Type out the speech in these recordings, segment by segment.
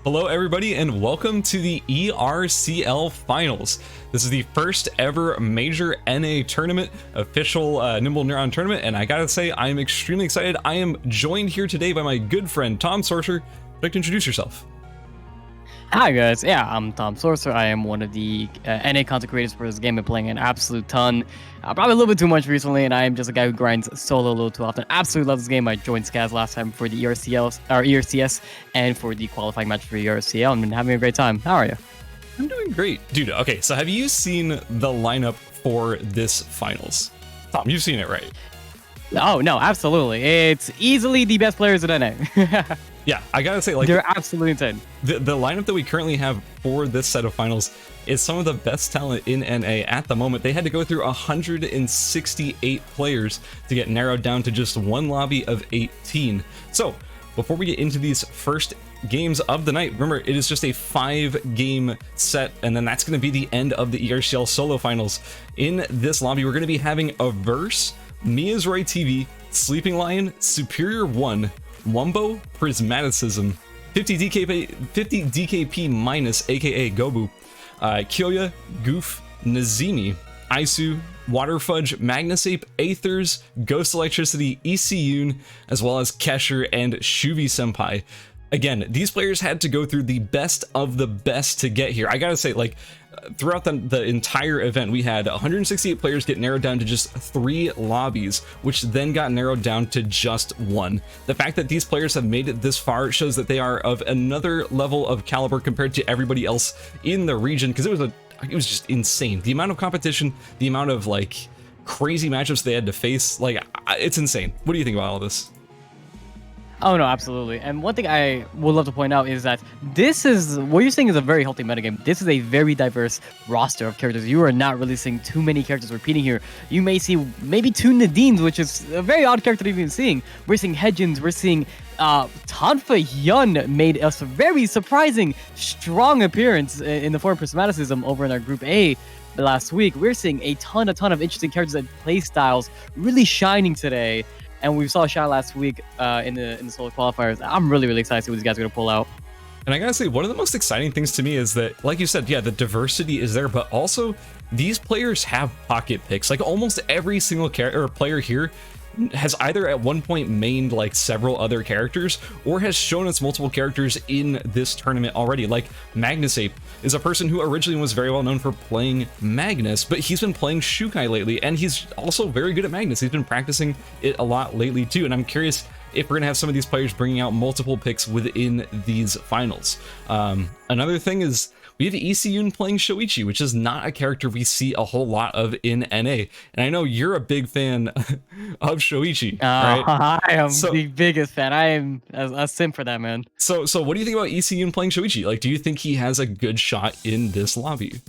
Hello everybody and welcome to the ERCL Finals. This is the first ever major NA tournament, official Nimble Neuron tournament, and I gotta say I am extremely excited. I am joined here today by my good friend Tomsorcer. I'd like to introduce yourself. Hi guys, yeah, I'm Tomsorcer. I am one of the NA content creators for this game. I've been playing an absolute ton, probably a little bit too much recently, and I am just a guy who grinds solo a little too often. Absolutely love this game. I joined Skaz last time for the ERCS and for the qualifying match for ERCL, and been having a great time. How are you? I'm doing great. Dude, okay, so have you seen the lineup for this finals? Tom, you've seen it, right? Oh, no, absolutely. It's easily the best players in NA. Yeah, I gotta say, like, they're absolutely insane. The lineup that we currently have for this set of finals is some of the best talent in NA at the moment. They had to go through 168 players to get narrowed down to just one lobby of 18. So, before we get into these first games of the night, remember, it is just a 5-game set, and then that's going to be the end of the ERCL solo finals. In this lobby, we're going to be having a verse, Mia's Roy TV, Sleeping Lion, Superior 1, Wumbo, Prismaticism, 50 DKP minus, aka Gobu, Kyoya, Goof, Nazimi, Isu, Waterfudge, Magnusape, Aethers, Ghost Electricity, ECUN, as well as Kesher and Shuvi Senpai. Again, these players had to go through the best of the best to get here. I gotta say, like, throughout the entire event, we had 168 players get narrowed down to just 3 lobbies, which then got narrowed down to just 1. The fact that these players have made it this far shows that they are of another level of caliber compared to everybody else in the region, because it was just insane. The amount of competition, the amount of, like, crazy matchups they had to face, like, it's insane. What do you think about all this? Oh no, absolutely. And one thing I would love to point out is that this is what you're saying is a very healthy metagame. This is a very diverse roster of characters. You are not really seeing too many characters repeating here. You may see maybe 2 Nadines, which is a very odd character to even seeing. We're seeing Hedgens, we're seeing Tanfa Yun made a very surprising, strong appearance in the form of Prismaticism over in our Group A last week. We're seeing a ton of interesting characters and play styles really shining today. And we saw a shot last week in the solo qualifiers. I'm really excited to see what these guys are going to pull out. And I gotta say, one of the most exciting things to me is that, like you said, yeah, the diversity is there, but also these players have pocket picks. Like, almost every single player here has either at one point mained like several other characters or has shown us multiple characters in this tournament already. Like, Magnusape is a person who originally was very well known for playing Magnus, but he's been playing Shukai lately, and he's also very good at Magnus. He's been practicing it a lot lately too, and I'm curious if we're gonna have some of these players bringing out multiple picks within these finals. Another thing is we have ECUN playing Shoichi, which is not a character we see a whole lot of in NA. And I know you're a big fan of Shoichi, right? I am the biggest fan. I am a sim for that, man. So what do you think about ECUN playing Shoichi? Like, do you think he has a good shot in this lobby?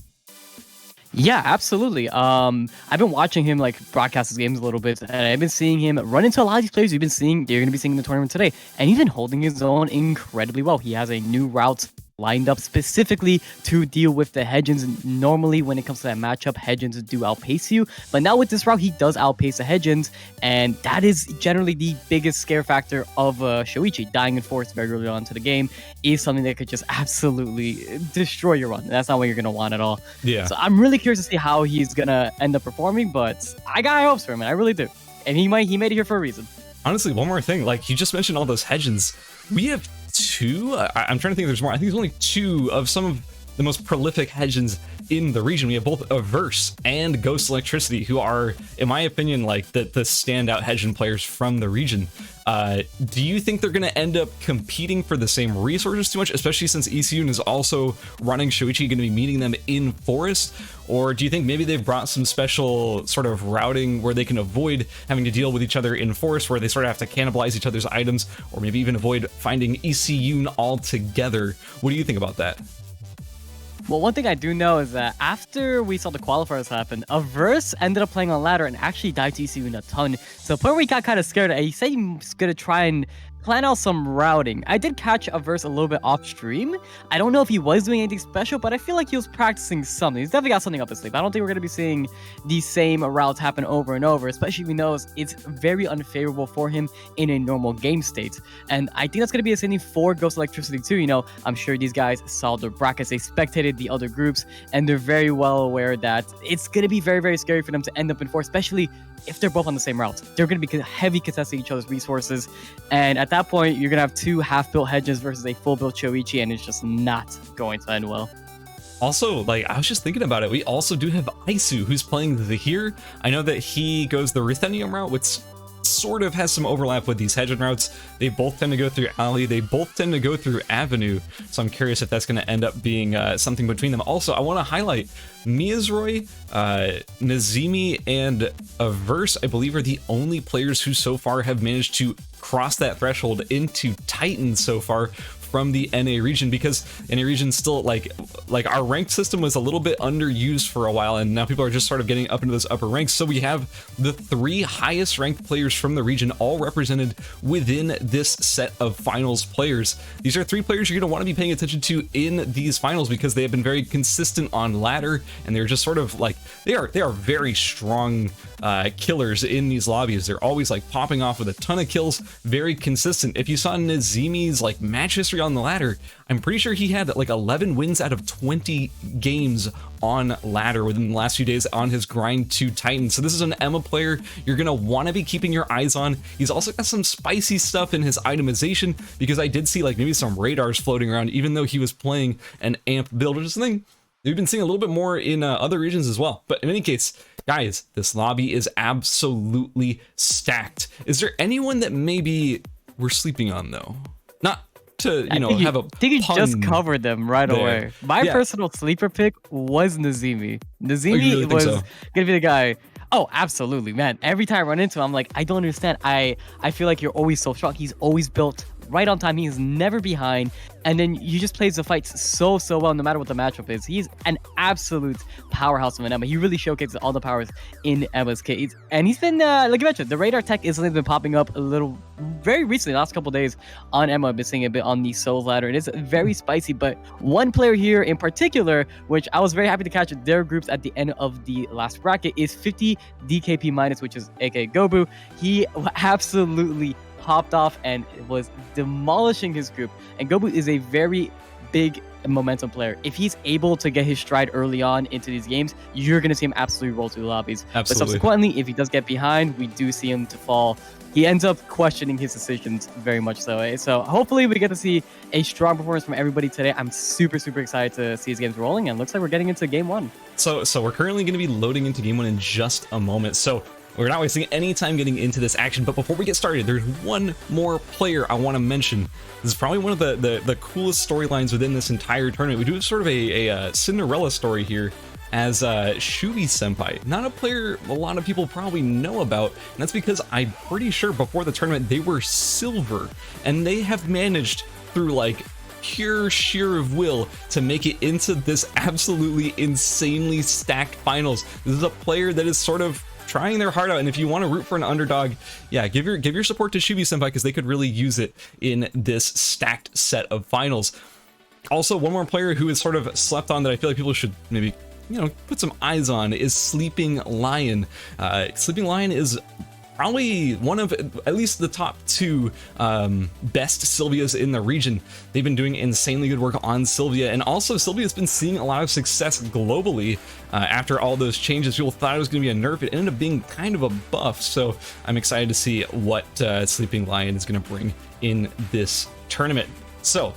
Yeah, absolutely. I've been watching him like broadcast his games a little bit, and I've been seeing him run into a lot of these players you're going to be seeing in the tournament today, and he's been holding his own incredibly well. He has a new route lined up specifically to deal with the Hedgens. Normally, when it comes to that matchup, Hedgens do outpace you, but now with this route, he does outpace the Hedgens, and that is generally the biggest scare factor of Shoichi. Dying in force very early on to the game is something that could just absolutely destroy your run. That's not what you're going to want at all. Yeah. So I'm really curious to see how he's going to end up performing, but I got high hopes for him, man. I really do. And he made it here for a reason. Honestly, one more thing. Like, you just mentioned all those Hedgens. We have 2, I'm trying to think if there's more. I think there's only 2 of some of the most prolific Hedgens in the region. We have both Averse and Ghost Electricity, who are, in my opinion, like the standout Hedgen players from the region. Do you think they're going to end up competing for the same resources too much, especially since ECUN is also running Shoichi, going to be meeting them in Forest? Or do you think maybe they've brought some special sort of routing where they can avoid having to deal with each other in Forest, where they sort of have to cannibalize each other's items, or maybe even avoid finding ECUN altogether? What do you think about that? Well, one thing I do know is that after we saw the qualifiers happen, Averse ended up playing on ladder and actually died to ECUN a ton. So the point where he got kind of scared, he said he was going to try and plan out some routing. I did catch a verse a little bit off stream. I don't know if he was doing anything special, but I feel like he was practicing something. He's definitely got something up his sleeve. I don't think we're going to be seeing the same routes happen over and over, especially if he knows it's very unfavorable for him in a normal game state. And I think that's going to be a same for Ghost Electricity too. You know, I'm sure these guys saw the brackets, they spectated the other groups, and they're very well aware that it's going to be very, very scary for them to end up in 4, especially if they're both on the same route. They're going to be heavy contesting each other's resources, and at that point, you're going to have 2 half-built hedges versus a full-built Choichi, and it's just not going to end well. Also, like, I was just thinking about it, we also do have Isu, who's playing the here. I know that he goes the Ruthenium route, which sort of has some overlap with these hedge routes. They both tend to go through alley, they both tend to go through avenue, so I'm curious if that's going to end up being something between them. Also, I want to highlight Miyazroy, Nazimi, and Averse, I believe, are the only players who so far have managed to cross that threshold into Titan so far from the NA region, because NA region still like our ranked system was a little bit underused for a while, and now people are just sort of getting up into those upper ranks. So we have the 3 highest ranked players from the region all represented within this set of finals players. These are 3 players you're going to want to be paying attention to in these finals because they have been very consistent on ladder, and they're just sort of like they are very strong killers in these lobbies. They're always like popping off with a ton of kills, very consistent. If you saw Nazimi's like match history on the ladder, I'm pretty sure he had like 11 wins out of 20 games on ladder within the last few days on his grind to Titan. So this is an Emma player you're gonna want to be keeping your eyes on. He's also got some spicy stuff in his itemization, because I did see like maybe some radars floating around, even though he was playing an amp build, which is something we've been seeing a little bit more in other regions as well. But in any case, guys, this lobby is absolutely stacked. Is there anyone that maybe we're sleeping on though? Not to, you know, have a I think you just covered them right away. My personal sleeper pick was Nazimi. Nazimi was gonna be the guy. Oh, absolutely, man. Every time I run into him, I'm like, I don't understand. I feel like you're always so strong. He's always built right on time. He is never behind. And then you just plays the fights so well, no matter what the matchup is. He's an absolute powerhouse of an Emma. He really showcases all the powers in Emma's case. And he's been, like you mentioned, the radar tech is something that's been popping up a little, very recently, the last couple days on Emma. I've been seeing a bit on the Souls ladder. It is very spicy, but one player here in particular, which I was very happy to catch their groups at the end of the last bracket, is 50 DKP minus, which is aka Gobu. He absolutely popped off and was demolishing his group. And Gobu is a very big momentum player. If he's able to get his stride early on into these games, you're going to see him absolutely roll through the lobbies. Absolutely. But subsequently, if he does get behind, we do see him to fall. He ends up questioning his decisions very much so. So hopefully we get to see a strong performance from everybody today. I'm super excited to see his games rolling, and looks like we're getting into game 1. So we're currently going to be loading into game 1 in just a moment. So we're not wasting any time getting into this action, but before we get started, there's one more player I want to mention. This is probably one of the coolest storylines within this entire tournament. We do sort of a Cinderella story here as Shubi Senpai. Not a player a lot of people probably know about, and that's because I'm pretty sure before the tournament they were silver, and they have managed through like pure sheer of will to make it into this absolutely insanely stacked finals. This is a player that is sort of trying their heart out, and if you want to root for an underdog, yeah, give your support to Shubi Senpai, because they could really use it in this stacked set of finals. Also, one more player who is sort of slept on that I feel like people should maybe, you know, put some eyes on is Sleeping Lion. Sleeping Lion is probably one of at least the top 2 best Sylvias in the region. They've been doing insanely good work on Sylvia, and also Sylvia's been seeing a lot of success globally after all those changes. People thought it was going to be a nerf. It ended up being kind of a buff, so I'm excited to see what Sleeping Lion is going to bring in this tournament. So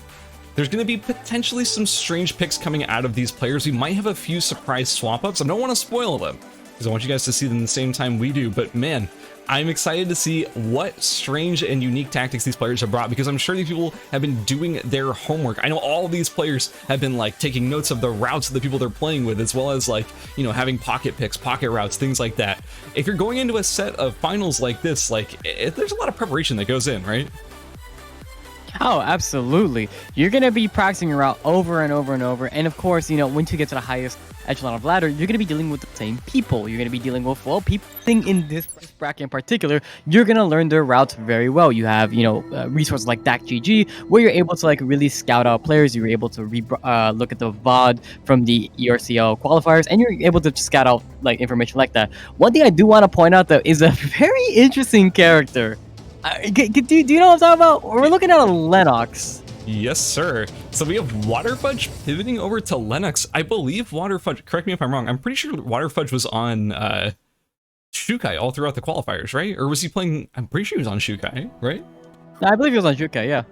there's going to be potentially some strange picks coming out of these players. We might have a few surprise swap-ups. I don't want to spoil them, because I want you guys to see them the same time we do, but man, I'm excited to see what strange and unique tactics these players have brought, because I'm sure these people have been doing their homework. I know all of these players have been like taking notes of the routes of the people they're playing with, as well as like, you know, having pocket picks, pocket routes, things like that. If you're going into a set of finals like this, like there's a lot of preparation that goes in, right? Oh, absolutely. You're going to be practicing your route over and over and over. And of course, once you get to the highest echelon of ladder, you're going to be dealing with the same people. You're going to be dealing with, well, people in this bracket in particular, you're going to learn their routes very well. You have, resources like DAC where you're able to really scout out players. You're able to look at the VOD from the ERCL qualifiers, and you're able to scout out information like that. One thing I do want to point out though is a very interesting character. Do you know what I'm talking about? We're looking at a Lennox. Yes, sir. So we have Waterfudge pivoting over to Lennox. I believe Waterfudge, correct me if I'm wrong, I'm pretty sure Waterfudge was on Shukai all throughout the qualifiers, right? Or was he playing, I'm pretty sure he was on Shukai, right? I believe he was on Shukai, yeah.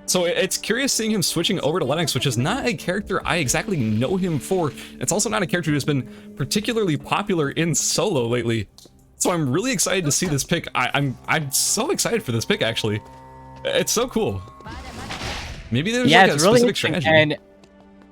So it's curious seeing him switching over to Lennox, which is not a character I exactly know him for. It's also not a character who's been particularly popular in solo lately. So I'm really excited to see this pick. I'm so excited for this pick, actually. It's so cool. Maybe there's a specific strategy. And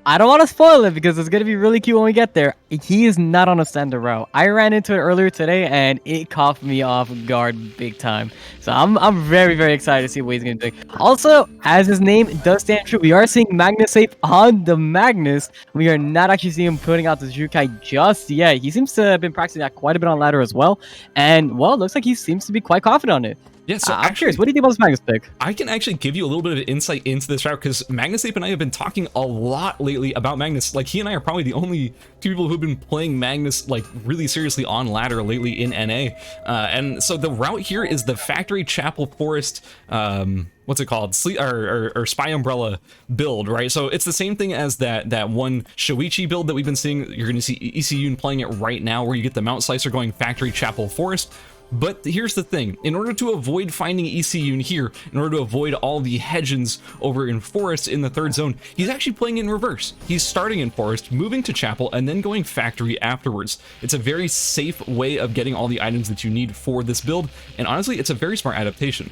I don't want to spoil it because it's going to be really cute when we get there. He is not on a standard route. I ran into it earlier today and it caught me off guard big time. So I'm very, very excited to see what he's going to do. Also, as his name does stand true, we are seeing Magnus safe on the Magnus. We are not actually seeing him putting out the Jukai just yet. He seems to have been practicing that quite a bit on ladder as well. And, well, it looks like he seems to be quite confident on it. Yeah, so I'm curious, what do you think about this Magnus pick? I can actually give you a little bit of insight into this route because Magnus Ape and I have been talking a lot lately about Magnus. Like, he and I are probably the only two people who've been playing Magnus really seriously on ladder lately in NA. And so the route here is the Factory Chapel Forest, what's it called? Or Spy Umbrella build, right? So it's the same thing as that one Shoichi build that we've been seeing. You're going to see ECU playing it right now, where you get the Mount Slicer going Factory Chapel Forest. But here's the thing, in order to avoid finding ECU here, in order to avoid all the Hedgens over in Forest in the third zone, he's actually playing in reverse. He's starting in Forest, moving to Chapel, and then going Factory afterwards. It's a very safe way of getting all the items that you need for this build, and honestly, it's a very smart adaptation.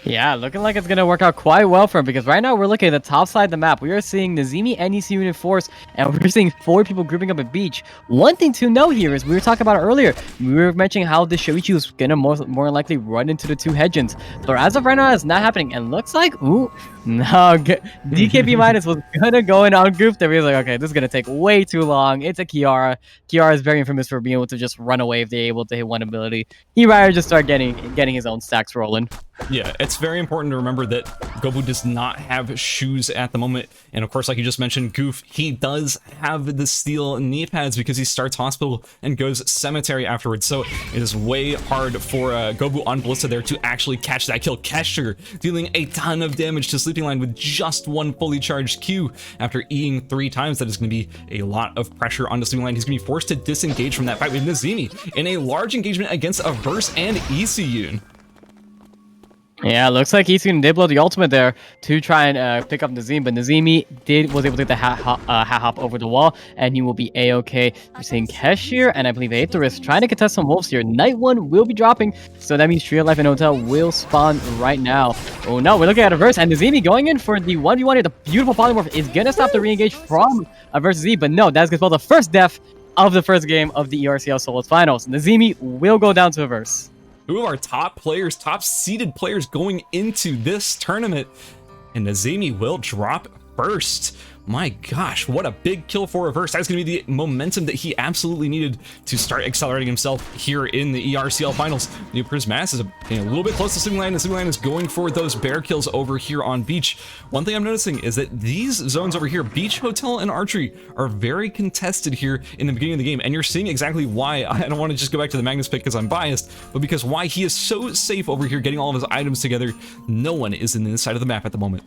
Yeah, looking like it's going to work out quite well for him, because right now we're looking at the top side of the map. We are seeing Nazimi and ECU in force, and we're seeing 4 people grouping up at beach. One thing to know here is we were talking about it earlier. We were mentioning how the Shoichi was going to more likely run into the 2 Hedgens. But as of right now, it's not happening. And looks like, ooh, no, DKP Minus was going to go in on group there. He was like, okay, this is going to take way too long. It's a Kiara. Kiara is very infamous for being able to just run away if they're able to hit one ability. He'd rather just start getting his own stacks rolling. Yeah, it's very important to remember that Gobu does not have shoes at the moment. And of course, like you just mentioned, Goof, he does have the steel knee pads because he starts Hospital and goes Cemetery afterwards. So it is way hard for Gobu on Ballista there to actually catch that kill. Kesher dealing a ton of damage to Sleeping Line with just one fully charged Q after Eing 3 times. That is going to be a lot of pressure on the Sleeping Line. He's going to be forced to disengage from that fight with Nazimi in a large engagement against Averse and ECU. Yeah, looks like ECU did blow the ultimate there to try and pick up Nazim, but Nazimi was able to get the hat hop over the wall, and he will be A-okay. We're seeing Kesh here, and I believe Aetherus trying to contest some wolves here. Night 1 will be dropping, so that means Trio Life and Hotel will spawn right now. Oh no, we're looking at Averse, and Nazimi going in for the 1v1 here. The beautiful polymorph is going to stop the re-engage from Averse Z, but no, that's going to spell the first death of the first game of the ERCL Solos Finals. Nazimi will go down to Averse. 2 of our top players, top seeded players going into this tournament, and Nazimi will drop first. My gosh, what a big kill for Reverse. That's going to be the momentum that he absolutely needed to start accelerating himself here in the ERCL Finals. New Prismatis is a little bit close to Sleeping Line, and Sleeping Line is going for those bear kills over here on Beach. One thing I'm noticing is that these zones over here, Beach, Hotel, and Archery, are very contested here in the beginning of the game, and you're seeing exactly why. I don't want to just go back to the Magnus pick because I'm biased, but because why he is so safe over here getting all of his items together. No one is in this side of the map at the moment.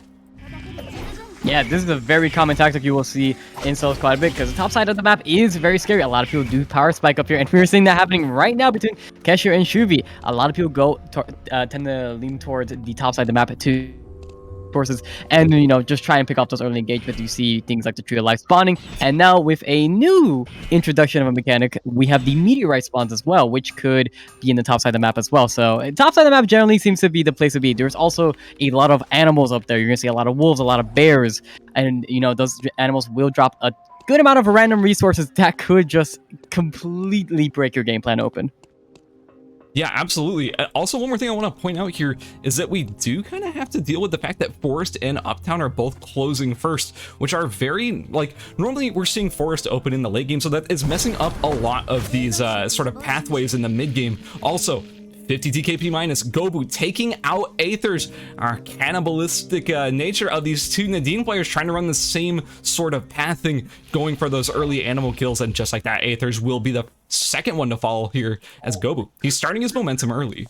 Yeah, this is a very common tactic you will see in solos quite a bit, because the top side of the map is very scary. A lot of people do power spike up here, and we're seeing that happening right now between Kesher and Shuvi. A lot of people tend to lean towards the top side of the map too. Forces, and just try and pick up those early engagements. You see things like the Tree of Life spawning, and now with a new introduction of a mechanic, we have the meteorite spawns as well, which could be in the top side of the map as well. So top side of the map generally seems to be the place to be. There's also a lot of animals up there. You're gonna see a lot of wolves, a lot of bears, and those animals will drop a good amount of random resources that could just completely break your game plan open. Yeah, absolutely. Also, one more thing I want to point out here is that we do kind of have to deal with the fact that Forest and Uptown are both closing first, which are very, like, normally we're seeing Forest open in the late game, so that is messing up a lot of these sort of pathways in the mid game. Also, 50 DKP minus, Gobu taking out Aethers. Our cannibalistic nature of these two Nadine players trying to run the same sort of pathing, going for those early animal kills, and just like that, Aethers will be the second one to follow here as Gobu. He's starting his momentum early.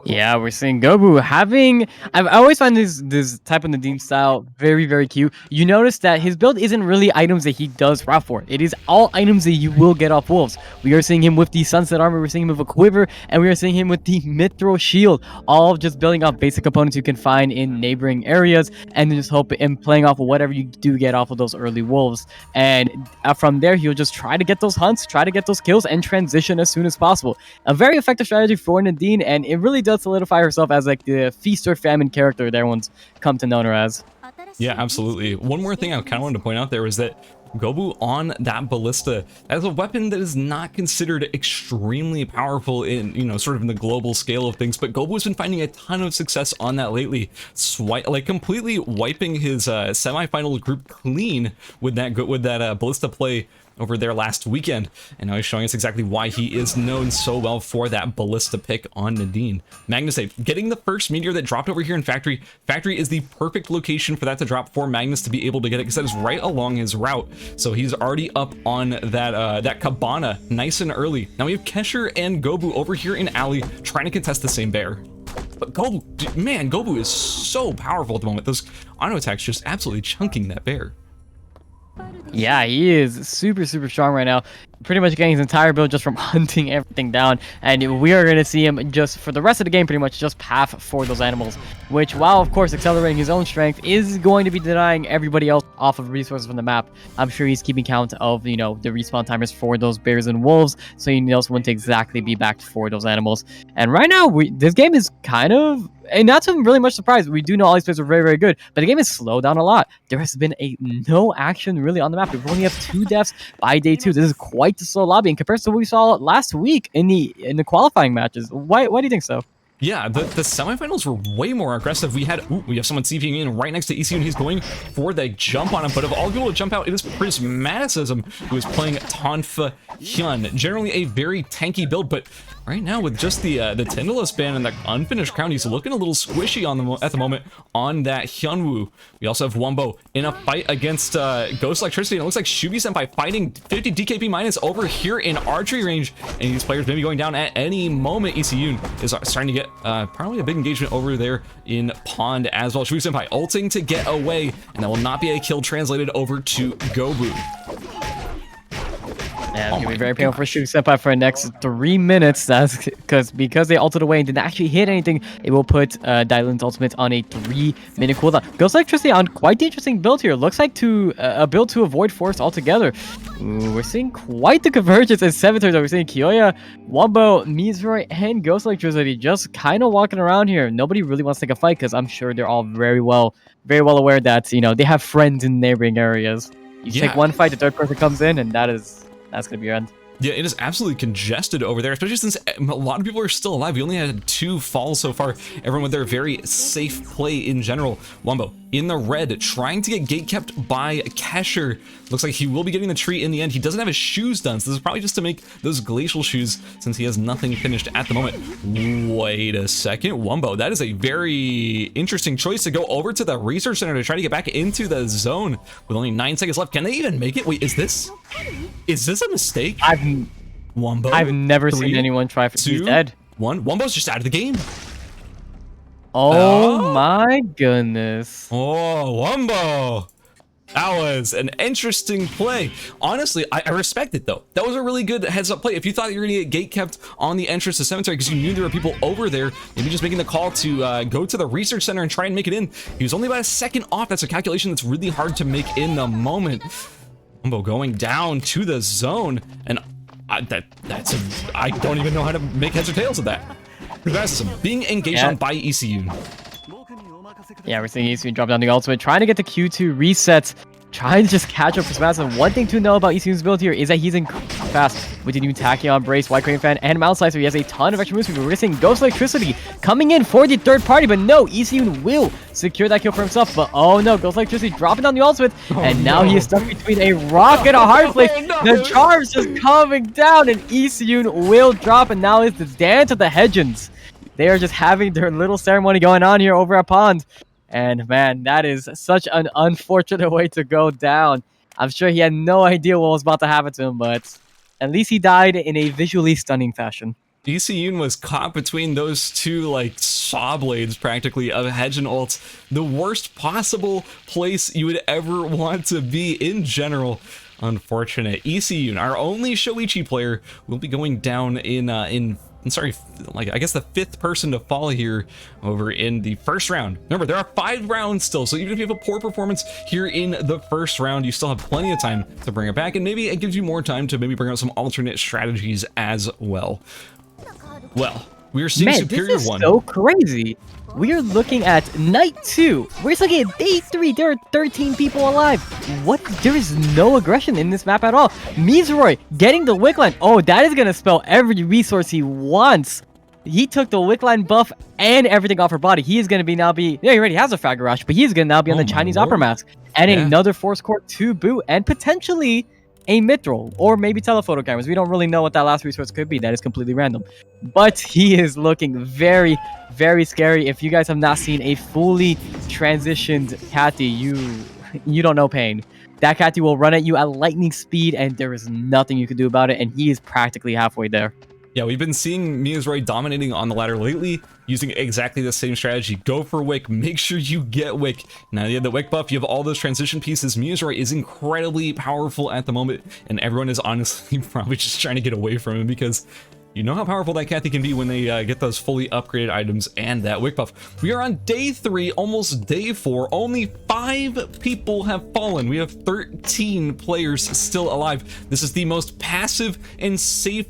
Yeah, we're seeing Gobu having. I always find this type of Nadim style very, very cute. You notice that his build isn't really items that he does route for. It is all items that you will get off wolves. We are seeing him with the Sunset Armor, we're seeing him with a Quiver, and we are seeing him with the Mithril Shield. All just building off basic components you can find in neighboring areas, and just hope and playing off of whatever you do get off of those early wolves. And from there, he'll just try to get those hunts, try to get those kills, and transition as soon as possible. A very effective strategy for Nadine, and it really does solidify herself as like the feast or famine character that everyone's come to know her as. Yeah, absolutely. One more thing I kind of wanted to point out there is that Gobu on that ballista as a weapon that is not considered extremely powerful in, you know, sort of in the global scale of things, but Gobu has been finding a ton of success on that lately, like completely wiping his semifinal group clean with that ballista play over there last weekend, and now he's showing us exactly why he is known so well for that ballista pick on Nadine. Magnus getting the first meteor that dropped over here in Factory. Factory is the perfect location for that to drop for Magnus to be able to get it, because that is right along his route. So he's already up on that Cabana nice and early. Now we have Kesher and Gobu over here in Alley trying to contest the same bear. But Gobu, man, Gobu is so powerful at the moment. Those auto attacks just absolutely chunking that bear. Yeah, he is super, super strong right now. Pretty much getting his entire build just from hunting everything down. And we are going to see him just for the rest of the game pretty much just path for those animals. Which, while of course accelerating his own strength, is going to be denying everybody else off of resources from the map. I'm sure he's keeping count of, you know, the respawn timers for those bears and wolves, so he knows when to exactly be backed for those animals. And right now, this game is kind of... And not to really much surprise, we do know all these players are very, very good, but the game has slowed down a lot. There has been no action really on the map. We only have 2 deaths by day 2. This is quite the slow lobby in comparison to what we saw last week in the qualifying matches. Why do you think so? Yeah, the semifinals were way more aggressive. We have someone CPing in right next to ECU, and he's going for the jump on him. But of all people to jump out, it is Prismaticism who is playing Tonfa Hyun. Generally a very tanky build, but right now with just the Tindalus ban and the unfinished crown, he's looking a little squishy at the moment on that Hyunwoo. We also have Wumbo in a fight against Ghost Electricity, and it looks like Shubi-senpai fighting 50 DKP minus over here in archery range, and these players may be going down at any moment. ECU is starting to get probably a big engagement over there in Pond as well. Shubi-senpai ulting to get away, and that will not be a kill translated over to Gobu. Yeah, it's gonna be very painful for Shubi-senpai for the next 3 minutes. That's because they ulted away and didn't actually hit anything. It will put Dylan's ultimate on a 3-minute cooldown. Ghost Electricity on quite the interesting build here. Looks like a build to avoid Forest altogether. Ooh, we're seeing quite the convergence in 7 turns. We're seeing Kiyoya, Wumbo, Mizroy, and Ghost Electricity just kind of walking around here. Nobody really wants to take a fight because I'm sure they're all very well aware that, you know, they have friends in neighboring areas. You take one fight, the third person comes in, and that's gonna be your end. Yeah, it is absolutely congested over there, especially since a lot of people are still alive. We only had 2 falls so far. Everyone with their very safe play in general. Wumbo in the red, trying to get gate kept by Kesher. Looks like he will be getting the tree in the end. He doesn't have his shoes done, so this is probably just to make those glacial shoes since he has nothing finished at the moment. Wait a second, Wumbo, that is a very interesting choice to go over to the research center to try to get back into the zone with only 9 seconds left. Can they even make it? Wait, is this a mistake? Wumbo, I've never seen anyone try for 2, he's dead. 1. Wumbo's just out of the game. Oh my goodness. Oh, Wumbo. That was an interesting play. Honestly, I respect it though. That was a really good heads up play. If you thought you were gonna get gate kept on the entrance to Cemetery because you knew there were people over there, maybe just making the call to go to the research center and try and make it in. He was only about a second off. That's a calculation that's really hard to make in the moment. Wumbo going down to the zone, and I don't even know how to make heads or tails of that. Being engaged on by ECU. Yeah, we're seeing ECU drop down the ultimate, trying to get the Q2 reset. trying to just catch up for Smash. And one thing to know about ECU's build here is that he's in fast with the new Tachyon, Brace, White Crane Fan, and Mount Slicer. He has a ton of extra moves. We're missing Ghost Electricity coming in for the third party, but no, ECU will secure that kill for himself. But oh no, Ghost Electricity dropping down the ultimate, and now he is stuck between a rock and a hard plate. The charge just coming down, and ECU will drop, and now it's the dance of the Hedgens. They are just having their little ceremony going on here over at Pond. And man, that is such an unfortunate way to go down. I'm sure he had no idea what was about to happen to him, but at least he died in a visually stunning fashion. ECU was caught between those two, like, saw blades, practically, of Hedge and ults. The worst possible place you would ever want to be in general. Unfortunate. ECU, our only Shoichi player, will be going down I guess the 5th person to fall here over in the first round. Remember, there are 5 rounds still, so even if you have a poor performance here in the first round, you still have plenty of time to bring it back, and maybe it gives you more time to maybe bring out some alternate strategies as well. Well, we are seeing Superior this is 1. So crazy. We are looking at night 2. We're looking at day 3. There are 13 people alive. What? There is no aggression in this map at all. Mizroy getting the Wick Line. Oh, that is going to spell every resource he wants. He took the Wick Line buff and everything off her body. He is going to be now be... Yeah, he already has a Frag Rush, but he's going to now be on the Chinese Opera Mask. And another Force Core to boot, and potentially a Mithril, or maybe telephoto cameras. We don't really know what that last resource could be. That is completely random. But he is looking very, very scary. If you guys have not seen a fully transitioned Cathy, you don't know pain. That Cathy will run at you at lightning speed, and there is nothing you can do about it, and he is practically halfway there. Yeah, we've been seeing Mizroy dominating on the ladder lately, using exactly the same strategy. Go for Wick, make sure you get Wick. Now you have the Wick buff, you have all those transition pieces. Mizroy is incredibly powerful at the moment, and everyone is honestly probably just trying to get away from him, because you know how powerful that Cathy can be when they get those fully upgraded items and that Wick buff. We are on day 3, almost day 4. Only 5 people have fallen. We have 13 players still alive. This is the most passive and safe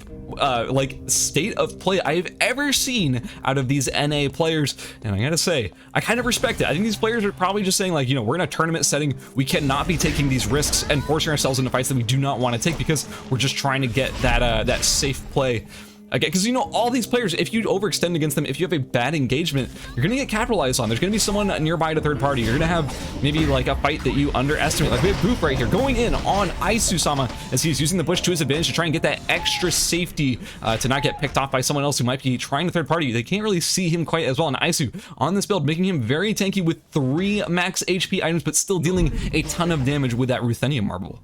state of play I've ever seen out of these NA players, and I gotta say, I kind of respect it. I think these players are probably just saying, like, you know, we're in a tournament setting, we cannot be taking these risks and forcing ourselves into fights that we do not want to take, because we're just trying to get that that safe play. Okay, because you know, all these players, if you overextend against them, if you have a bad engagement, you're gonna get capitalized on. There's gonna be someone nearby to third party. You're gonna have maybe like a fight that you underestimate. Like we have Boof right here going in on Aisu-sama as he's using the bush to his advantage to try and get that extra safety to not get picked off by someone else who might be trying to third party. They can't really see him quite as well. And Aisu on this build, making him very tanky with 3 max HP items, but still dealing a ton of damage with that Ruthenium Marble.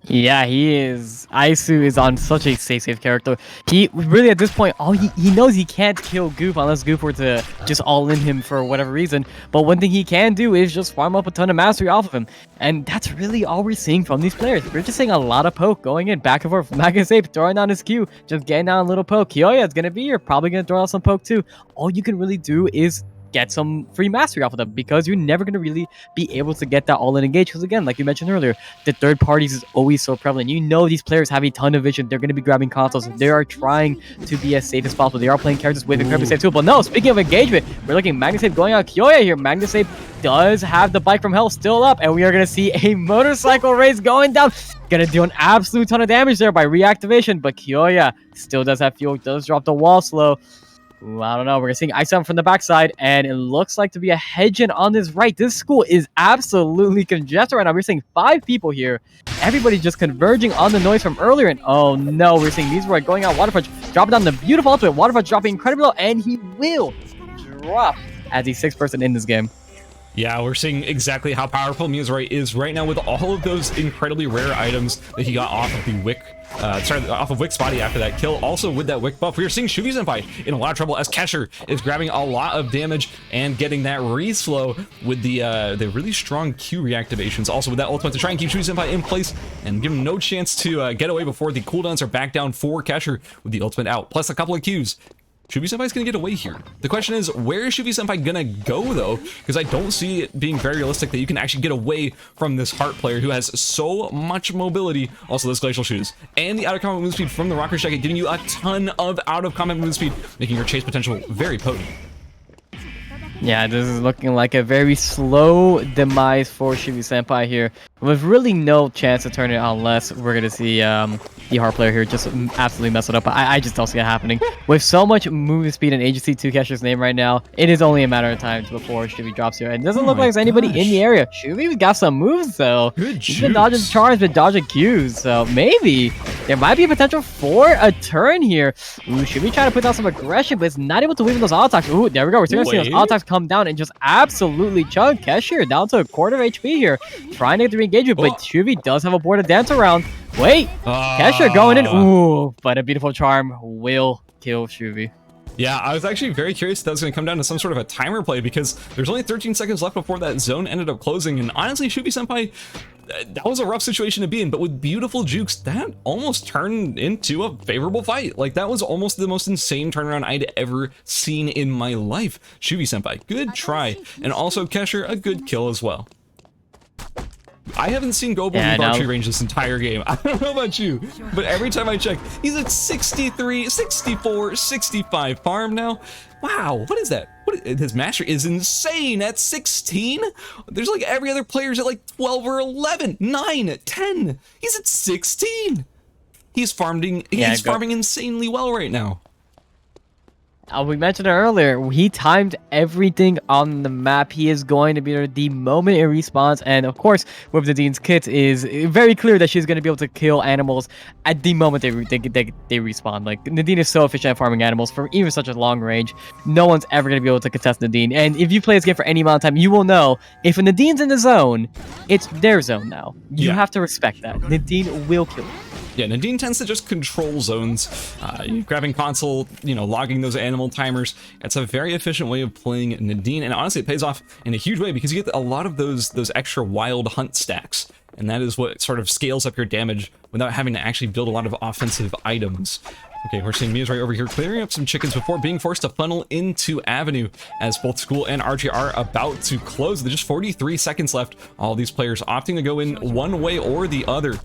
Yeah, he is. Aisu is on such a safe character. He really, at this point, he knows he can't kill Goop unless Goop were to just all in him for whatever reason. But one thing he can do is just farm up a ton of mastery off of him. And that's really all we're seeing from these players. We're just seeing a lot of poke going in, back and forth. Magasape throwing down his Q, just getting down a little poke. Kyoya is going to be here, probably going to throw out some poke too. All you can really do is get some free mastery off of them, because you're never going to really be able to get that all-in engage, because again, like you mentioned earlier, the third parties is always so prevalent. You know these players have a ton of vision. They're going to be grabbing consoles. They are trying to be as safe as possible. They are playing characters with incredibly safe too. But no, speaking of engagement, we're looking Magnasape going out Kyoya here. Magnasape does have the bike from hell still up, and we are going to see a motorcycle race going down. Gonna do an absolute ton of damage there by reactivation, but Kyoya still does have fuel, does drop the wall slow. Ooh, I don't know. We're going to see Ice from the backside, and it looks like to be a Hedgen on this right. This school is absolutely congested right now. We're seeing 5 people here. Everybody's just converging on the noise from earlier, and oh no, we're seeing Mizroy going out Water Punch, dropping down the beautiful ultimate. Water Punch dropping incredibly low, and he will drop as the 6th person in this game. Yeah, we're seeing exactly how powerful Mizroy is right now with all of those incredibly rare items that he got off of the Wick, off of Wick's body after that kill. Also with that Wick buff, we are seeing Shuvi Senpai in a lot of trouble as Kesher is grabbing a lot of damage and getting that re-slow with the really strong Q reactivations. Also with that ultimate to try and keep Shuvi Senpai in place and give him no chance to get away before the cooldowns are back down for Kesher with the ultimate out, plus a couple of Qs. Shuvi Senpai's gonna get away here. The question is, where is Shuvi Senpai gonna go though? Because I don't see it being very realistic that you can actually get away from this Heart player who has so much mobility. Also, those Glacial Shoes and the out-of-combat move speed from the Rocker Jacket, giving you a ton of out-of-combat move speed, making your chase potential very potent. Yeah, this is looking like a very slow demise for Shivi Senpai here, with really no chance to turn it unless we're gonna see the hard player here just absolutely mess it up. I just don't see it happening. With so much movement speed and agency to Kesher's name right now, it is only a matter of time before Shivi drops here. And it doesn't look like there's anybody in the area. Shivi's got some moves though. He's been dodging charms, been dodging Qs, so maybe there might be a potential for a turn here. Ooh, Shivi trying to put down some aggression, but it's not able to weave in those auto attacks. Ooh, there we go. We're starting to see those auto attacks come down and just absolutely chug Kesher down to a quarter of HP here, trying to get the re-engagement, but Shivi does have a board to dance around. Wait, Kesher going in. Ooh, but a beautiful charm will kill Shivi. Yeah, I was actually very curious if that was going to come down to some sort of a timer play, because there's only 13 seconds left before that zone ended up closing, and honestly, Shivi Senpai, that was a rough situation to be in, but with beautiful jukes, that almost turned into a favorable fight. Like, that was almost the most insane turnaround I'd ever seen in my life. Shivi Senpai, good try, and also Kesher, a good kill as well. I haven't seen Gobu leave archery range this entire game. I don't know about you, but every time I check, he's at 63, 64, 65 farm now. Wow, what is that? His mastery is insane at 16. There's like every other player's at like 12 or 11, 9, 10. He's at 16. He's farming insanely well right now. We mentioned it earlier, he timed everything on the map. He is going to be there the moment it respawns, and of course, with Nadine's kit, is very clear that she's going to be able to kill animals at the moment they respawn. Like, Nadine is so efficient at farming animals from even such a long range. No one's ever going to be able to contest Nadine, and if you play this game for any amount of time, you will know, if a Nadine's in the zone, it's their zone now. You have to respect that. Nadine will kill you. Yeah, Nadine tends to just control zones, grabbing console, logging those animal timers. It's a very efficient way of playing Nadine, and honestly, it pays off in a huge way because you get a lot of those extra wild hunt stacks, and that is what sort of scales up your damage without having to actually build a lot of offensive items. Okay, we're seeing Mia's right over here clearing up some chickens before being forced to funnel into Avenue, as both School and Archie are about to close. There's just 43 seconds left. All these players opting to go in one way or the other.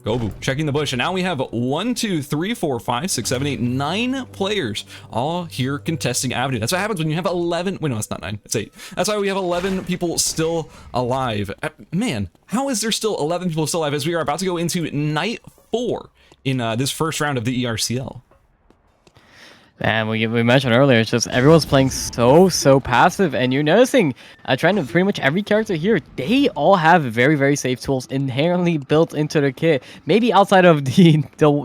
Gobu checking the bush, and now we have 1, 2, 3, 4, 5, 6, 7, 8, 9 players all here contesting Avenue. That's what happens when you have 11. Wait, no, it's not 9. It's 8. That's why we have 11 people still alive. Man, how is there still 11 people still alive as we are about to go into night 4 in this first round of the ERCL? And we mentioned earlier, it's just everyone's playing so passive, and you're noticing a trend of pretty much every character here. They all have very, very safe tools inherently built into their kit. Maybe outside of the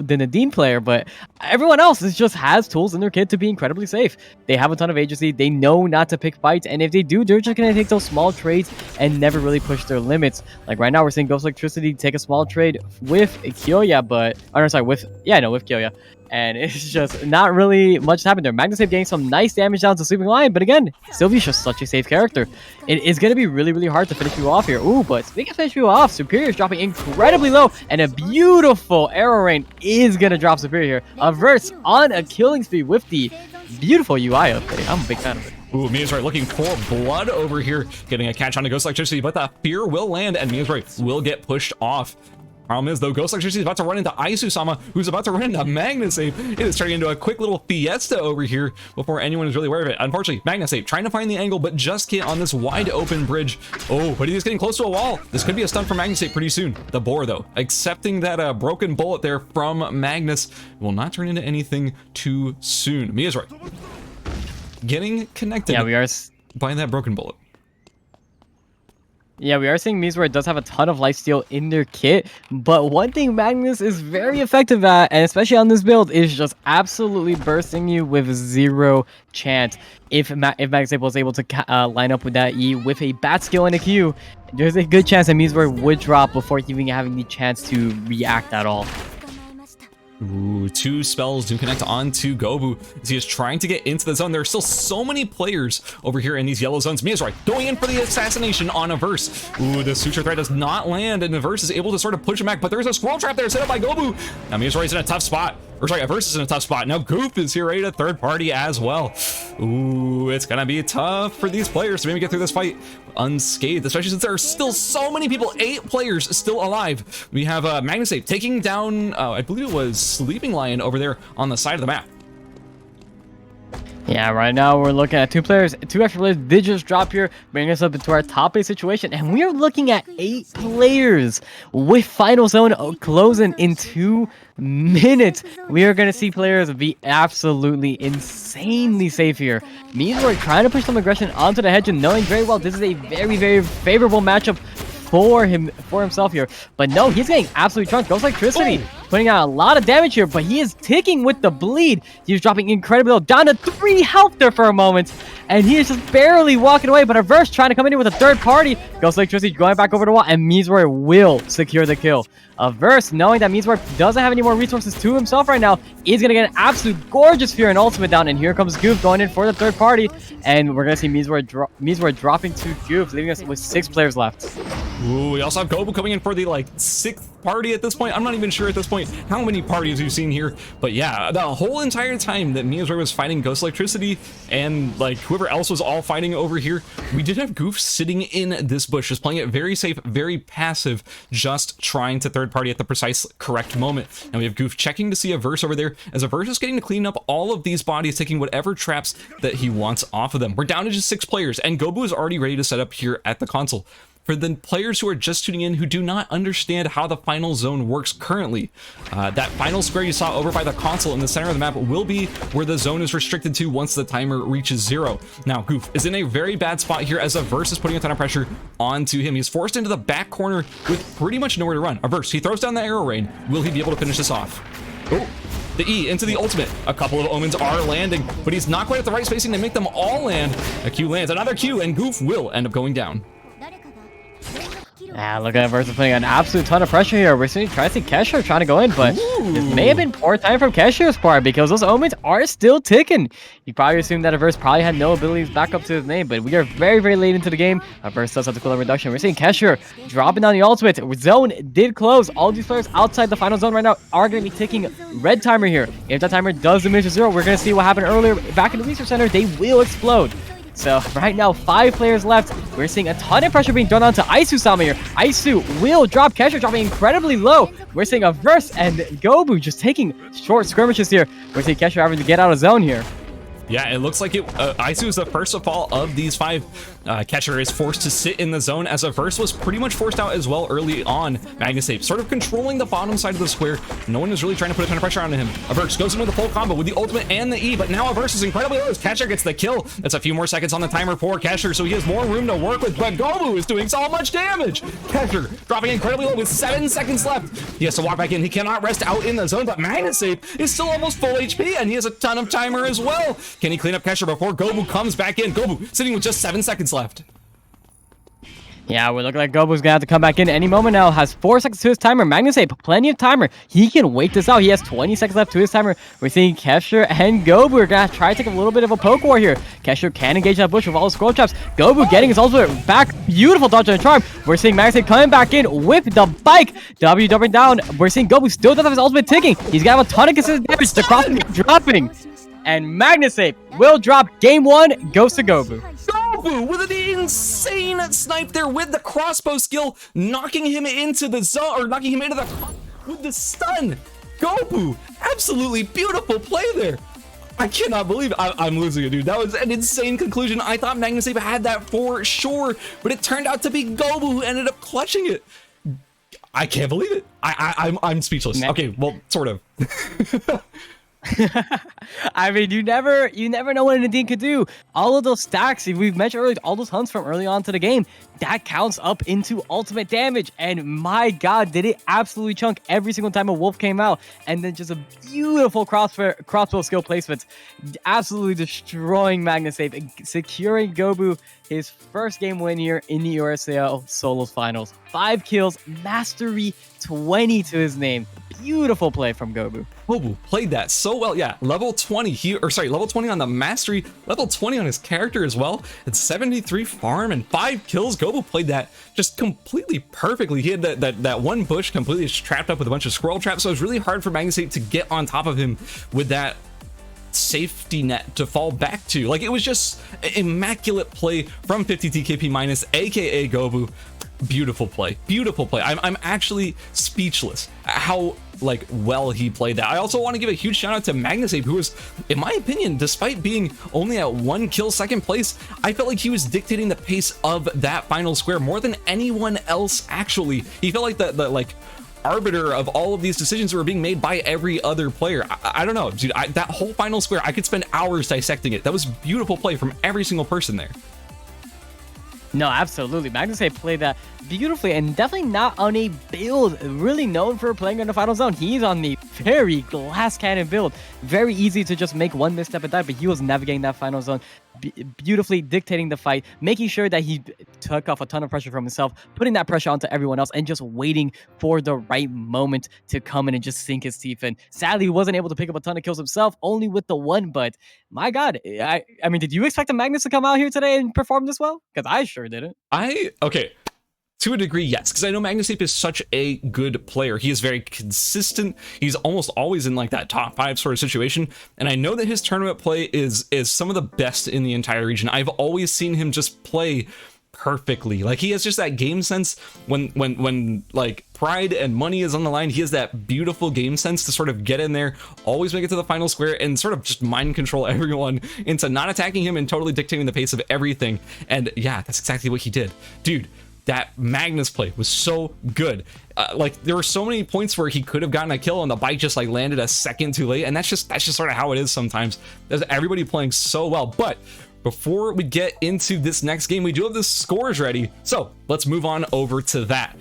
Nadine player, but everyone else just has tools in their kit to be incredibly safe. They have a ton of agency. They know not to pick fights, and if they do, they're just gonna take those small trades and never really push their limits. Like right now, we're seeing Ghost Electricity take a small trade with Kyoya, with Kyoya. And it's just not really much happened there. Magnusave getting some nice damage down to Sleeping Lion, but again, Sylvie's just such a safe character. It is going to be really, really hard to finish you off here. Ooh, but speaking of finish you off, Superior is dropping incredibly low, and a beautiful arrow rain is going to drop Superior. A verse on a killing speed with the beautiful UI update. I'm a big fan of it. Ooh, Mia's right looking for blood over here, getting a catch on the Ghost Electricity, but the fear will land, and Mia's right will get pushed off. Problem is, though, Ghost Electricity is about to run into Aisu-sama, who's about to run into Magnusave. It is turning into a quick little fiesta over here before anyone is really aware of it. Unfortunately, Magnusave trying to find the angle, but just can't on this wide open bridge. Oh, but he's getting close to a wall. This could be a stun for Magnusave pretty soon. The boar, though, accepting that broken bullet there from Magnus, will not turn into anything too soon. Mia's right. Getting connected by that broken bullet. Yeah, we are seeing Mizware does have a ton of lifesteal in their kit, but one thing Magnus is very effective at, and especially on this build, is just absolutely bursting you with zero chance. If Magnus was able to line up with that E with a bat skill and a Q, there's a good chance that Mizware would drop before even having the chance to react at all. Ooh, 2 spells do connect onto Gobu as he is trying to get into the zone. There are still so many players over here in these yellow zones. Mia's right, going in for the assassination on a verse. Ooh, the suture threat does not land, and the verse is able to sort of push him back, but there's a squirrel trap there set up by Gobu. Now Mia's right is in a tough spot. Or sorry, a verse is in a tough spot. Now Goof is here, ready to third party as well. Ooh, it's gonna be tough for these players to maybe get through this fight unscathed, especially since there are still so many people, 8 players still alive. We have Magnusave taking down, I believe it was Sleeping Lion over there on the side of the map. Yeah, right now we're looking at two extra players did just drop here, bringing us up into our top 8 situation, and we are looking at 8 players with Final Zone closing in 2 minutes. We are going to see players be absolutely insanely safe here. Means we're trying to push some aggression onto the hedge and knowing very well this is a very, very favorable matchup for himself here, but no, he's getting absolutely trunked. Ghost Electricity putting out a lot of damage here, but he is ticking with the bleed. He's dropping incredibly low, down to 3 health there for a moment, and he is just barely walking away. But Reverse trying to come in here with a third party. Ghost Electricity going back over the wall, and Meeswar will secure the kill. Verse, knowing that Meeswar doesn't have any more resources to himself right now, is going to get an absolute gorgeous Fear and ultimate down, and here comes Goof going in for the third party, and we're going to see Meeswar dropping to Goof, leaving us with 6 players left. Ooh, we also have Gobu coming in for the like 6th party at this point. I'm not even sure at this point how many parties we've seen here, but yeah, the whole entire time that Meeswar was fighting Ghost Electricity and like whoever else was all fighting over here, we did have Goof sitting in this bush, just playing it very safe, very passive, just trying to third party at the precise correct moment. And we have Goof checking to see a Verse over there, as a Verse is getting to clean up all of these bodies, taking whatever traps that he wants off of them. We're down to just 6 players, and Gobu is already ready to set up here at the console. For the players who are just tuning in who do not understand how the final zone works currently, that final square you saw over by the console in the center of the map will be where the zone is restricted to once the timer reaches 0. Now, Goof is in a very bad spot here as a Verse is putting a ton of pressure onto him. He's forced into the back corner with pretty much nowhere to run. A Verse, he throws down the arrow rain. Will he be able to finish this off? Oh, the E into the ultimate. A couple of omens are landing, but he's not quite at the right spacing to make them all land. A Q lands, another Q, and Goof will end up going down. Yeah, look at Verse putting an absolute ton of pressure here. We're seeing trying to see Kesher trying to go in, but this may have been poor time from Kesher's part because those omens are still ticking. You probably assume that Verse probably had no abilities back up to his name, but we are very, very late into the game. Verse does have the cooldown reduction. We're seeing Kesher dropping down the ultimate. Zone did close. All these players outside the final zone right now are going to be ticking red timer here. If that timer does diminish to 0, we're going to see what happened earlier back in the research center. They will explode. So right now, 5 players left. We're seeing a ton of pressure being thrown onto Aisu-sama here. Aisu will drop Kesher, dropping incredibly low. We're seeing a Verse and Gobu just taking short skirmishes here. We're seeing Kesher having to get out of zone here. Yeah, it looks like Aisu is the first to fall of these 5. Kesher is forced to sit in the zone as a Verse was pretty much forced out as well early on. Magnusape sort of controlling the bottom side of the square. No one is really trying to put a ton of pressure on him. A Verse goes in with a full combo with the ultimate and the E, but now a Verse is incredibly low as Kesher gets the kill. That's a few more seconds on the timer for Kesher, so he has more room to work with, but Gobu is doing so much damage. Kesher dropping incredibly low with 7 seconds left. He has to walk back in. He cannot rest out in the zone, but Magnusape is still almost full HP, and he has a ton of timer as well. Can he clean up Kesher before Gobu comes back in? Gobu sitting with just 7 seconds left. Yeah, we're looking like Gobu's gonna have to come back in any moment now. Has 4 seconds to his timer. Magnusape, plenty of timer. He can wait this out. He has 20 seconds left to his timer. We're seeing Kesher and Gobu are gonna try to take a little bit of a poke war here. Kesher can engage that bush with all the scroll traps. Gobu getting his ultimate back. Beautiful dodge and charm. We're seeing Magnusape coming back in with the bike. W doubling down. We're seeing Gobu still does have his ultimate ticking. He's gonna have a ton of consistent damage. The cross is dropping. And Magnusape will drop game 1, goes to Gobu. Gobu with an insane snipe there with the crossbow skill, knocking him into the zone, or knocking him into the with the stun. Gobu, absolutely beautiful play there. I cannot believe I'm losing it, dude. That was an insane conclusion. I thought Magnusape had that for sure, but it turned out to be Gobu who ended up clutching it. I can't believe it. I'm speechless. Okay, well, sort of. I mean, you never know what Nadine could do. All of those stacks, we've mentioned earlier, all those hunts from early on to the game, that counts up into ultimate damage. And my god, did it absolutely chunk every single time a wolf came out. And then just a beautiful crossbow skill placement, absolutely destroying Magnusape, securing Gobu his first game win here in the ERCL Solos Finals. 5 kills, mastery 20 to his name. Beautiful play from Gobu. Gobu played that so well. Yeah, level 20 level 20 on the mastery, level 20 on his character as well. It's 73 farm and 5 kills. Gobu played that just completely perfectly. He had that one bush completely trapped up with a bunch of squirrel traps, so it was really hard for Magnusape to get on top of him with that safety net to fall back to. Like, it was just immaculate play from 50 TKP minus, aka Gobu. Beautiful play. Beautiful play. I'm actually speechless at how like well he played that. I also want to give a huge shout out to Magnusape, who was, in my opinion, despite being only at 1 kill second place, I felt like he was dictating the pace of that final square more than anyone else. Actually, he felt like the like arbiter of all of these decisions were being made by every other player. I don't know, dude. That whole final square, I could spend hours dissecting it. That was beautiful play from every single person there. No, absolutely. Magnusape played that beautifully, and definitely not on a build really known for playing in the final zone. He's on the very glass cannon build. Very easy to just make one misstep and die, but he was navigating that final zone beautifully, dictating the fight, making sure that he took off a ton of pressure from himself, putting that pressure onto everyone else, and just waiting for the right moment to come in and just sink his teeth in. Sadly, he wasn't able to pick up a ton of kills himself, only with the one, but my God, I mean, did you expect the Magnus to come out here today and perform this well? Because I sure didn't. Okay. To a degree, yes, because I know Magnusape is such a good player. He is very consistent. He's almost always in like that top 5 sort of situation. And I know that his tournament play is some of the best in the entire region. I've always seen him just play perfectly. Like, he has just that game sense when like pride and money is on the line. He has that beautiful game sense to sort of get in there, always make it to the final square, and sort of just mind control everyone into not attacking him and totally dictating the pace of everything. And yeah, that's exactly what he did. Dude, that Magnus play was so good. Like, there were so many points where he could have gotten a kill and the bike just like landed a second too late, and that's just sort of how it is sometimes. There's everybody playing so well. But before we get into this next game, we do have the scores ready, so let's move on over to that.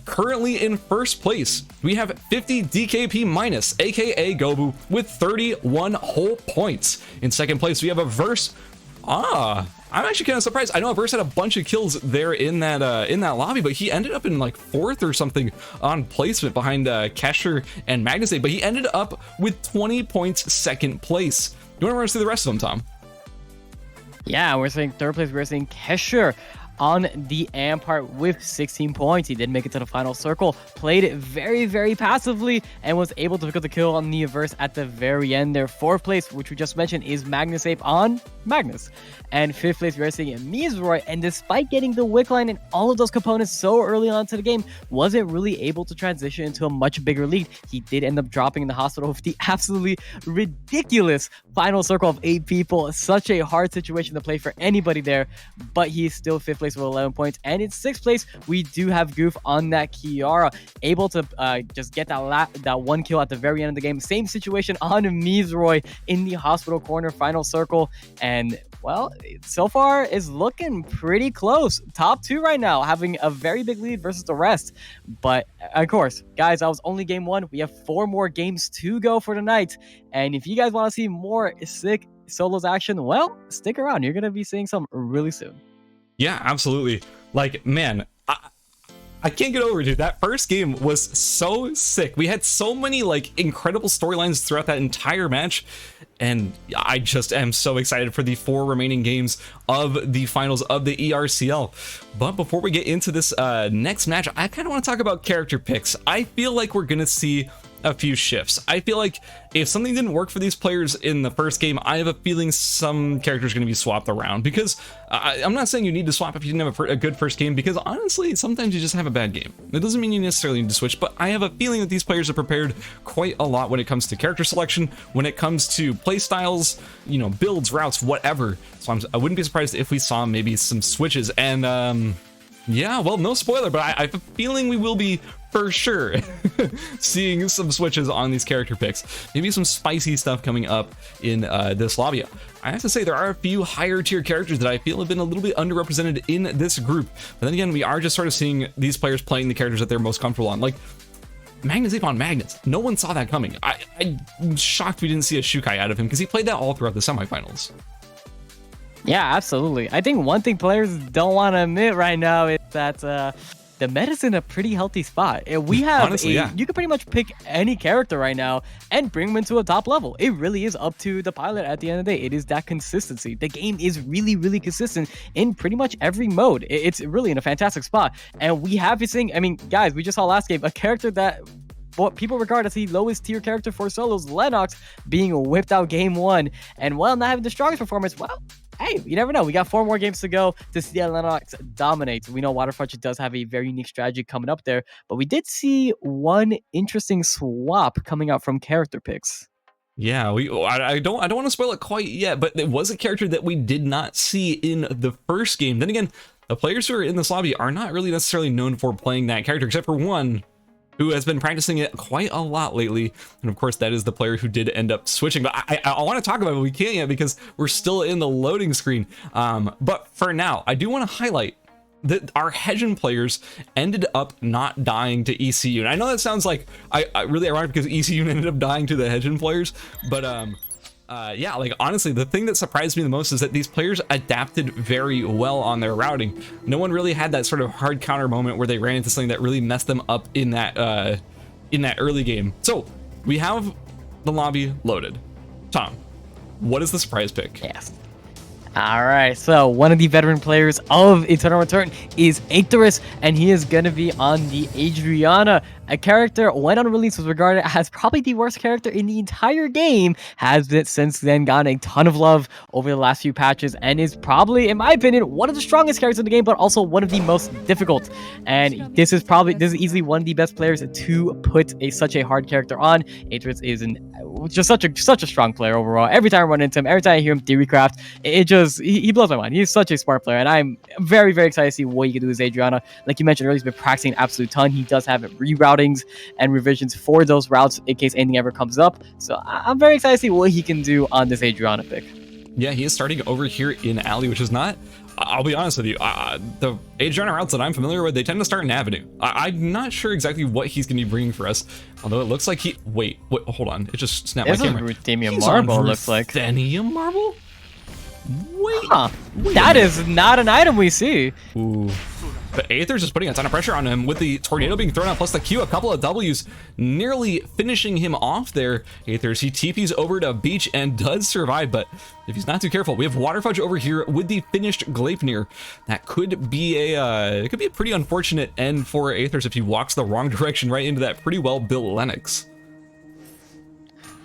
Currently in first place, we have 50 DKP minus, aka Gobu, with 31 whole points. In second place, we have a Verse. I'm actually kind of surprised. I know Verse had a bunch of kills there in that lobby, but he ended up in like 4th or something on placement behind Kesher and Magnusape, but he ended up with 20 points second place. You want to run us through the rest of them, Tom? Yeah, we're saying third place, we're saying Kesher on the AM part with 16 points. He did make it to the final circle, played it very, very passively, and was able to pick up the kill on the Verse at the very end. Their fourth place, which we just mentioned, is Magnusape on Magnus. And fifth place, we're seeing Mizroy, and despite getting the wick line and all of those components so early on to the game, wasn't really able to transition into a much bigger lead. He did end up dropping in the hospital with the absolutely ridiculous final circle of 8 people. Such a hard situation to play for anybody there, but he's still fifth place with 11 points. And in sixth place, we do have Goof on that Kiara, able to just get that one kill at the very end of the game. Same situation on Mizroy in the hospital corner final circle, and well, so far is looking pretty close. Top 2 right now, having a very big lead versus the rest. But of course, guys, that was only game 1. We have 4 more games to go for tonight. And if you guys want to see more sick solos action, well, stick around. You're going to be seeing some really soon. Yeah, absolutely. Like, man, I can't get over it, dude. That first game was so sick. We had so many like incredible storylines throughout that entire match, and I just am so excited for the 4 remaining games of the finals of the ERCL. But before we get into this next match, I kind of want to talk about character picks. I feel like we're gonna see a few shifts. I feel like if something didn't work for these players in the first game, I have a feeling some characters are going to be swapped around, because I'm not saying you need to swap if you didn't have a good first game, because honestly, sometimes you just have a bad game. It doesn't mean you necessarily need to switch, but I have a feeling that these players are prepared quite a lot when it comes to character selection, when it comes to play styles, you know, builds, routes, whatever. So I wouldn't be surprised if we saw maybe some switches. And yeah, well, no spoiler, but I have a feeling we will be for sure seeing some switches on these character picks. Maybe some spicy stuff coming up in this lobby. I have to say, there are a few higher tier characters that I feel have been a little bit underrepresented in this group. But then again, we are just sort of seeing these players playing the characters that they're most comfortable on. Like Magnusape on Magnus. No one saw that coming. I'm shocked we didn't see a Shukai out of him, because he played that all throughout the semifinals. Yeah, absolutely. I think one thing players don't want to admit right now is that the meta's in a pretty healthy spot. We have honestly, you can pretty much pick any character right now and bring them into a top level. It really is up to the pilot at the end of the day. It is that consistency. The game is really, really consistent in pretty much every mode. It's really in a fantastic spot. And we have this thing, I mean, guys, we just saw last game, a character that what people regard as the lowest tier character for solos, Lennox, being whipped out game 1. And while not having the strongest performance, well, hey, you never know. We got 4 more games to go to see Lennox dominate. We know Waterfront does have a very unique strategy coming up there, but we did see one interesting swap coming out from character picks. Yeah, I don't want to spoil it quite yet, but it was a character that we did not see in the first game. Then again, the players who are in this lobby are not really necessarily known for playing that character, except for one who has been practicing it quite a lot lately. And of course, that is the player who did end up switching. But I want to talk about it, but we can't yet because we're still in the loading screen. But for now, I do want to highlight that our Hedgen players ended up not dying to ECU. And I know that sounds like I really ironic because ECU ended up dying to the Hedgen players, but yeah, like honestly, the thing that surprised me the most is that these players adapted very well on their routing. No one really had that sort of hard counter moment where they ran into something that really messed them up in that early game. So we have the lobby loaded. Tom, what is the surprise pick? Yes. All right, so one of the veteran players of Eternal Return is Aetherus, and he is going to be on the Adriana, a character when on release was regarded as probably the worst character in the entire game, has been since then gotten a ton of love over the last few patches, and is probably, in my opinion, one of the strongest characters in the game, but also one of the most difficult. And this is easily one of the best players to put such a hard character on. Aetherus is just such a strong player overall. Every time I run into him, every time I hear him theorycraft, he blows my mind. He's such a smart player, and I'm very, very excited to see what he can do with Adriana. Like you mentioned earlier, he's been practicing an absolute ton. He does have reroutings and revisions for those routes in case anything ever comes up. So I'm very excited to see what he can do on this Adriana pick. Yeah, he is starting over here in Alley, which is not, I'll be honest with you, the Adriana routes that I'm familiar with, they tend to start in Avenue. I'm not sure exactly what he's going to be bringing for us, although it looks like wait, hold on, it just snapped my camera. This is Ruthenium Marble, looks like. Ruthenium Marble? Wait, that is not an item we see. Ooh. But Aether's just putting a ton of pressure on him with the tornado being thrown out, plus the Q, a couple of W's, nearly finishing him off there. Aether's, he TPs over to Beach and does survive, but if he's not too careful, we have Waterfudge over here with the finished Gleipnir. That could be a pretty unfortunate end for Aether's if he walks the wrong direction right into that pretty well built Lennox.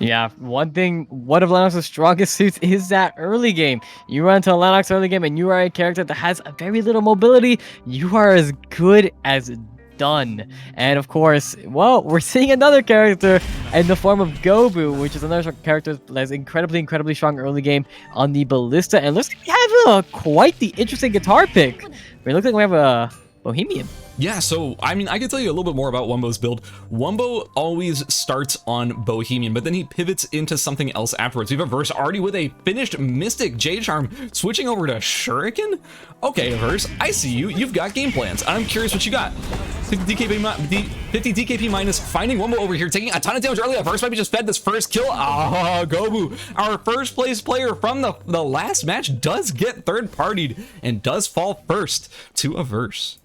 Yeah, one of Lennox's strongest suits is that early game. You run into a Lennox early game and you are a character that has very little mobility, you are as good as done. And of course, well, we're seeing another character in the form of Gobu, which is another character that's incredibly strong early game on the Ballista. And looks like we have quite the interesting guitar pick. We look like we have a Bohemian. Yeah, so, I mean, I can tell you a little bit more about Wumbo's build. Wumbo always starts on Bohemian, but then he pivots into something else afterwards. We have a verse already with a finished Mystic J-Charm, switching over to Shuriken? Okay, verse, I see you. You've got game plans. I'm curious what you got. 50 DKP minus, finding Wumbo over here, taking a ton of damage early. Verse maybe just fed this first kill. Oh, Gobu, our first place player from the last match, does get third-partied and does fall first to a verse.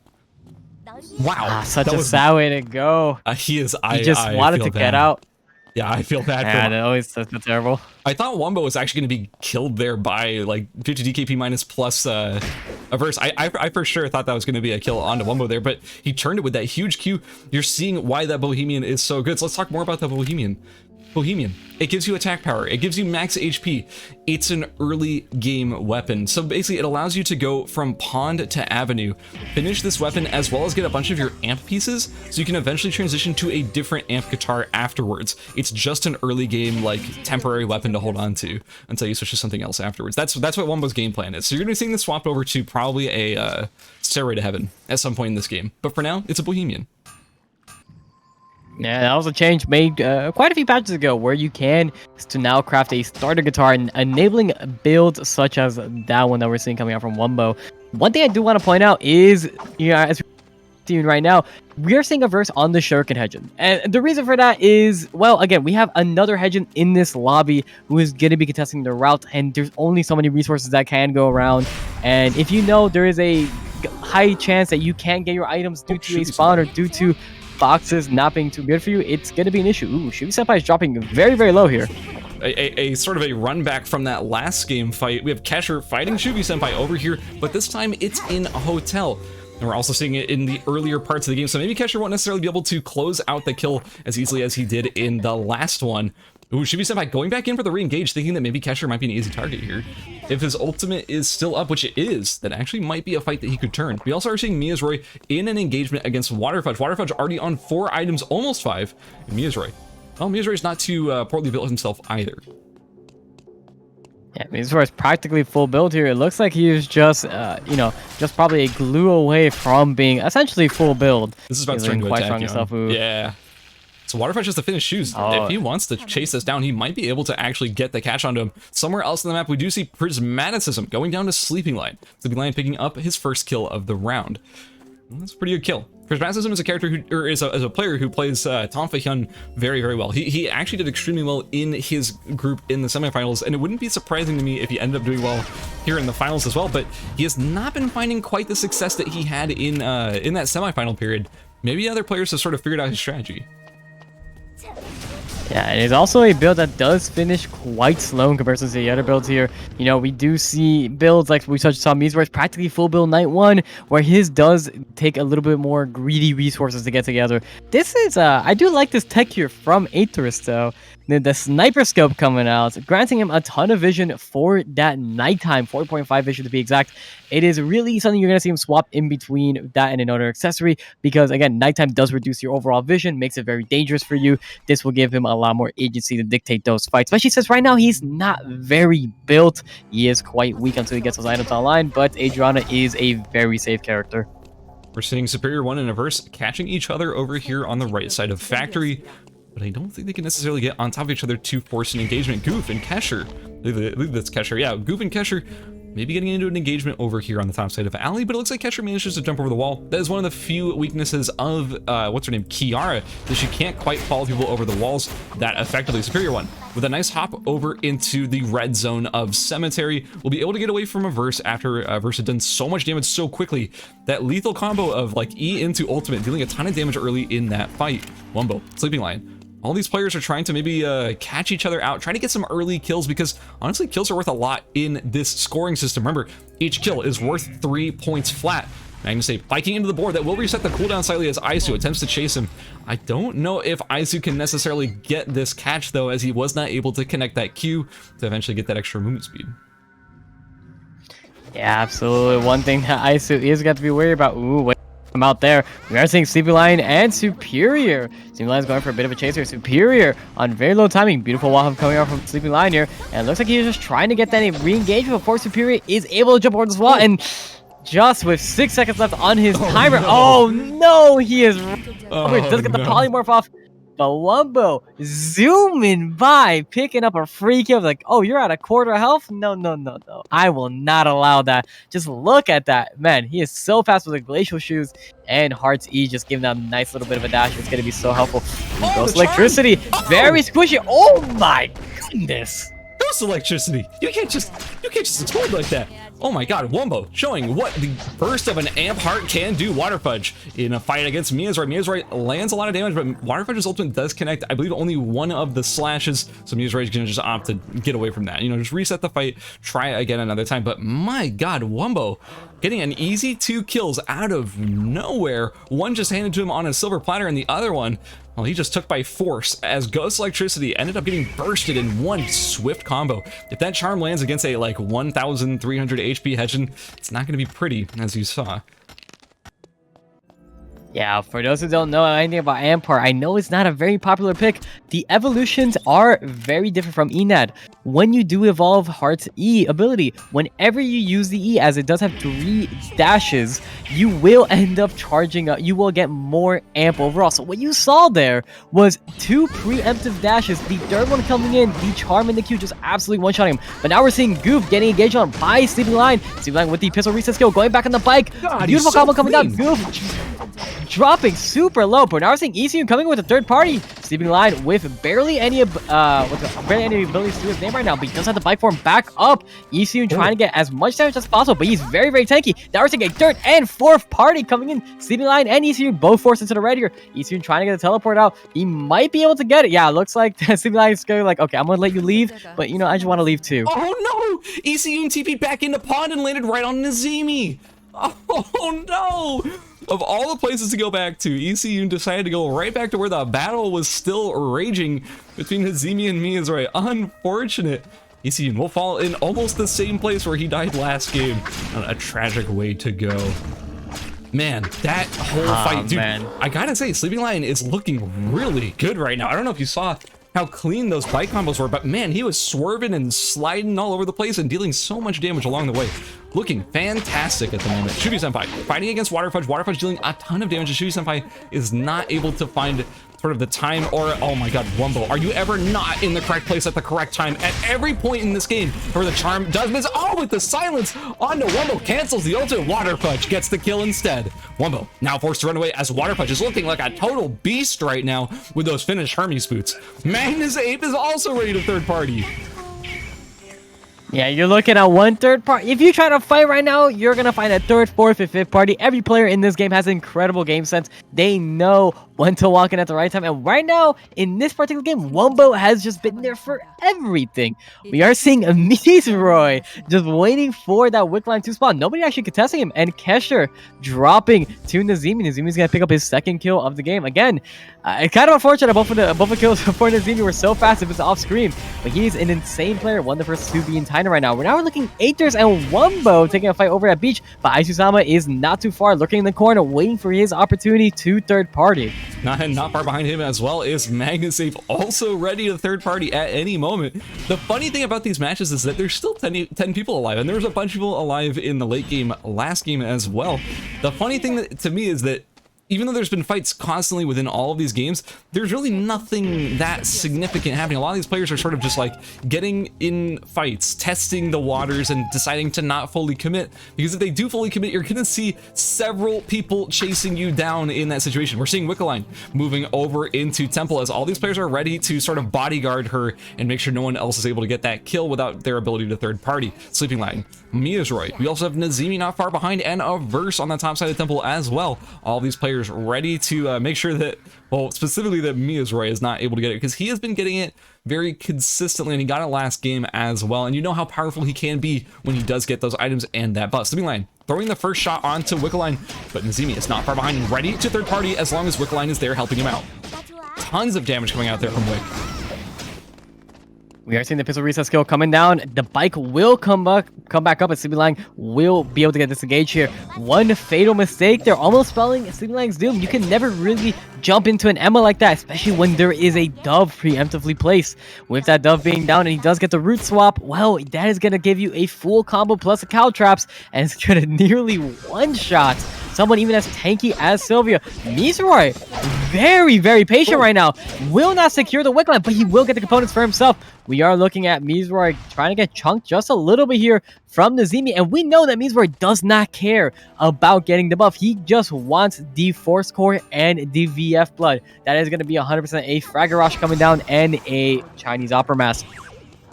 Wow, such a sad way to go. He just wanted to get out. Yeah, I feel bad for him. That always that's terrible. I thought Wumbo was actually going to be killed there by like 50 DKP minus plus a verse. I for sure thought that was going to be a kill onto Wumbo there, but he turned it with that huge Q. You're seeing why that Bohemian is so good. So let's talk more about the Bohemian. It gives you attack power, it gives you max HP, it's an early game weapon. So basically it allows you to go from Pond to Avenue, finish this weapon as well as get a bunch of your amp pieces so you can eventually transition to a different amp guitar afterwards. It's just an early game like temporary weapon to hold on to until you switch to something else afterwards. That's what Wumbo's game plan is. So you're gonna be seeing this swapped over to probably a Stairway to Heaven at some point in this game. But for now, it's a Bohemian. Yeah, that was a change made quite a few patches ago where you can to now craft a starter guitar, enabling builds such as that one that we're seeing coming out from Wumbo. One thing I do want to point out is, as we're seeing right now, we are seeing a verse on the Shuriken Hedgen. And the reason for that is, well, again, we have another Hedgen in this lobby who is going to be contesting the route, and there's only so many resources that can go around. And if you know there is a high chance that you can't get your items due to a spawn or due to boxes not being too good for you, it's going to be an issue. Ooh, Shubi Senpai is dropping very, very low here. A sort of a run back from that last game fight. We have Kesher fighting Shubi Senpai over here, but this time it's in a hotel. And we're also seeing it in the earlier parts of the game, so maybe Kesher won't necessarily be able to close out the kill as easily as he did in the last one. Ooh, should be sent back, going back in for the re-engage, thinking that maybe Kesher might be an easy target here. If his ultimate is still up, which it is, that actually might be a fight that he could turn. We also are seeing Miazroy in an engagement against Waterfudge. Waterfudge already on 4 items, almost 5. And Miazroy, well, Miazroy's not too poorly built himself either. Yeah, Miazroy is practically full build here. It looks like he is just, you know, just probably a glue away from being essentially full build. This is about to turn to attack, yeah. So Waterfudge has to finish shoes. If he wants to chase this down, he might be able to actually get the catch onto him. Somewhere else on the map, we do see Prismaticism going down to Sleeping Lion. Sleeping Lion picking up his first kill of the round. That's a pretty good kill. Prismaticism is a character who, or is a player who plays Tom Fahyun very, very well. He actually did extremely well in his group in the semifinals, and it wouldn't be surprising to me if he ended up doing well here in the finals as well, but he has not been finding quite the success that he had in that semifinal period. Maybe other players have sort of figured out his strategy. Yeah, and it's also a build that does finish quite slow in comparison to the other builds here. You know, we do see builds like we saw Miazroy is practically full build night 1, where his does take a little bit more greedy resources to get together. This is, I do like this tech here from Aetherus though. The sniper scope coming out, granting him a ton of vision for that nighttime, 4.5 vision to be exact. It is really something you're going to see him swap in between that and another accessory, because again, nighttime does reduce your overall vision, makes it very dangerous for you. This will give him a lot more agency to dictate those fights, especially since right now he's not very built. He is quite weak until he gets those items online, but Adriana is a very safe character. We're seeing Superior 1 and Averse catching each other over here on the right side of Factory, but I don't think they can necessarily get on top of each other to force an engagement. Goof and Kesher, I believe that's Kesher, yeah, Goof and Kesher maybe getting into an engagement over here on the top side of Alley, but it looks like Kesher manages to jump over the wall. That is one of the few weaknesses of, what's her name, Kiara, that she can't quite follow people over the walls that effectively. Superior 1, with a nice hop over into the red zone of Cemetery, will be able to get away from Averse after Averse had done so much damage so quickly. That lethal combo of like E into ultimate, dealing a ton of damage early in that fight. Wumbo, Sleeping Lion. All these players are trying to maybe catch each other out, try to get some early kills, because honestly, kills are worth a lot in this scoring system. Remember, each kill is worth 3 points flat. Magnus biking into the board. That will reset the cooldown slightly as Aisu attempts to chase him. I don't know if Aisu can necessarily get this catch, though, as he was not able to connect that Q to eventually get that extra movement speed. Yeah, absolutely. One thing that Aisu is got to be worried about. Ooh, wait. I'm out there. We are seeing Sleeping Lion and Superior. Sleeping Lion's going for a bit of a chase here. Superior on very low timing. Beautiful wall coming out from Sleeping Lion here. And it looks like he's just trying to get that re-engagement before Superior is able to jump over this wall. And just with 6 seconds left on his timer. No. Oh no, he is. Does get the polymorph off. But Wumbo zooming by, picking up a free kill. Like, oh, you're at a quarter health? No, no, no, no. I will not allow that. Just look at that. Man, he is so fast with the Glacial Shoes, and Heart's E just giving that a nice little bit of a dash. It's going to be so helpful. Ghost Electricity, very squishy. Oh my goodness. Ghost Electricity. You can't just explode like that. Oh my god, Wumbo showing what the burst of an Amp Heart can do. Waterfudge in a fight against Miazroy. Miazroy lands a lot of damage, but Waterfudge's ultimate does connect, I believe, only one of the slashes, so Miazroy's gonna just opt to get away from that. You know, just reset the fight, try again another time. But my god, Wumbo getting an easy 2 kills out of nowhere. One just handed to him on a silver platter, and the other one, well, he just took by force, as Ghost Electricity ended up getting bursted in one swift combo. If that charm lands against a like 1,300 HP Hedgen, it's not going to be pretty, as you saw. Yeah, for those who don't know anything about Ampar, I know it's not a very popular pick. The evolutions are very different from Enad. When you do evolve Heart's E ability, whenever you use the E, as it does have 3 dashes, you will end up charging up. You will get more amp overall. So what you saw there was 2 preemptive dashes. The third one coming in, the charm and the Q just absolutely one-shotting him. But now we're seeing Goof getting engaged on by Sleeping Lion. Sleeping Lion with the pistol reset skill, going back on the bike. God, beautiful combo coming down. clean. Goof dropping super low, but now we're seeing ECU coming with a third party. Sleeping Lion with barely any abilities to his name right now, but he does have the bike form back up. ECU trying to get as much damage as possible, but he's very, very tanky. Now we're seeing a third and fourth party coming in. Sleeping Lion and ECU both forced into the red here. ECU trying to get a teleport out. He might be able to get it. Yeah, it looks like Sleeping Lion is going like, okay, I'm gonna let you leave, but you know, I just want to leave too. Oh no! ECU TP'd back into pond and landed right on Nazimi. Oh no! Of all the places to go back to, ECU decided to go right back to where the battle was still raging between Hazimi and Miyazure. Unfortunate. ECU will fall in almost the same place where he died last game. A tragic way to go. Man, that whole fight, dude, man. I gotta say, Sleeping Lion is looking really good right now. I don't know if you saw how clean those bite combos were, but man, he was swerving and sliding all over the place and dealing so much damage along the way. Looking fantastic at the moment. Shubi Senpai fighting against Water Fudge. Water Fudge dealing a ton of damage. Shubi Senpai is not able to find sort of the time, or oh my god, Wumbo, are you ever not in the correct place at the correct time at every point in this game where the charm does miss? Oh, with the silence onto Wumbo, cancels the ultimate. Water Fudge gets the kill instead. Wumbo now forced to run away as Water Fudge is looking like a total beast right now with those finished Hermes boots. Magnus Ape is also ready to third party. Yeah, you're looking at one third party. If you try to fight right now, you're going to find a third, fourth, and fifth party. Every player in this game has incredible game sense. They know when to walk in at the right time. And right now, in this particular game, Wumbo has just been there for everything. We are seeing Mizroy just waiting for that Wick Line to spawn. Nobody actually contesting him. And Kesher dropping to Nazimi. Nazimi's going to pick up his second kill of the game. Again, it's kind of unfortunate both of the kills for Nazimi were so fast if it's off screen. But he's an insane player. One of the first to be in time right now. We're now looking Aethers and Wumbo taking a fight over at beach, but Aisusama is not too far, looking in the corner, waiting for his opportunity to third party. Not far behind him as well is Magnus Ape, also ready to third party at any moment. The funny thing about these matches is that there's still 10 people alive, and there's a bunch of people alive in the late game last game as well. The funny thing to me is that even though there's been fights constantly within all of these games, there's really nothing that significant happening. A lot of these players are sort of just like getting in fights, testing the waters, and deciding to not fully commit. Because if they do fully commit, you're gonna see several people chasing you down in that situation. We're seeing Wickeline moving over into Temple as all these players are ready to sort of bodyguard her and make sure no one else is able to get that kill without their ability to third party. Sleeping Lion, Miyazure. We also have Nazimi not far behind, and a Verse on the top side of Temple as well. All these players ready to make sure that, well, specifically that Miyazure is not able to get it, because he has been getting it very consistently, and he got it last game as well. And you know how powerful he can be when he does get those items and that buff. Sleeping Lion throwing the first shot onto Wickeline, but Nazimi is not far behind and ready to third party as long as Wickeline is there helping him out. Tons of damage coming out there from Wick. We are seeing the pistol reset skill coming down. The bike will come back up, and Sleeping Lion will be able to get disengaged here. One fatal mistake. They're almost spelling Sleeping Lion's doom. You can never really jump into an Emma like that, especially when there is a dove preemptively placed. With that dove being down and he does get the root swap, well, that is going to give you a full combo plus the cow traps, and it's going to nearly one-shot someone even as tanky as Sylvia. Mizroy, very, very patient right now. Will not secure the Wick Line, but he will get the components for himself. We are looking at Mizroy trying to get chunked just a little bit here from Nazimi, and we know that Mizroy does not care about getting the buff. He just wants the Force Core and the VF Blood. That is going to be 100% a Fragger Rush coming down and a Chinese Opera Mask.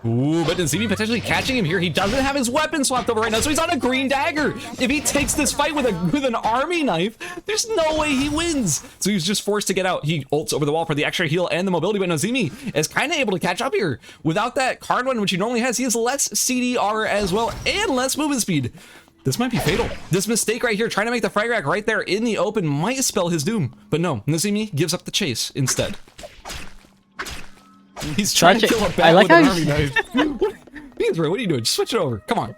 Ooh, but Nazimi potentially catching him here. He doesn't have his weapon swapped over right now, so he's on a green dagger. If he takes this fight with an army knife, there's no way he wins. So he's just forced to get out. He ults over the wall for the extra heal and the mobility, but Nazimi is kind of able to catch up here. Without that card one, which he normally has, he has less CDR as well and less movement speed. This might be fatal. This mistake right here, trying to make the frag rack right there in the open, might spell his doom. But no, Nazimi gives up the chase instead. He's trying to kill a bat with an army knife. Mizroy, what are you doing? Just switch it over. Come on.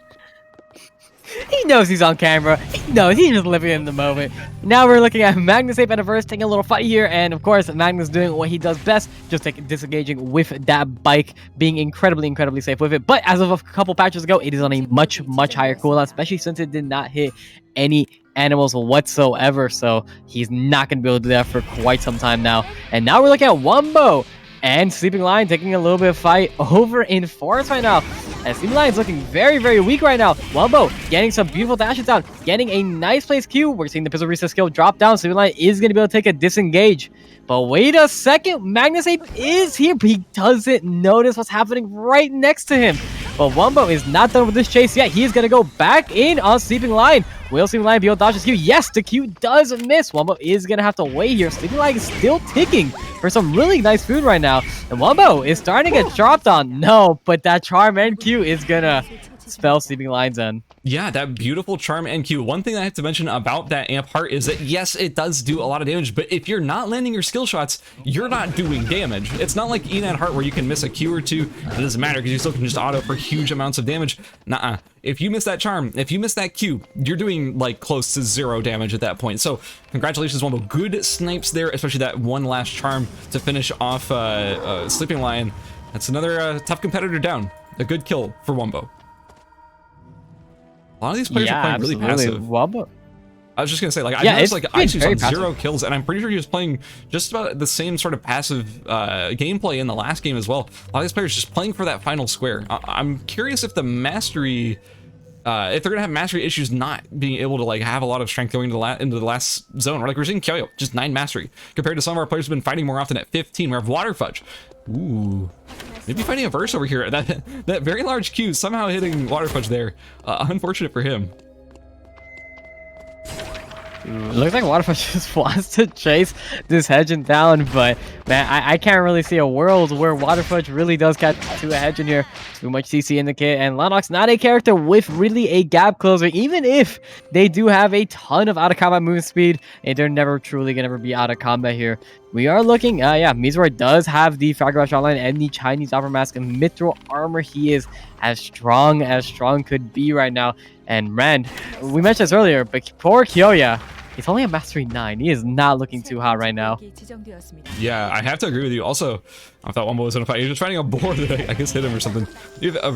He knows he's on camera. He knows he's just living in the moment. Now we're looking at Magnus Ape and a Verse taking a little fight here, and of course Magnus doing what he does best, just disengaging with that bike, being incredibly safe with it. But as of a couple patches ago, it is on a much higher cooldown, especially since it did not hit any animals whatsoever. So he's not going to be able to do that for quite some time now. And now we're looking at Wumbo and Sleeping Lion taking a little bit of fight over in Forest right now. And Sleeping Lion's looking very weak right now. Wumbo getting some beautiful dashes down, getting a nice place Q. We're seeing the pistol reset skill drop down. Sleeping Lion is going to be able to take a disengage. But wait a second, Magnus Ape is here, but he doesn't notice what's happening right next to him. But Wumbo is not done with this chase yet. He is going to go back in on Sleeping Lion. Will Sleeping Lion be able to dodge his Q? Yes, the Q does miss. Wumbo is going to have to wait here. Sleeping Lion is still ticking for some really nice food right now. And Wumbo is starting to get dropped on. No, but that Charm and Q is going to spell Sleeping Lion's End. Yeah, that beautiful charm and Q. One thing I have to mention about that amp heart is that yes, it does do a lot of damage, but if you're not landing your skill shots, you're not doing damage. It's not like Enad heart where you can miss a Q or two. It doesn't matter because you still can just auto for huge amounts of damage. Nuh-uh. If you miss that charm, if you miss that Q, you're doing like close to 0 damage at that point. So congratulations, Wombo. Good snipes there, especially that one last charm to finish off Sleeping Lion. That's another tough competitor down. A good kill for Wombo. A lot of these players are playing really passive. Wombo. I was just gonna say, like, I noticed like Isu's on 0 kills, and I'm pretty sure he was playing just about the same sort of passive gameplay in the last game as well. A lot of these players just playing for that final square. I'm curious if the mastery, if they're gonna have mastery issues, not being able to like have a lot of strength going into the last zone. Like we're seeing Kyoyo, just 9 mastery, compared to some of our players who've been fighting more often at 15. We have Water Fudge. Ooh. Maybe fighting a verse over here. That very large Q somehow hitting Water Fudge there. Unfortunate for him. Looks like Waterfall just wants to chase this Hedge down, but man, I can't really see a world where Waterfudge really does catch to a Hedge here. Too much CC in the kit, and Lanok's not a character with really a gap closer, even if they do have a ton of out-of-combat move speed, and they're never truly gonna ever be out of combat here. We are looking, yeah, Mizroy does have the Frag Rush online and the Chinese Opera Mask and Mithril Armor. He is as strong could be right now. And Rand, we mentioned this earlier, but poor Kyoya, he's only a Mastery 9. He is not looking too hot right now. Yeah, I have to agree with you. Also, I thought Wombo was gonna fight. He was just fighting a boar that I guess hit him or something. You have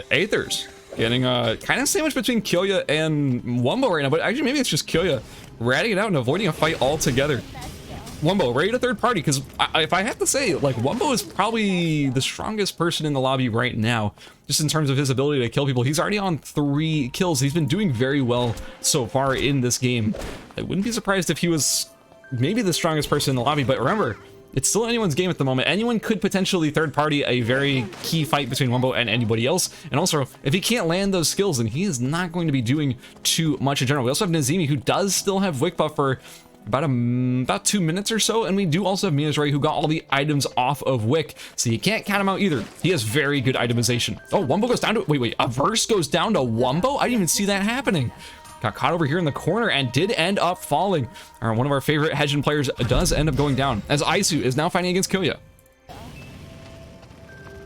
Aethers getting kind of sandwiched between Kyoya and Wombo right now, but actually maybe it's just Kyoya ratting it out and avoiding a fight altogether. Wombo, ready to third party, because if I have to say, like, Wombo is probably the strongest person in the lobby right now, just in terms of his ability to kill people. He's already on 3 kills. He's been doing very well so far in this game. I wouldn't be surprised if he was maybe the strongest person in the lobby, but remember, it's still anyone's game at the moment. Anyone could potentially third party a very key fight between Wombo and anybody else. And also, if he can't land those skills, then he is not going to be doing too much in general. We also have Nazimi, who does still have Wick Buff for about 2 minutes or so, and we do also have Mizroy, who got all the items off of Wick, so you can't count him out either. He has very good itemization. Oh, Wombo goes down to, wait, a verse goes down to Wombo? I didn't even see that happening. Got caught over here in the corner and did end up falling. One of our favorite Hedgen players does end up going down, as Isu is now fighting against Kyoya.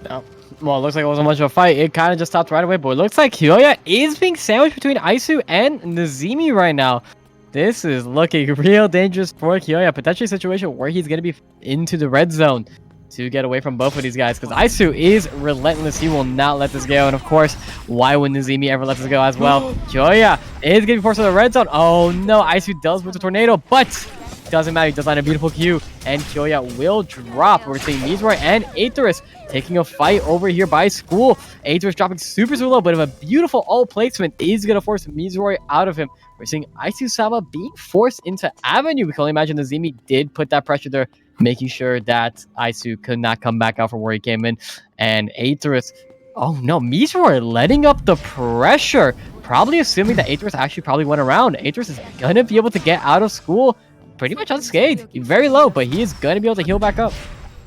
No. Well, it looks like it wasn't much of a fight. It kind of just stopped right away, but it looks like Kyoya is being sandwiched between Isu and Nazimi right now. This is looking real dangerous for Kyoya. Potentially a situation where he's going to be into the red zone to get away from both of these guys, because Isu is relentless. He will not let this go. And of course, why would Nazimi ever let this go as well? Kyoya is going to be forced to the red zone. Oh no, Isu does with the tornado, but doesn't matter. He does land a beautiful Q, and Kyoya will drop. We're seeing Mizroy and Aetherus taking a fight over here by School. Aetherus dropping super low, but if a beautiful ult placement is going to force Mizroy out of him. We're seeing Isu Sama being forced into Avenue. We can only imagine Nazimi did put that pressure there, making sure that Isu could not come back out from where he came in. And Aetherus, oh no, Mizroy letting up the pressure. Probably assuming that Aetherus actually probably went around. Aetherus is going to be able to get out of School pretty much unscathed. Very low, but he is going to be able to heal back up.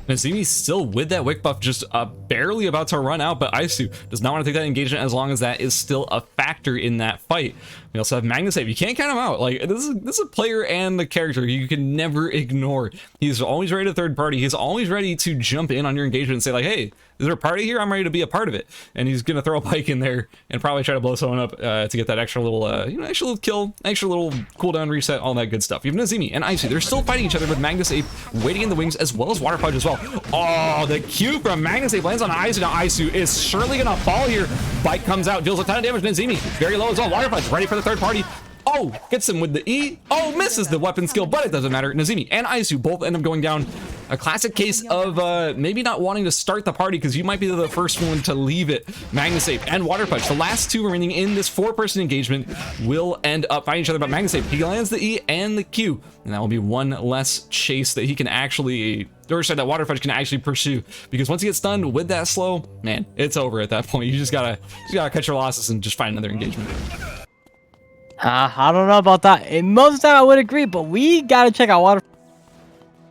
Nazimi's still with that Wick Buff, just barely about to run out, but Isu does not want to take that engagement as long as that is still a factor in that fight. We also have Magnus Save. You can't count him out. Like, this is a player and the character you can never ignore. He's always ready to third party. He's always ready to jump in on your engagement and say, like, hey, is there a party here? I'm ready to be a part of it. And he's going to throw a pike in there and probably try to blow someone up to get that extra little, extra little kill, extra little cooldown reset, all that good stuff. You have Nazimi and Isu. They're still fighting each other with Magnus Ape waiting in the wings, as well as Water Fudge as well. Oh, the Q from Magnus Ape lands on Isu. Now Isu is surely going to fall here. Bike comes out, deals a ton of damage. Nazimi very low as well. Water Fudge ready for the third party. Oh, gets him with the E. Oh, misses the weapon skill, but it doesn't matter. Nazimi and Isu both end up going down. A classic case of maybe not wanting to start the party because you might be the first one to leave it. Magnus Ape and Water Punch, the last two remaining in this 4-person engagement, will end up fighting each other. But Magnus Ape, he lands the E and the Q, and that will be one less chase that he can actually, or sorry, that Water Punch can actually pursue. Because once he gets stunned with that slow, man, it's over at that point. You just gotta cut your losses and just find another engagement. I don't know about that. And most of the time I would agree, but we gotta check out Water.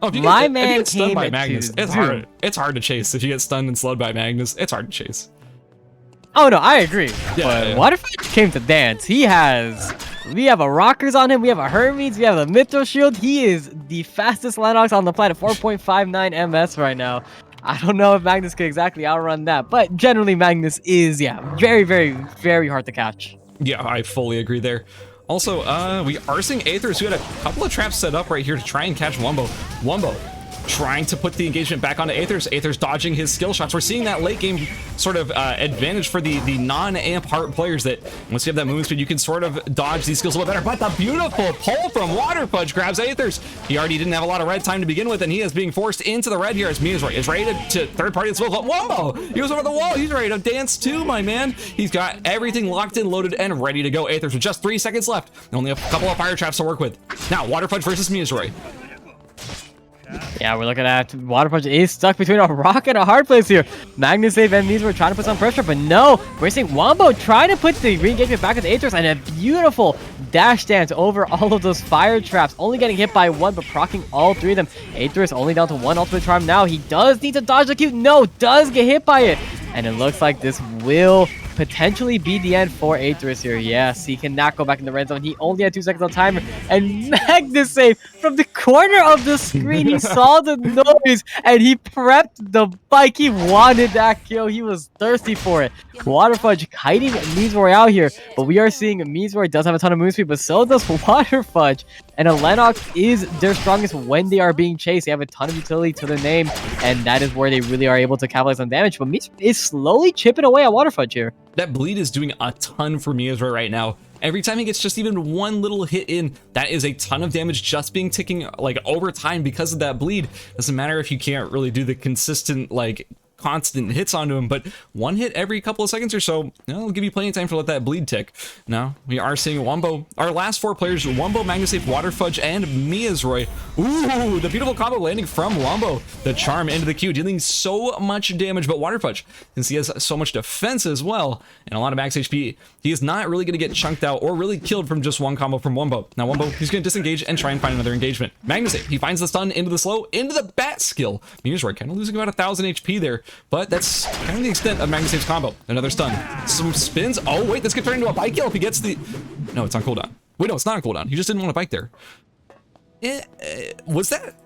Oh, if you get stunned by Magnus, it's hard to chase. If you get stunned and slowed by Magnus, it's hard to chase. Oh no, I agree. Yeah, But Waterfudge came to dance. We have a Rockers on him. We have a Hermes. We have a Mythro Shield. He is the fastest Lennox on the planet, 4.59 ms right now. I don't know if Magnus could exactly outrun that, but generally Magnus is, very, very, very hard to catch. Yeah, I fully agree there. Also, we are seeing Aethers, who had a couple of traps set up right here to try and catch Wumbo. Wumbo trying to put the engagement back onto Aethers. Aethers dodging his skill shots. We're seeing that late game sort of advantage for the non-amp heart players, that once you have that movement speed, you can sort of dodge these skills a little better. But the beautiful pull from Waterfudge grabs Aethers. He already didn't have a lot of red time to begin with, and he is being forced into the red here as Mizroy is ready to third party as well. But Wumbo, he was over the wall. He's ready to dance too, my man. He's got everything locked in, loaded, and ready to go. Aethers with just 3 seconds left. Only a couple of fire traps to work with. Now, Waterfudge versus Mizroy. Yeah, we're looking at Waterfudge is stuck between a rock and a hard place here. Magnus Save and Means were trying to put some pressure, but no. We're seeing Wumbo trying to put the re-engagement back with Aethers, and a beautiful dash dance over all of those fire traps. Only getting hit by one, but proccing all 3 of them. Aethers only down to 1 ultimate charm now. He does need to dodge the Q. No, does get hit by it. And it looks like this will potentially be the end for Aethers here. Yes, he cannot go back in the red zone. He only had 2 seconds on timer. And Magnus Save from the corner of the screen. He saw the noise and he prepped the bike. He wanted that kill. He was thirsty for it. Waterfudge kiting Mizroy out here, but we are seeing Mizroy does have a ton of move speed, but so does Waterfudge. And a Lennox is their strongest when they are being chased. They have a ton of utility to their name, and that is where they really are able to capitalize on damage. But Mizroy is slowly chipping away at Waterfudge here. That bleed is doing a ton for Mizroy right now. Every time he gets just even one little hit in, that is a ton of damage just being ticking like over time because of that bleed. Doesn't matter if you can't really do the consistent like constant hits onto him, but one hit every couple of seconds or so, it'll give you plenty of time to let that bleed tick. Now we are seeing Wumbo, our last 4 players, Wumbo, Magnus Save, Waterfudge, and Mizroy. Ooh, the beautiful combo landing from Wumbo. The charm into the Q, dealing so much damage, but Waterfudge, since he has so much defense as well, and a lot of max HP, he is not really going to get chunked out or really killed from just one combo from Wumbo. Now Wumbo, he's going to disengage and try and find another engagement. Magnus Save, he finds the stun into the slow, into the bat skill. Mizroy kind of losing about 1,000 HP there, but that's kind of the extent of Magnus Save's combo. Another stun. Some spins. Oh, wait, this could turn into a bike kill if he gets the... No, it's on cooldown. Wait, no, it's not on cooldown. He just didn't want to bike there. Was that...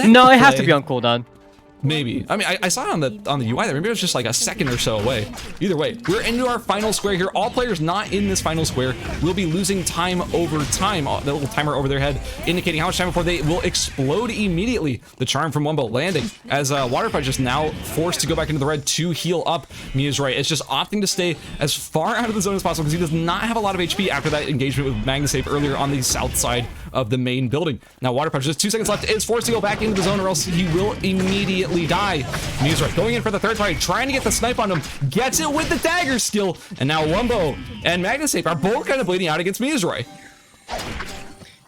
No, it has to be on cooldown. Maybe. I mean, I saw it on the UI there. Maybe it was just like a second or so away. Either way, we're into our final square here. All players not in this final square will be losing time over time. The little timer over their head indicating how much time before they will explode immediately. The charm from Wumbo landing as Waterfudge is now forced to go back into the red to heal up. Mizroy is just opting to stay as far out of the zone as possible because he does not have a lot of HP after that engagement with Magnus Save earlier on the south side of the main building. Now Waterfudge, just 2 seconds left, is forced to go back into the zone or else he will immediately die. Mizroy going in for the third try, trying to get the snipe on him, gets it with the dagger skill, and now Wumbo and Magnus Save are both kind of bleeding out against Mizroy.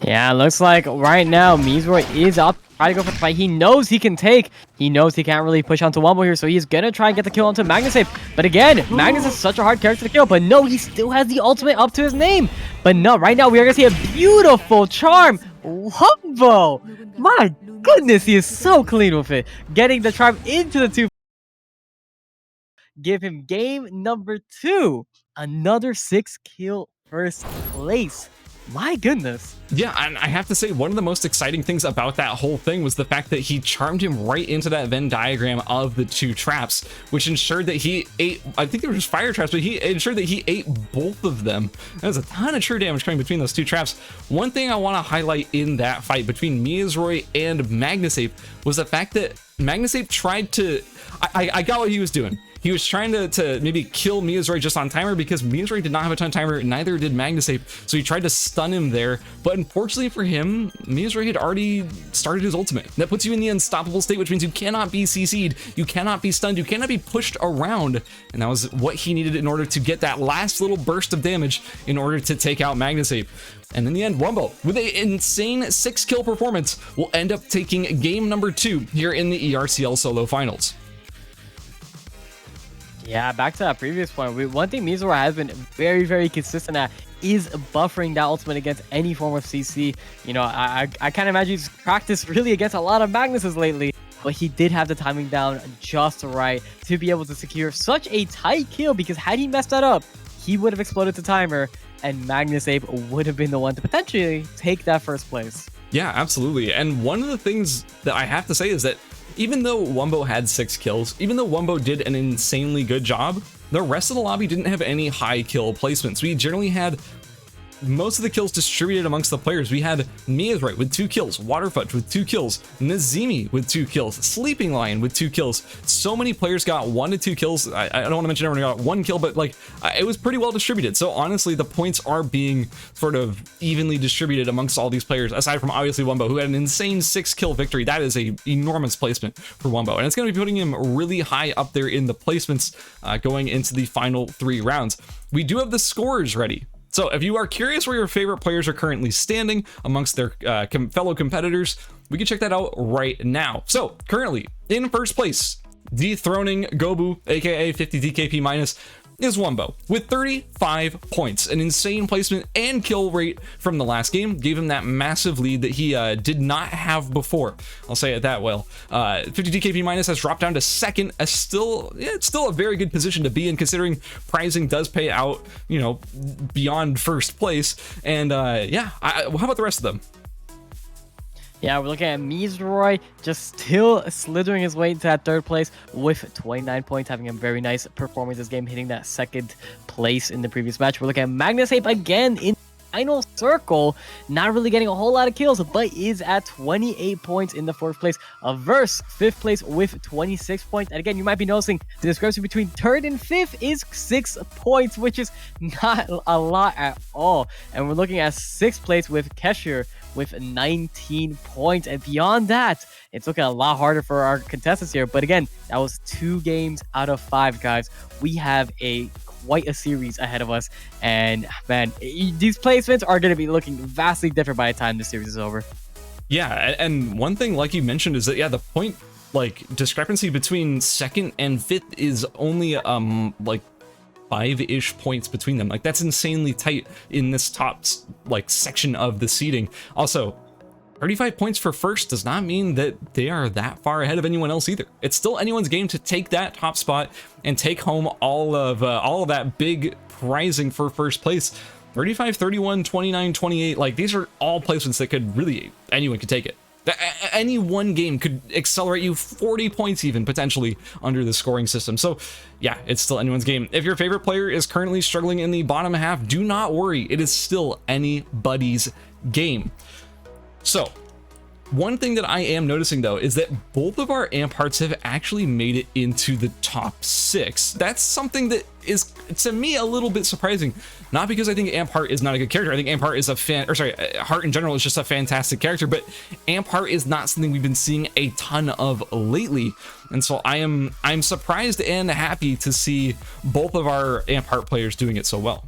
Yeah, looks like right now Mizroy is up, trying to go for the fight. He knows he can take. He knows he can't really push onto Wumbo here, so he's gonna try and get the kill onto Magnus Save. But again, Magnus is such a hard character to kill, but no, he still has the ultimate up to his name. But no, right now we are gonna see a beautiful charm. Wumbo! My goodness, he is so clean with it. Getting the charm into the 2. Give him game number 2. Another 6 kill first place. My goodness. Yeah, and I have to say, one of the most exciting things about that whole thing was the fact that he charmed him right into that Venn diagram of the 2 traps, which ensured that he ate, I think they were just fire traps, but he ensured that he ate both of them. There's a ton of true damage coming between those 2 traps. One thing I want to highlight in that fight between Mizroy and Magnus Save was the fact that Magnus Save tried to, I got what he was doing. He was trying to maybe kill Mizroy just on timer because Mizroy did not have a ton of timer, neither did Magnus Save, so he tried to stun him there. But unfortunately for him, Mizroy had already started his ultimate. That puts you in the unstoppable state, which means you cannot be CC'd, you cannot be stunned, you cannot be pushed around. And that was what he needed in order to get that last little burst of damage in order to take out Magnus Save. And in the end, Wumbo, with an insane 6 kill performance, will end up taking game number 2 here in the ERCL solo finals. Yeah, back to that previous point. One thing Mizroy has been very, very consistent at is buffering that ultimate against any form of CC. You know, I can't imagine he's practiced really against a lot of Magnuses lately. but he did have the timing down just right to be able to secure such a tight kill, because had he messed that up, he would have exploded the timer, and Magnus Ape would have been the one to potentially take that first place. Yeah, absolutely. And one of the things that I have to say is that even though Wumbo had 6 kills, even though Wumbo did an insanely good job, the rest of the lobby didn't have any high kill placements. We generally had most of the kills distributed amongst the players. We had Miazright with 2 kills, Waterfudge with 2 kills, Nazimi with 2 kills, Sleeping Lion with 2 kills. So many players got 1 to 2 kills. I don't want to mention everyone got 1 kill, but like it was pretty well distributed. So honestly, the points are being sort of evenly distributed amongst all these players, aside from obviously Wumbo, who had an insane 6 kill victory. That is a enormous placement for Wumbo, and it's going to be putting him really high up there in the placements going into the final 3 rounds. We do have the scores ready. So if you are curious where your favorite players are currently standing amongst their fellow competitors, we can check that out right now. So currently in first place, dethroning Gobu, aka 50 DKP minus, is Wumbo with 35 points. An insane placement and kill rate from the last game gave him that massive lead that he did not have before. I'll say it that well. 50 DKP minus has dropped down to second. It's still a very good position to be in, considering prizing does pay out, you know, beyond first place. And yeah, how about the rest of them? Yeah, we're looking at Miazright just still slithering his way into that third place with 29 points, having a very nice performance this game, hitting that second place in the previous match. We're looking at Magnus Ape again in final circle, not really getting a whole lot of kills, but is at 28 points in the fourth place. Verse fifth place with 26 points. And again, you might be noticing the discrepancy between third and fifth is 6 points, which is not a lot at all. And we're looking at sixth place with Kesher with 19 points, and beyond that, it's looking a lot harder for our contestants here. But again, that was 2 games out of 5, guys. We have quite a series ahead of us, and man, these placements are going to be looking vastly different by the time this series is over. Yeah, and one thing, like you mentioned, is that the point like discrepancy between second and fifth is only like 5-ish points between them. Like, that's insanely tight in this top like section of the seeding. Also, 35 points for first does not mean that they are that far ahead of anyone else either. It's still anyone's game to take that top spot and take home all of that big prizing for first place. 35, 31, 29, 28, like these are all placements that could really, anyone could take it. Any one game could accelerate you 40 points even, potentially, under the scoring system. So yeah, it's still anyone's game. If your favorite player is currently struggling in the bottom half, do not worry. It is still anybody's game. So one thing that I am noticing, though, is that both of our amp hearts have actually made it into the top 6. That's something that is, to me, a little bit surprising. Not because I think Amp Heart is not a good character. I think Amp Heart is Heart in general is just a fantastic character, but Amp Heart is not something we've been seeing a ton of lately. And so I'm surprised and happy to see both of our Amp Heart players doing it so well.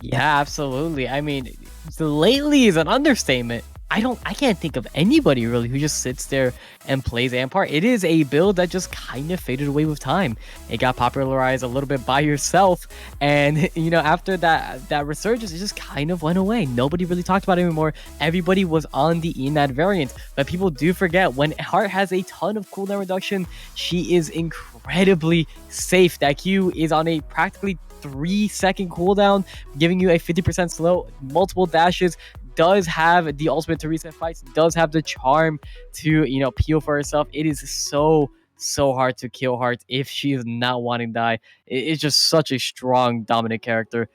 Yeah, absolutely. I mean, lately is an understatement. I can't think of anybody really who just sits there and plays Amp Heart. It is a build that just kind of faded away with time. It got popularized a little bit by yourself, and you know, after that resurgence, it just kind of went away. Nobody really talked about it anymore. Everybody was on the Enad variant, but people do forget when Heart has a ton of cooldown reduction, she is incredibly safe. That Q is on a practically 3-second cooldown, giving you a 50% slow, multiple dashes, does have the ultimate to reset fights, does have the charm to, you know, peel for herself. It is so hard to kill Heart if she is not wanting to die. It's just such a strong, dominant character.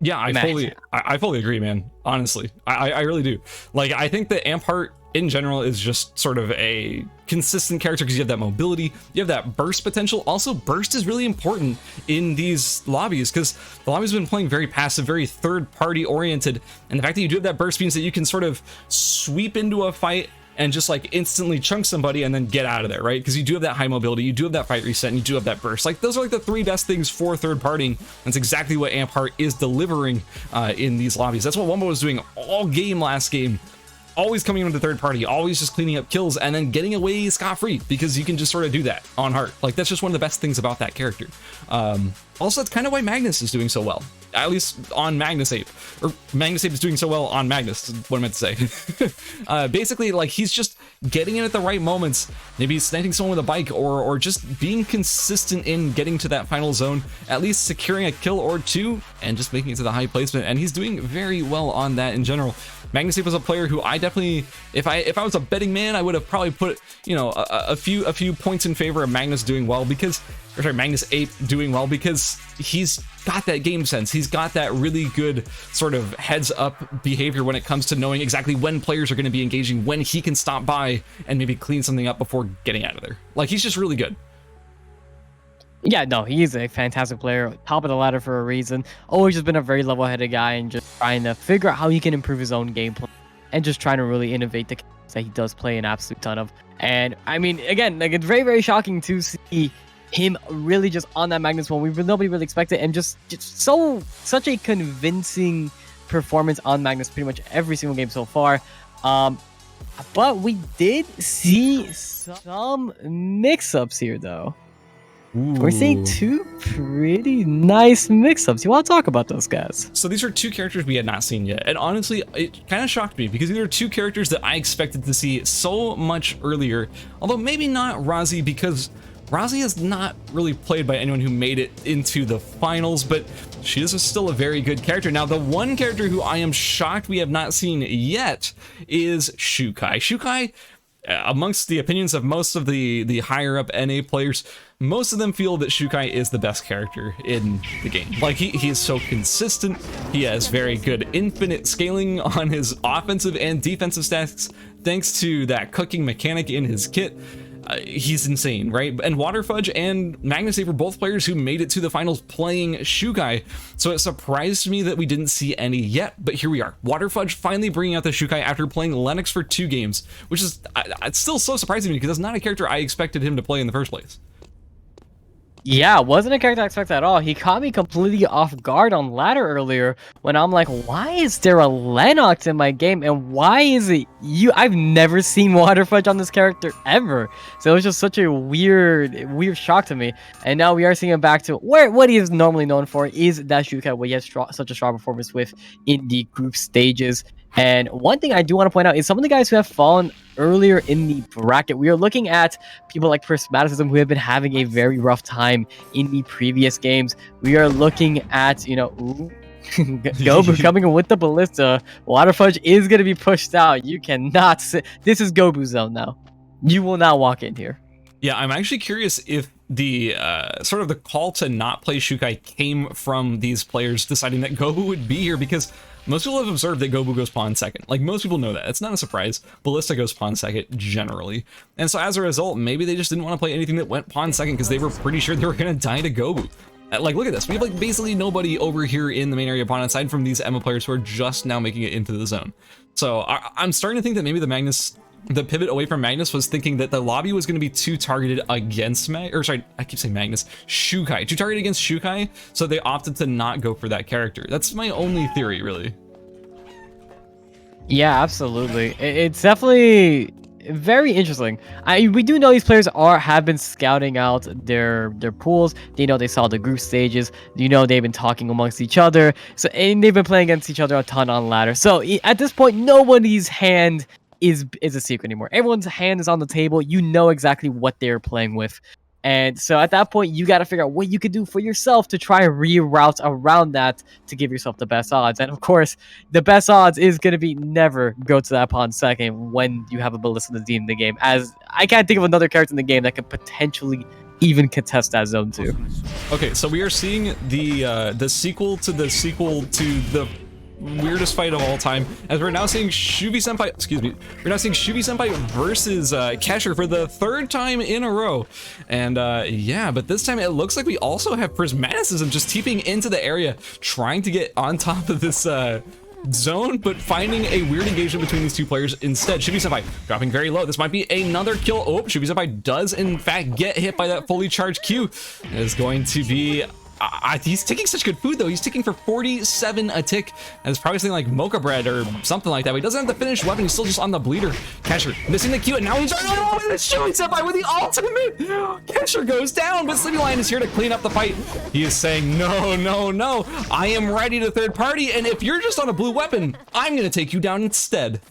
Yeah, I fully agree, man. Honestly, I really do. Like, I think that Amp Heart in general is just sort of a consistent character because you have that mobility, you have that burst potential. Also, burst is really important in these lobbies because the lobby's been playing very passive, very third-party oriented, and the fact that you do have that burst means that you can sort of sweep into a fight and just like instantly chunk somebody and then get out of there, right? Because you do have that high mobility, you do have that fight reset, and you do have that burst. Like, those are like the 3 best things for third partying. That's exactly what Amp Heart is delivering in these lobbies. That's what Wumbo was doing all game last game. always coming into third party, always just cleaning up kills and then getting away scot-free because you can just sort of do that on Heart. Like, that's just one of the best things about that character. Also, that's kind of why Magnus is doing so well, at least on Magnus Ape, or Magnus Ape is doing so well on Magnus, is what I meant to say. Basically, like, he's just getting in at the right moments, maybe sniping someone with a bike, or just being consistent in getting to that final zone, at least securing a kill or two, and just making it to the high placement, and he's doing very well on that in general. Magnus Ape was a player who I definitely, if I was a betting man, I would have probably put, you know, a few points in favor of Magnus doing well because, or sorry, Magnus Ape doing well because he's got that game sense. He's got that really good sort of heads up behavior when it comes to knowing exactly when players are going to be engaging, when he can stop by and maybe clean something up before getting out of there. Like, he's just really good. Yeah, no, he's a fantastic player, top of the ladder for a reason. Always just been a very level-headed guy and just trying to figure out how he can improve his own gameplay and just trying to really innovate the games that he does play an absolute ton of. And I mean, again, like, it's very, very shocking to see him really just on that Magnus one. Nobody really expected, and just such a convincing performance on Magnus pretty much every single game so far. But we did see some mix-ups here, though. Ooh. We're seeing two pretty nice mix-ups. You want to talk about those guys? So these are two characters we had not seen yet, and honestly, it kind of shocked me because these are two characters that I expected to see so much earlier, although maybe not Razi, because Razi is not really played by anyone who made it into the finals, but she is still a very good character. Now, the one character who I am shocked we have not seen yet is Shukai. Shukai, amongst the opinions of most of the higher up NA players, most of them feel that Shukai is the best character in the game. Like, he is so consistent, he has very good infinite scaling on his offensive and defensive stats, thanks to that cooking mechanic in his kit. He's insane, right? And Waterfudge and Magnus Ape were both players who made it to the finals playing Shukai, so it surprised me that we didn't see any yet, but here we are. Waterfudge finally bringing out the Shukai after playing Lennox for 2 games, which is it's still so surprising to me because that's not a character I expected him to play in the first place. Yeah, wasn't a character I expected at all. He caught me completely off guard on ladder earlier when I'm like, why is there a Lennox in my game? And why is it you? I've never seen Waterfudge on this character ever. So it was just such a weird shock to me. And now we are seeing him back to what he is normally known for, is that Shukai, what he has such a strong performance with in the group stages. And one thing I do want to point out is some of the guys who have fallen earlier in the bracket. We are looking at people like Prismaticism, who have been having a very rough time in the previous games. We are looking at, you know, Gobu coming in with the ballista. Waterfudge is going to be pushed out. You cannot sit. This is Gobu zone now. You will not walk in here. Yeah, I'm actually curious if the sort of the call to not play Shukai came from these players deciding that Gobu would be here, because most people have observed that Gobu goes pawn second. Like, most people know that. It's not a surprise. Ballista goes pawn second, generally. And so as a result, maybe they just didn't want to play anything that went pawn second because they were pretty sure they were going to die to Gobu. Like, look at this. We have, like, basically nobody over here in the main area pawn, aside from these Emma players who are just now making it into the zone. So I'm starting to think that maybe the pivot away from Magnus was thinking that the lobby was going to be too targeted against Shukai. Too targeted against Shukai, so they opted to not go for that character. That's my only theory, really. Yeah, absolutely. It's definitely very interesting. We do know these players have been scouting out their pools. They know they saw the group stages. You know, they've been talking amongst each other. So, and they've been playing against each other a ton on ladder. So at this point, nobody's hand is a secret anymore. Everyone's hand is on the table. You know exactly what they're playing with. And so at that point, you got to figure out what you could do for yourself to try and reroute around that to give yourself the best odds. And of course, the best odds is going to be never go to that pawn second when you have a ballista in the game, as I can't think of another character in the game that could potentially even contest that zone 2. Okay, so we are seeing the sequel to the weirdest fight of all time, as we're now seeing Shuvi Senpai, we're now seeing Shuvi Senpai versus Kesher for the 3rd time in a row. And yeah, but this time it looks like we also have Prismaticism just TPing into the area, trying to get on top of this zone, but finding a weird engagement between these two players instead. Shuvi Senpai dropping very low. This might be another kill. Oh, Shuvi Senpai does in fact get hit by that fully charged Q. It is going to be He's taking such good food, though. He's ticking for 47 a tick. And it's probably something like mocha bread or something like that. But he doesn't have the finished weapon. He's still just on the bleeder. Kesher missing the Q, and now he's shooting Senpai with the ultimate. Kesher goes down, but Sleepy Lion is here to clean up the fight. He is saying, no, no, no. I am ready to third party, and if you're just on a blue weapon, I'm going to take you down instead.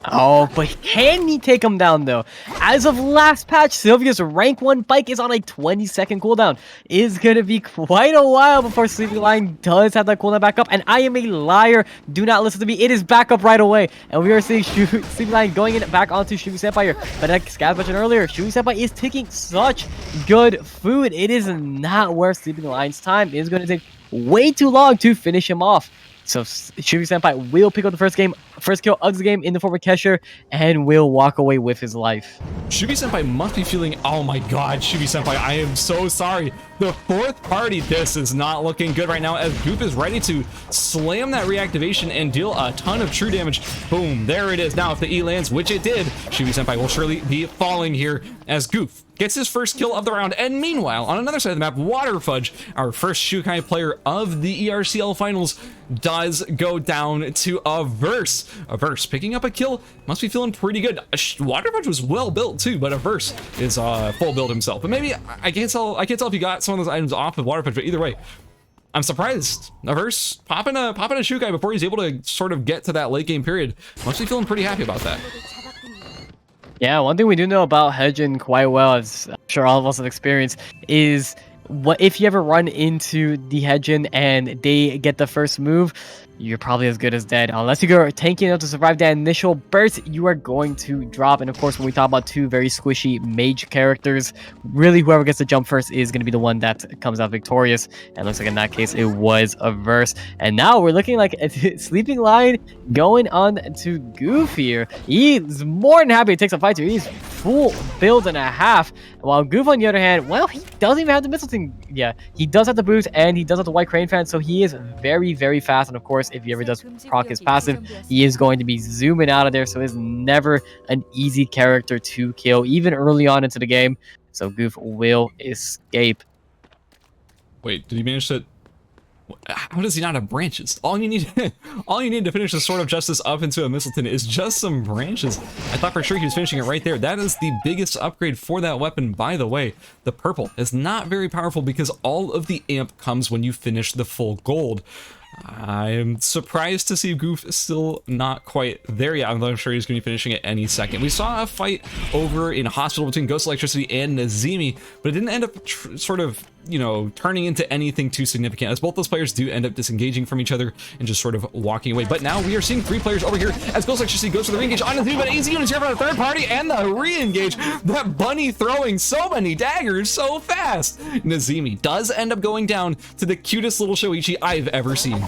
Oh, but can he take him down, though? As of last patch, Sylvia's rank 1 bike is on a 20-second cooldown. It's going to be quite a while before Sleepy Lion does have that cooldown back up. And I am a liar. Do not listen to me. It is back up right away. And we are seeing Sleepy Lion going in back onto Shuvi Senpai here. But like Scaz mentioned earlier, Shuvi Senpai is taking such good food. It is not worth Sleepy Lion's time. It is going to take way too long to finish him off. So Shuvi Senpai will pick up the first kill of the game in the form of Kesher, and will walk away with his life. Shuvi Senpai must be feeling, oh my god, Shuvi Senpai, I am so sorry. The fourth party, this is not looking good right now, as Goof is ready to slam that reactivation and deal a ton of true damage. Boom, there it is. Now if the E lands, which it did, Shuvi Senpai will surely be falling here as Goof gets his first kill of the round. And meanwhile, on another side of the map, Waterfudge, our first Shukai player of the ERCL finals, does go down to a verse. A verse picking up a kill, must be feeling pretty good. Waterfudge was well built too, but a verse is full build himself. But maybe I can't tell if he got some of those items off of Waterfudge, but either way, I'm surprised. A verse popping a Shukai before he's able to sort of get to that late game period. Must be feeling pretty happy about that. Yeah, one thing we do know about Hedgen quite well, as I'm sure all of us have experienced, is what if you ever run into the Hedgen and they get the first move, you're probably as good as dead. Unless you go tanky enough to survive that initial burst, you are going to drop. And of course, when we talk about two very squishy mage characters, really whoever gets the jump first is going to be the one that comes out victorious. And looks like in that case, it was a verse. And now we're looking like a Sleeping Lion going on to Goof here. He's more than happy to take some fights here. He's full build and a half. While Goof, on the other hand, well, he doesn't even have the missile thing. Yeah, he does have the boost and he does have the white crane fan. So he is very, very fast. And of course, if he ever does proc his passive, he is going to be zooming out of there. So it's never an easy character to kill, even early on into the game. So Goof will escape. Wait, did he manage to... How does he not have branches? All you need to finish the Sword of Justice up into a Mistleton is just some branches. I thought for sure he was finishing it right there. That is the biggest upgrade for that weapon, by the way. The purple is not very powerful because all of the amp comes when you finish the full gold. I'm surprised to see Goof still not quite there yet. I'm sure he's going to be finishing it any second. We saw a fight over in Hospital between Ghost Electricity and Nazimi, but it didn't end up sort of, you know, turning into anything too significant, as both those players do end up disengaging from each other and just sort of walking away. But now we are seeing three players over here as Ghost Electricity goes for the re-engage on Nazimi, but AZ is here for the third party and the re-engage. That bunny throwing so many daggers so fast. Nazimi does end up going down to the cutest little Shoichi I've ever seen.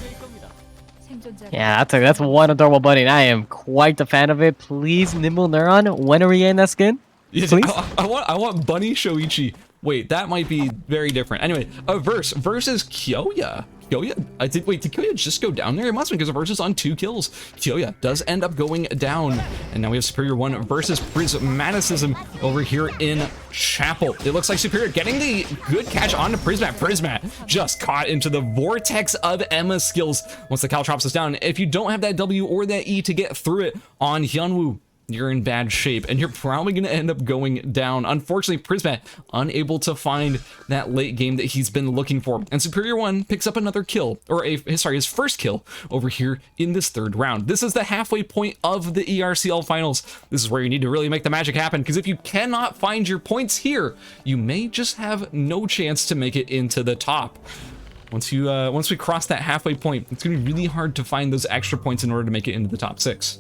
Yeah, that's one adorable bunny, and I am quite a fan of it. Please, Nimble Neuron, when are we getting that skin? Yes, I want Bunny Shoichi. Wait, that might be very different. Anyway, a verse versus Kyoya. Did Kyoya just go down there? It must be because a verse is on 2 kills. Kyoya does end up going down. And now we have Superior 1 versus Prismaticism over here in Chapel. It looks like Superior getting the good catch onto Prismat. Prismat just caught into the vortex of Emma's skills once the Caltrops is down. If you don't have that W or that E to get through it on Hyunwoo, you're in bad shape and you're probably going to end up going down. Unfortunately, Prismat unable to find that late game that he's been looking for, and Superior 1 picks up another kill, or his first kill over here in this third round. This is the halfway point of the ERCL finals. This is where you need to really make the magic happen, because if you cannot find your points here, you may just have no chance to make it into the top. Once we cross that halfway point, it's going to be really hard to find those extra points in order to make it into the top 6.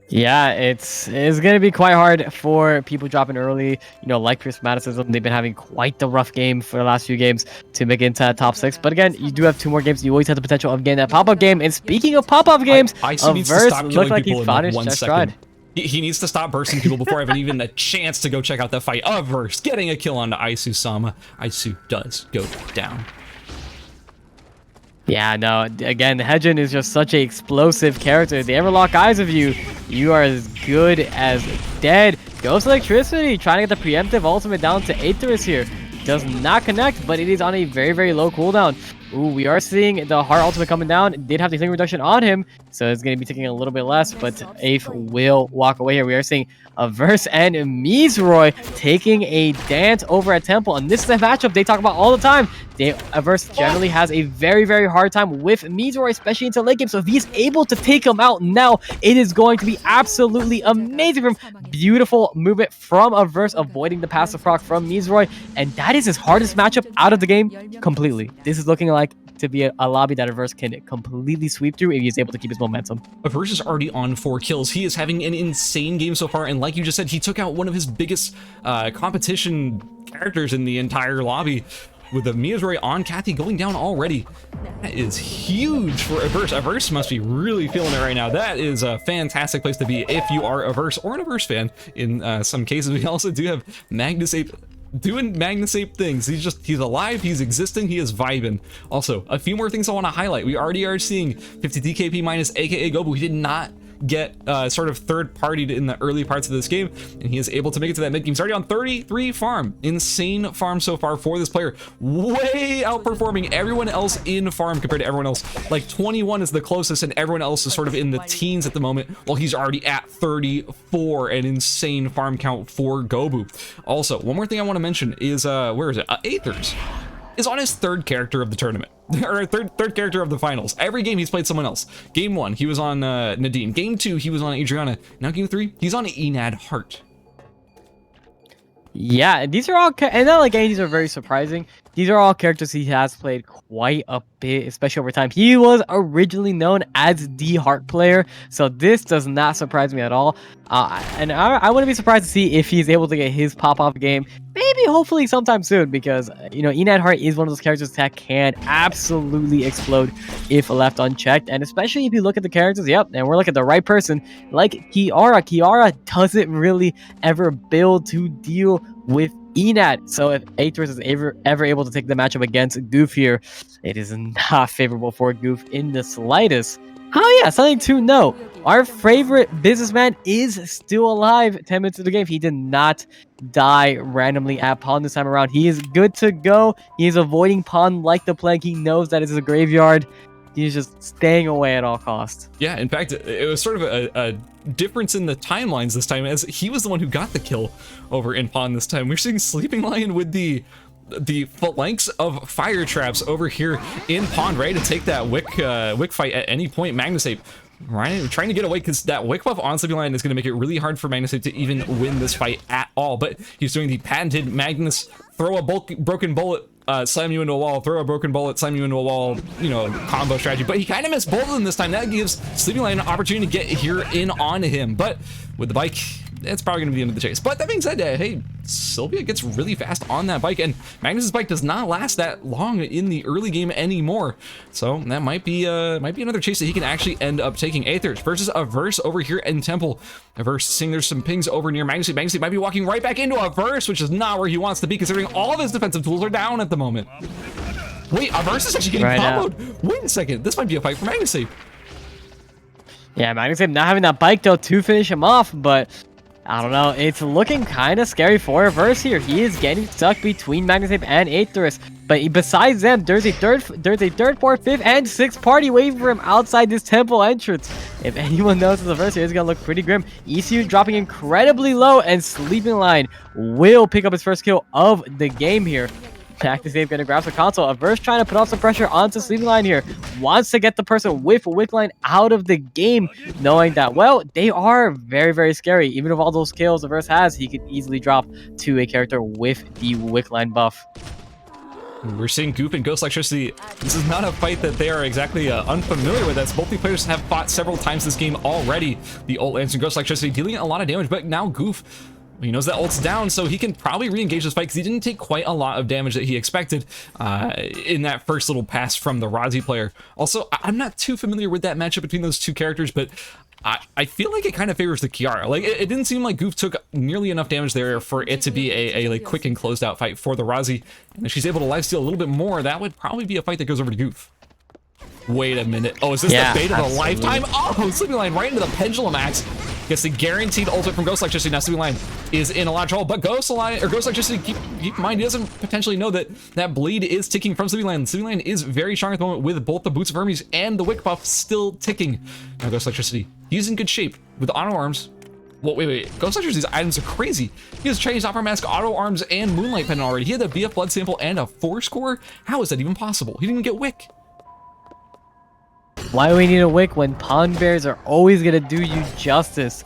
Yeah, it's going to be quite hard for people dropping early, you know, like Prismaticism. They've been having quite the rough game for the last few games to make it into that top 6. But again, you do have 2 more games. You always have the potential of getting that pop-up game. And speaking of pop-up games, Isu needs to stop killing like people he found in his 1 chest second. ride. He needs to stop bursting people before I have even a chance to go check out that fight. Verse getting a kill onto Isu-sama. Isu does go down. Yeah, no, again, Hedgen is just such an explosive character. If they ever lock eyes with you, you are as good as dead. Ghost Electricity trying to get the preemptive ultimate down to Aetherus here. does not connect, but it is on a very, very low cooldown. Ooh, we are seeing the heart ultimate coming down. Did have the healing reduction on him, so it's going to be taking a little bit less, but Ape will walk away here. We are seeing Verse and Mizroy taking a dance over at Temple, and this is a matchup they talk about all the time. Verse generally has a very, very hard time with Mizroy, especially into late game, so if he's able to take him out now, it is going to be absolutely amazing from beautiful movement from Verse, avoiding the passive proc from Mizroy, and that is his hardest matchup out of the game completely. This is looking like to be a lobby that Averse can completely sweep through if he's able to keep his momentum. Averse is already on 4 kills. He is having an insane game so far, and like you just said, he took out one of his biggest competition characters in the entire lobby with the Mizroy on Kathy going down already. That is huge for Averse. Averse must be really feeling it right now. That is a fantastic place to be if you are Averse or an Averse fan. In some cases, we also do have Magnus Ape doing Magnus Ape things. He's alive, he's existing, he is vibing. Also, a few more things I want to highlight. We already are seeing 50 DKP minus, aka Gobu. He did not get sort of third-partied in the early parts of this game, and he is able to make it to that mid game. He's already on 33 farm. Insane farm so far for this player. Way outperforming everyone else in farm compared to everyone else. Like 21 is the closest, and everyone else is sort of in the teens at the moment, while he's already at 34, an insane farm count for Gobu. Also, one more thing I want to mention is, where is it? Aethers is on his 3rd character of the tournament, or third character of the finals. Every game he's played someone else. Game 1, he was on Nadine. Game 2, he was on Adriana. Now game 3, he's on Enad Hart. Yeah, these are all, and not like any of these are very surprising. These are all characters he has played quite a bit, especially over time. He was originally known as the Heart player, so this does not surprise me at all. And I wouldn't be surprised to see if he's able to get his pop-off game, maybe hopefully sometime soon, because, you know, Enad Hart is one of those characters that can absolutely explode if left unchecked, and especially if you look at the characters, yep, and we're looking at the right person, like Kiara. Kiara doesn't really ever build to deal with Enad, so if Aethers is ever able to take the matchup against Goof here, it is not favorable for Goof in the slightest. Oh yeah, something to know. Our favorite businessman is still alive 10 minutes of the game. He did not die randomly at Pawn this time around. He is good to go. He is avoiding Pawn like the plague. He knows that it's a graveyard. He's just staying away at all costs. Yeah, in fact, it was sort of a difference in the timelines this time, as he was the one who got the kill over in Pawn this time. We're seeing Sleeping Lion with the phalanx of fire traps over here in Pawn, ready to take that wick fight at any point. Magnus Ape trying to get away, because that wick buff on Sleeping Lion is going to make it really hard for Magnus Ape to even win this fight at all. But he's doing the patented Magnus throw a broken bullet, slam you into a wall, throw a broken bullet, slam you into a wall, you know, combo strategy. But he kind of missed both of them this time. That gives Sleeping Lion an opportunity to get here in on him. But with the bike, it's probably going to be the end of the chase. But that being said, hey, Sylvia gets really fast on that bike, and Magnus's bike does not last that long in the early game anymore. So that might be another chase that he can actually end up taking. Aethers versus Averse over here in Temple. Averse seeing there's some pings over near Magnus. Magnus might be walking right back into Averse, which is not where he wants to be, considering all of his defensive tools are down at the moment. Wait, Averse is actually getting comboed. Wait a second, this might be a fight for Magnus. Yeah, Magnus not having that bike though to finish him off, but I don't know. It's looking kind of scary for Averse here. He is getting stuck between Magnus and Aethers. But besides them, there's a third, fourth, fifth, and sixth party waiting for him outside this temple entrance. If anyone knows it's Averse here, it's gonna look pretty grim. ECU dropping incredibly low, and Sleeping Lion will pick up his first kill of the game here. Magnus gonna grab the console. Averse trying to put on some pressure onto Sleeping Lion here. Wants to get the person with Wickline out of the game, knowing that, well, they are very, very scary. Even with all those kills Averse has, he could easily drop to a character with the Wickline buff. We're seeing Goop and Ghost Electricity. This is not a fight that they are exactly unfamiliar with, as both the players have fought several times this game already. The ult Lance and Ghost Electricity dealing a lot of damage, but now Goof, he knows that ult's down, so he can probably re-engage this fight, because he didn't take quite a lot of damage that he expected in that first little pass from the Razi player. Also, I'm not too familiar with that matchup between those two characters, but I feel like it kind of favors the Kiara. Like, it didn't seem like Goof took nearly enough damage there for it to be a like quick and closed out fight for the Razi. And if she's able to lifesteal a little bit more, that would probably be a fight that goes over to Goof. Wait a minute. Oh, is this the bait of a lifetime? Oh, Sleeping Lion right into the Pendulum Axe. Gets the guaranteed ultimate from Ghost Electricity. Now Semifinals is in a lot of trouble, but Ghost Electricity, keep in mind, he doesn't potentially know that that bleed is ticking from Semifinals. Semifinals is very strong at the moment with both the Boots of Hermes and the Wick buff still ticking. Now Ghost Electricity, he's in good shape with auto arms. Well, wait. Ghost Electricity's items are crazy. He has Chinese Opera Mask, auto arms, and Moonlight Pendant already. He had the BF blood sample and a 4 score. How is that even possible? He didn't even get Wick. Why do we need a Wick when Pond Bears are always gonna do you justice?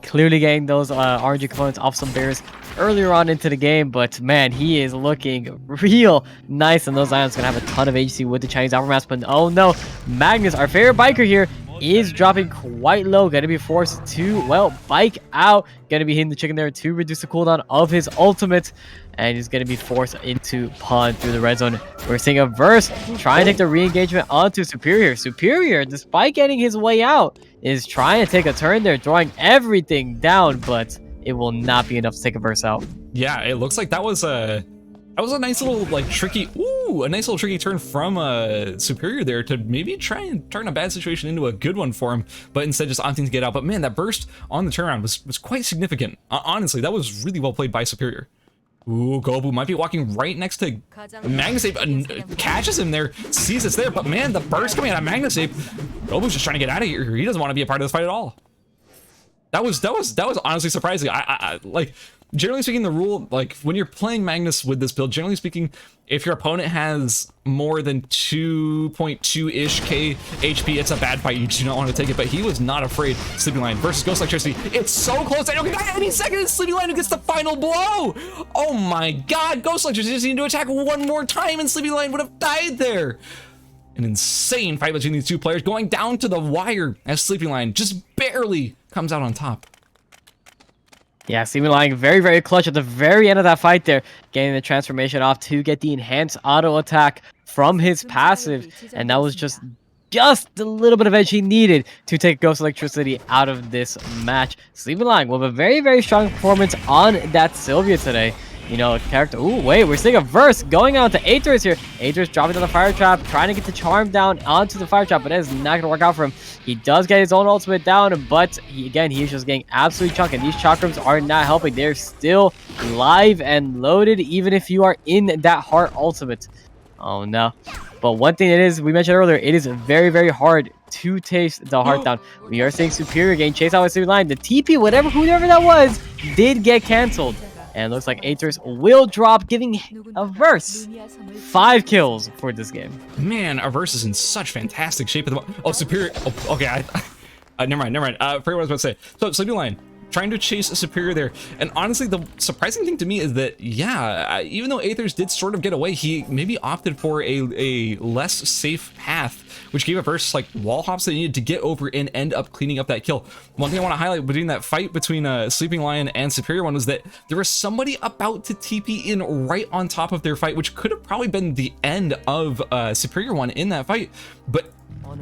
Clearly getting those RNG components off some bears earlier on into the game, but man, he is looking real nice, and those items gonna have a ton of HC with the Chinese Opera Mask. But oh no, Magnus, our favorite biker here, is dropping quite low, gonna be forced to, well, bike out, gonna be hitting the chicken there to reduce the cooldown of his ultimate, and he's gonna be forced into pond through the red zone. We're seeing a verse trying to take the re-engagement onto Superior, despite getting his way out, is trying to take a turn there, throwing everything down, but it will not be enough to take a verse out. Yeah, it looks like that was a nice little like tricky, a nice little tricky turn from Superior there to maybe try and turn a bad situation into a good one for him, but instead just opting to get out. But man, that burst on the turnaround was quite significant. Honestly, that was really well played by Superior. Ooh, Gobu might be walking right next to Magnusape, catches him there, sees it's there, but man, the burst coming out of Magnusape, Gobu's just trying to get out of here. He doesn't want to be a part of this fight at all. That was honestly surprising. I like, generally speaking, the rule, like when you're playing Magnus with this build, generally speaking, if your opponent has more than 2.2-ish K HP, it's a bad fight. You do not want to take it, but he was not afraid. Sleeping Lion versus Ghost Electricity. It's so close. I don't get any second. It's Sleeping Lion who gets the final blow. Oh my God. Ghost Electricity just needed to attack one more time and Sleeping Lion would have died there. An insane fight between these two players going down to the wire as Sleeping Lion just barely comes out on top. Yeah, Semifinals very, very clutch at the very end of that fight there, getting the transformation off to get the enhanced auto attack from his passive, and that was just a little bit of edge he needed to take Ghost Electricity out of this match. Semifinals with a very, very strong performance on that Sylvia today. You know, character. Ooh, wait, we're seeing a verse going out to Aether's here. Aether's dropping to the fire trap, trying to get the charm down onto the fire trap, but it is not going to work out for him. He does get his own ultimate down, but he's just getting absolutely chunked, and these chakrams are not helping. They're still live and loaded, even if you are in that heart ultimate. Oh no. But one thing it is, we mentioned earlier, it is very, very hard to taste the heart down. We are seeing Superior getting chased out with Semifinals. The TP, whoever that was, did get canceled. And it looks like Aether's will drop, giving a verse 5 kills for this game. Man, our verse is in such fantastic shape at the moment. Oh, Superior. Oh, okay, never mind. Forget what I was about to say. So, Sleeping Lion trying to chase a Superior there. And honestly, the surprising thing to me is that, yeah, even though Aethers did sort of get away, he maybe opted for a less safe path, which gave a verse like wall hops that he needed to get over and end up cleaning up that kill. One thing I want to highlight between that fight between Sleeping Lion and Superior One was that there was somebody about to TP in right on top of their fight, which could have probably been the end of Superior One in that fight, but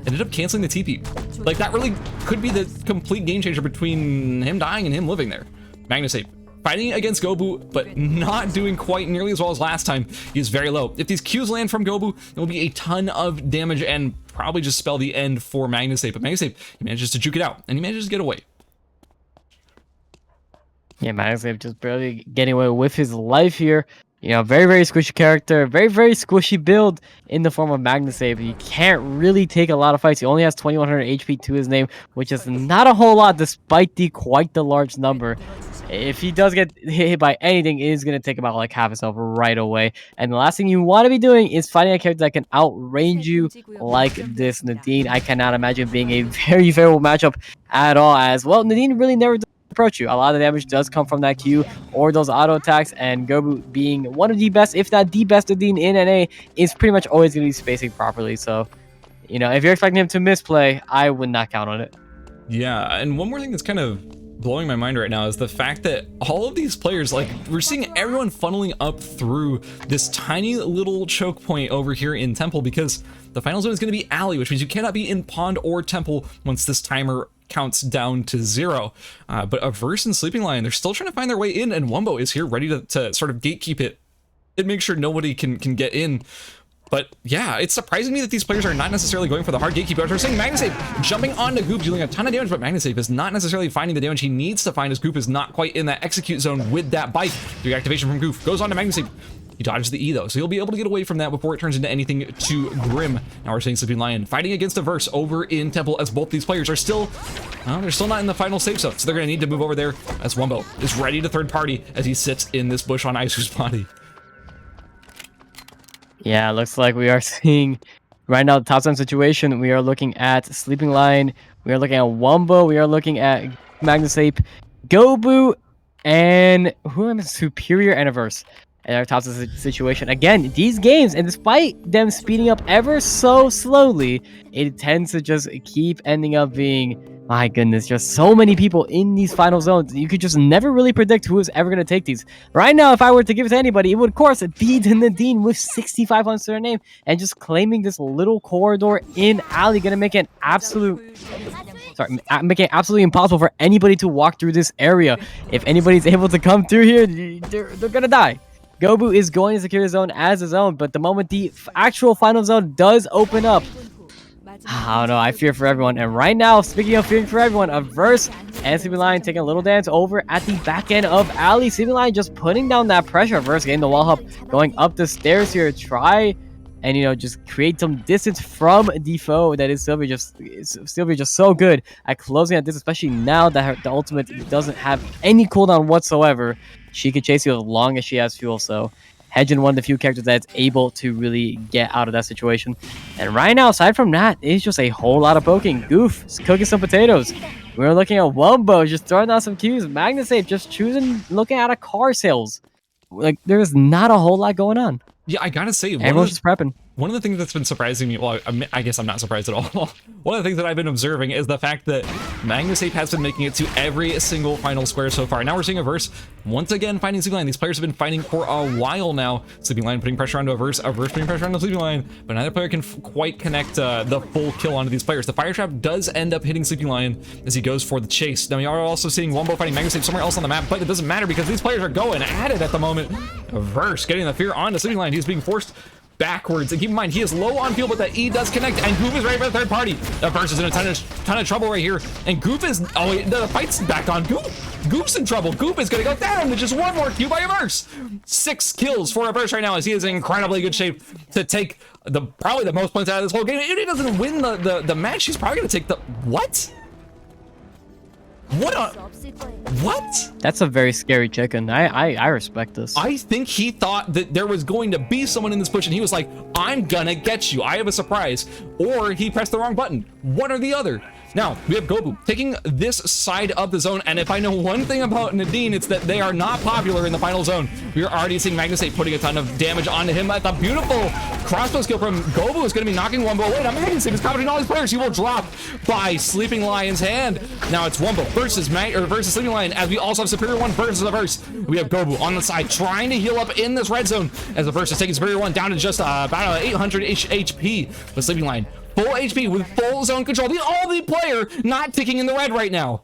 ended up canceling the TP. Like, that really could be the complete game changer between him dying and him living there. Magnusape fighting against Gobu, but not doing quite nearly as well as last time. He is very low. If these Qs land from Gobu, it will be a ton of damage and probably just spell the end for Magnusape. But Magnusape, he manages to juke it out, and he manages to get away. Yeah, Magnusape just barely getting away with his life here. You know, very, very squishy character, very, very squishy build in the form of Magnusape. You can't really take a lot of fights. He only has 2100 HP to his name, which is not a whole lot despite quite the large number. If he does get hit by anything, it is going to take about like half his health right away. And the last thing you want to be doing is fighting a character that can outrange you like this Nadine. I cannot imagine being a very favorable matchup at all, as well. Nadine really never does approach you. A lot of the damage does come from that Q or those auto attacks, and Gobu being one of the best, if not the best Nadine in NA, is pretty much always going to be spacing properly. So, you know, if you're expecting him to misplay, I would not count on it. Yeah, and one more thing that's kind of blowing my mind right now is the fact that all of these players, like, we're seeing everyone funneling up through this tiny little choke point over here in Temple, because the final zone is going to be Alley, which means you cannot be in Pond or Temple once this timer counts down to 0. But Averse and Sleeping Lion, they're still trying to find their way in, and Wumbo is here ready to sort of gatekeep it and make sure nobody can get in. But yeah, it's surprising me that these players are not necessarily going for the hard gatekeeper. We're seeing MagnaSafe jumping onto Goop, dealing a ton of damage, but MagnaSafe is not necessarily finding the damage he needs to find, as Goop is not quite in that execute zone with that bike. The activation from Goof goes on to MagnaSafe. He dodges the E though, so he'll be able to get away from that before it turns into anything too grim. Now we're seeing Sleeping Lion fighting against a verse over in Temple, as both these players are still, they're still not in the final safe zone, so they're gonna need to move over there, as Wumbo is ready to third party as he sits in this bush on Isu's body. Yeah, looks like we are seeing right now the top 7 situation. We are looking at Sleeping Lion, we are looking at Wumbo, we are looking at MagnaSafe, Gobu, and who am I? Superior and a verse. And our top situation again, these games, and despite them speeding up ever so slowly, it tends to just keep ending up being, my goodness, just so many people in these final zones. You could just never really predict who is ever going to take these. Right now, if I were to give it to anybody, it would of course be Nadine with 65 on their name and just claiming this little corridor in alley, gonna make it make it absolutely impossible for anybody to walk through this area. If anybody's able to come through here, they're gonna die. Gobu is going to secure the zone as his own, but the moment the actual final zone does open up, I don't know, I fear for everyone. And right now, speaking of fearing for everyone, a verse and Sleeping Lion taking a little dance over at the back end of alley. Sleeping Lion just putting down that pressure. Verse getting the wall hop, going up the stairs here, try and, you know, just create some distance from the foe that is Sylvia. Sylvia just so good at closing at this, especially now that the ultimate doesn't have any cooldown whatsoever. She can chase you as long as she has fuel, so Hedgen, one of the few characters that's able to really get out of that situation. And right now, aside from that, it's just a whole lot of poking. Goof is cooking some potatoes. We're looking at Wumbo just throwing out some Qs. MagnaSafe just looking at a car sales. Like, there's not a whole lot going on. Yeah, I gotta say, everyone's just prepping. One of the things that's been surprising me, well, I guess I'm not surprised at all. One of the things that I've been observing is the fact that MagnaSafe has been making it to every single final square so far. Now we're seeing a verse once again fighting Sleeping Lion. These players have been fighting for a while now. Sleeping Lion putting pressure onto a verse putting pressure on the Sleeping Lion, but neither player can quite connect the full kill onto these players. The fire trap does end up hitting Sleeping Lion as he goes for the chase. Now we are also seeing Wumbo fighting MagnaSafe somewhere else on the map, but it doesn't matter because these players are going at it at the moment. A verse getting the fear onto Sleeping Lion. He's being forced backwards, and keep in mind he is low on fuel, but that E does connect, and Goof is ready for the third party. The verse is in a ton of trouble right here, and Goof is the fight's back on Goof. Goof's in trouble. Goof is gonna go down with just one more Q by a verse. 6 kills for a verse right now, as he is in incredibly good shape to take probably the most points out of this whole game. If he doesn't win the match, he's probably gonna take the what? What? That's a very scary chicken. I respect this. I think he thought that there was going to be someone in this bush, and he was like, I'm gonna get you. I have a surprise. Or he pressed the wrong button. One or the other. Now, we have Gobu taking this side of the zone, and if I know one thing about Nadine, it's that they are not popular in the final zone. We are already seeing MagnaSafe putting a ton of damage onto him. At the beautiful crossbow skill from Gobu is going to be knocking Wumbo away. Now MagnaSafe is covering all these players. He will drop by Sleeping Lion's hand. Now it's Wumbo versus Sleeping Lion, as we also have Superior 1 versus the verse. We have Gobu on the side trying to heal up in this red zone, as the verse is taking Superior 1 down to just about 800 HP. But Sleeping Lion full HP with full zone control. The only player not ticking in the red right now.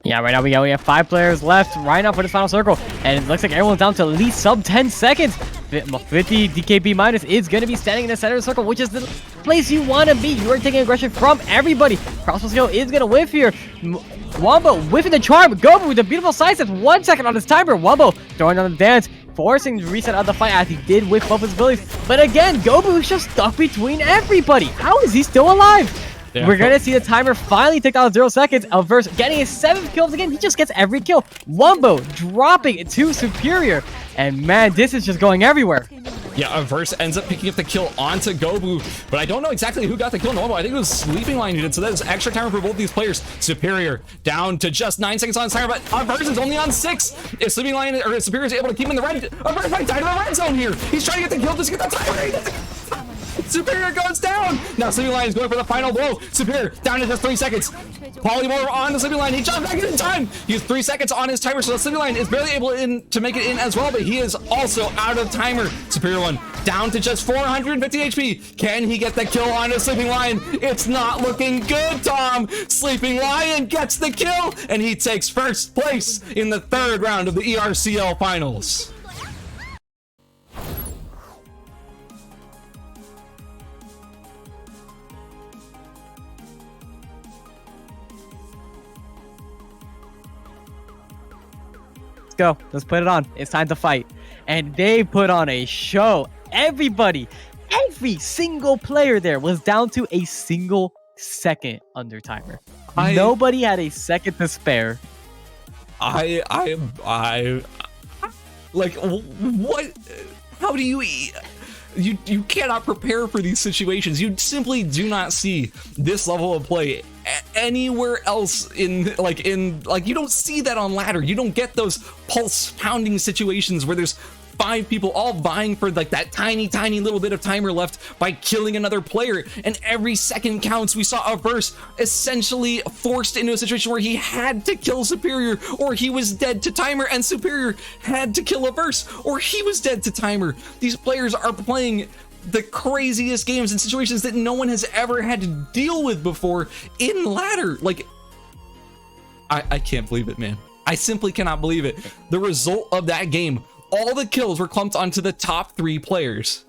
Yeah, right now we have 5 players left right now for this final circle, and it looks like everyone's down to at least sub 10 seconds. 50 DKB minus is going to be standing in the center of the circle, which is the place you want to be. You are taking aggression from everybody. Crossbow skill is going to whiff here. Wumbo whiffing the charm. Gobu with a beautiful side step. 1 second on his timer. Wumbo throwing on the dance, forcing the reset of the fight as he did whiff up his abilities. But again, Gobu is just stuck between everybody. How is he still alive? Yeah. We're going to see the timer finally tick down 0 seconds. Verse getting his 7th kills again. He just gets every kill. Wumbo dropping to Superior. And man, this is just going everywhere. Yeah, Verse ends up picking up the kill onto Gobu, but I don't know exactly who got the kill on Wumbo. I think it was Sleeping Lion who did, so that is extra timer for both these players. Superior down to just 9 seconds on his timer, but Verse is only on 6. If Sleeping Lion or Superior is able to keep him in the red, Verse might die to the red zone here. He's trying to get the kill just to get the timer. Superior goes down. Now Sleeping Lion is going for the final blow. Superior down to just 3 seconds. Polymorph on the Sleeping Lion. He jumps back in time. He has 3 seconds on his timer, so the Sleeping Lion is barely able to make it in as well, but he is also out of timer. Superior 1 down to just 450 HP. Can he get the kill on the Sleeping Lion? It's not looking good, Tom. Sleeping Lion gets the kill, and he takes first place in the 3rd round of the ERCL finals. go. Let's put it on. It's time to fight. And they put on a show. Everybody, every single player there was down to a single second under timer. Nobody had a second to spare. Like, what? How do you eat? You cannot prepare for these situations. You simply do not see this level of play anywhere else in you don't see that on ladder. You don't get those pulse pounding situations where there's 5 people all vying for like that tiny little bit of timer left by killing another player, and every second counts. We saw ERBS essentially forced into a situation where he had to kill Superior or he was dead to timer, and Superior had to kill ERBS or he was dead to timer. These players are playing the craziest games in situations that no one has ever had to deal with before in ladder. Like, I can't believe it, man. I simply cannot believe it. The result of that game, all the kills were clumped onto the top 3 players.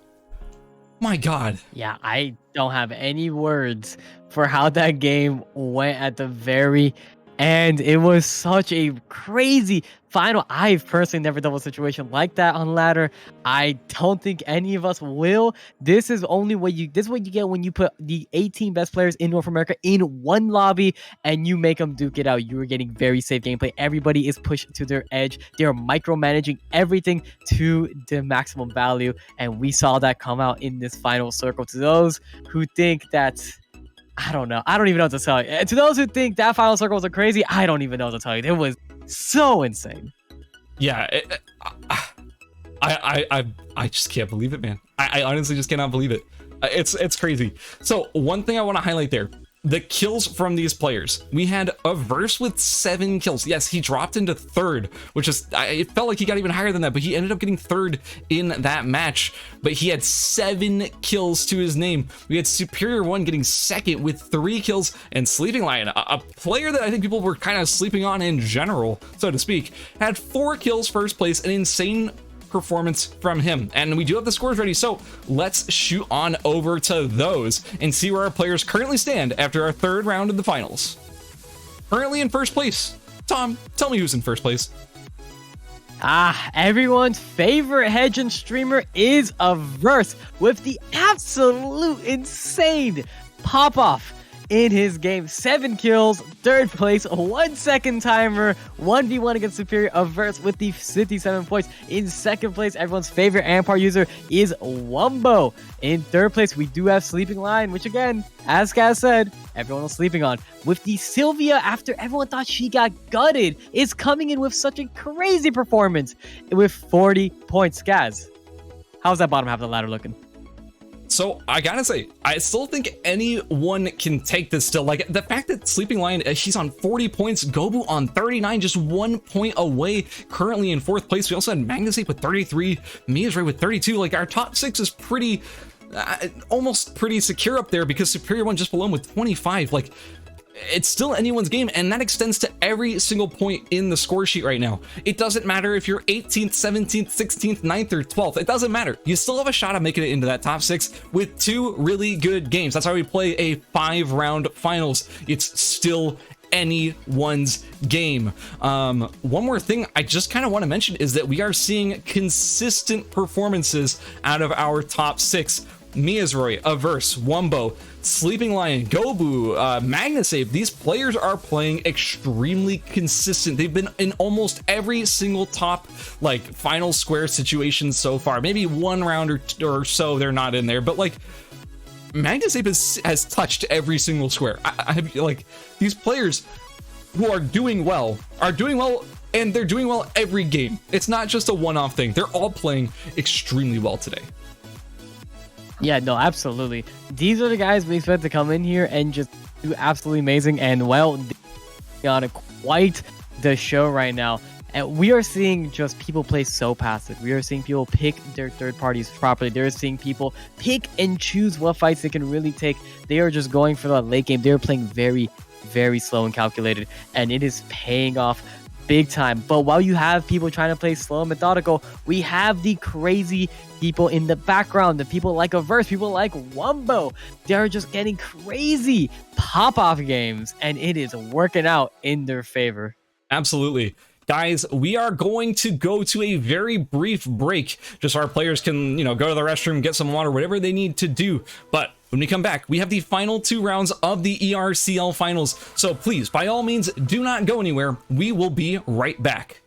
My God. Yeah, I don't have any words for how that game went at the very end. It was such a crazy final. I've personally never dealt with a situation like that on ladder. I don't think any of us will. This is only what you get when you put the 18 best players in North America in one lobby and you make them duke it out. You are getting very safe gameplay. Everybody is pushed to their edge. They are micromanaging everything to the maximum value, and we saw that come out in this final circle. To those who think that, I don't know. I don't even know what to tell you. To those who think that final circle was a crazy, I don't even know what to tell you. It was so insane. Yeah, I just can't believe it, man. I honestly just cannot believe it. It's crazy. So one thing I want to highlight there, the kills from these players. We had ERBS with 7 kills. Yes, he dropped into 3rd, which is, it felt like he got even higher than that, but he ended up getting 3rd in that match. But he had 7 kills to his name. We had Superior 1 getting 2nd with 3 kills, and Sleeping Lion, a player that I think people were kind of sleeping on in general, so to speak, had 4 kills, 1st place, an insane performance from him. And we do have the scores ready, so let's shoot on over to those and see where our players currently stand after our 3rd round of the finals. Currently in 1st place, Tom, tell me who's in 1st place. Everyone's favorite Hedge streamer is ERBS with the absolute insane pop-off in his game. 7 kills, 3rd place, 1 second timer, 1v1 against Superior. ERBS with the 57 points. In 2nd place, everyone's favorite Ampar user is Wumbo. In 3rd place, we do have Sleeping Lion, which again, as Kaz said, everyone was sleeping on. With the Sylvia, after everyone thought she got gutted, is coming in with such a crazy performance with 40 points. Kaz, how's that bottom half of the ladder looking? So I gotta say, I still think anyone can take this still. Like, the fact that Sleeping Lion, he's on 40 points, Gobu on 39, just 1 point away, currently in 4th place. We also had Magnusape with 33, Mia's with 32. Like, our top 6 is pretty, almost pretty secure up there, because Superior 1 just below him with 25. Like, it's still anyone's game, and that extends to every single point in the score sheet right now. It doesn't matter if you're 18th, 17th, 16th, 9th, or 12th. It doesn't matter. You still have a shot at making it into that top 6 with 2 really good games. That's why we play a 5-round finals. It's still anyone's game. One more thing I just kind of want to mention is that we are seeing consistent performances out of our top 6. Miazroy, ERBS, Wumbo, Sleeping Lion, Gobu, Magnusape. These players are playing extremely consistent. They've been in almost every single top, like, final square situation so far. Maybe 1 round or so they're not in there, but like, Magnusape has touched every single square. I like, these players who are doing well, and they're doing well every game. It's not just a one-off thing. They're all playing extremely well today. Yeah, no, absolutely. These are the guys we expect to come in here and just do absolutely amazing. And, well, they're on quite the show right now. And we are seeing just people play so passive. We are seeing people pick their 3rd parties properly. They're seeing people pick and choose what fights they can really take. They are just going for the late game. They're playing very, very slow and calculated. And it is paying off big time. But while you have people trying to play slow and methodical, we have the crazy people in the background, the people like ERBS, people like Wumbo. They're just getting crazy pop-off games, and it is working out in their favor. Absolutely. Guys, we are going to go to a very brief break, just so our players can, you know, go to the restroom, get some water, whatever they need to do. But when we come back, we have the final 2 rounds of the ERCL finals. So please, by all means, do not go anywhere. We will be right back.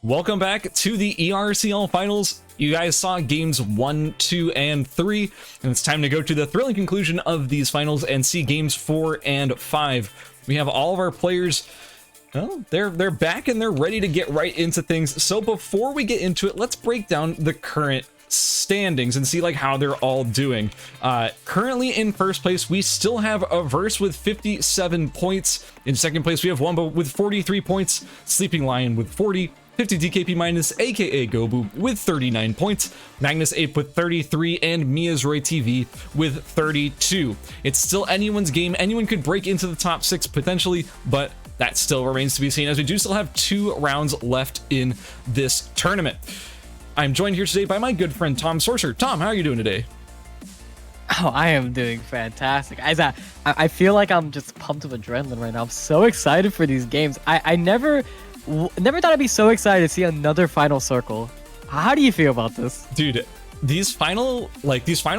Welcome back to the ERCL finals. You guys saw games 1, 2, and 3, and it's time to go to the thrilling conclusion of these finals and see games 4 and 5. We have all of our players. Well, they're back and they're ready to get right into things. So before we get into it, let's break down the current standings and see like how they're all doing. Currently in first place, we still have ERBS with 57 points. In second place, we have Wumbo with 43 points, Sleeping Lion with 40, 50 DKP minus, aka Gobu, with 39 points, Magnus Ape with 33, and Mia's Roy TV with 32. It's still anyone's game. Anyone could break into the top 6 potentially, but that still remains to be seen, as we do still have 2 rounds left in this tournament. I'm joined here today by my good friend Tomsorcer. Tom, how are you doing today? Oh, I am doing fantastic. I feel like I'm just pumped with adrenaline right now. I'm so excited for these games. I never thought I'd be so excited to see another final circle. How do you feel about this? Dude, these final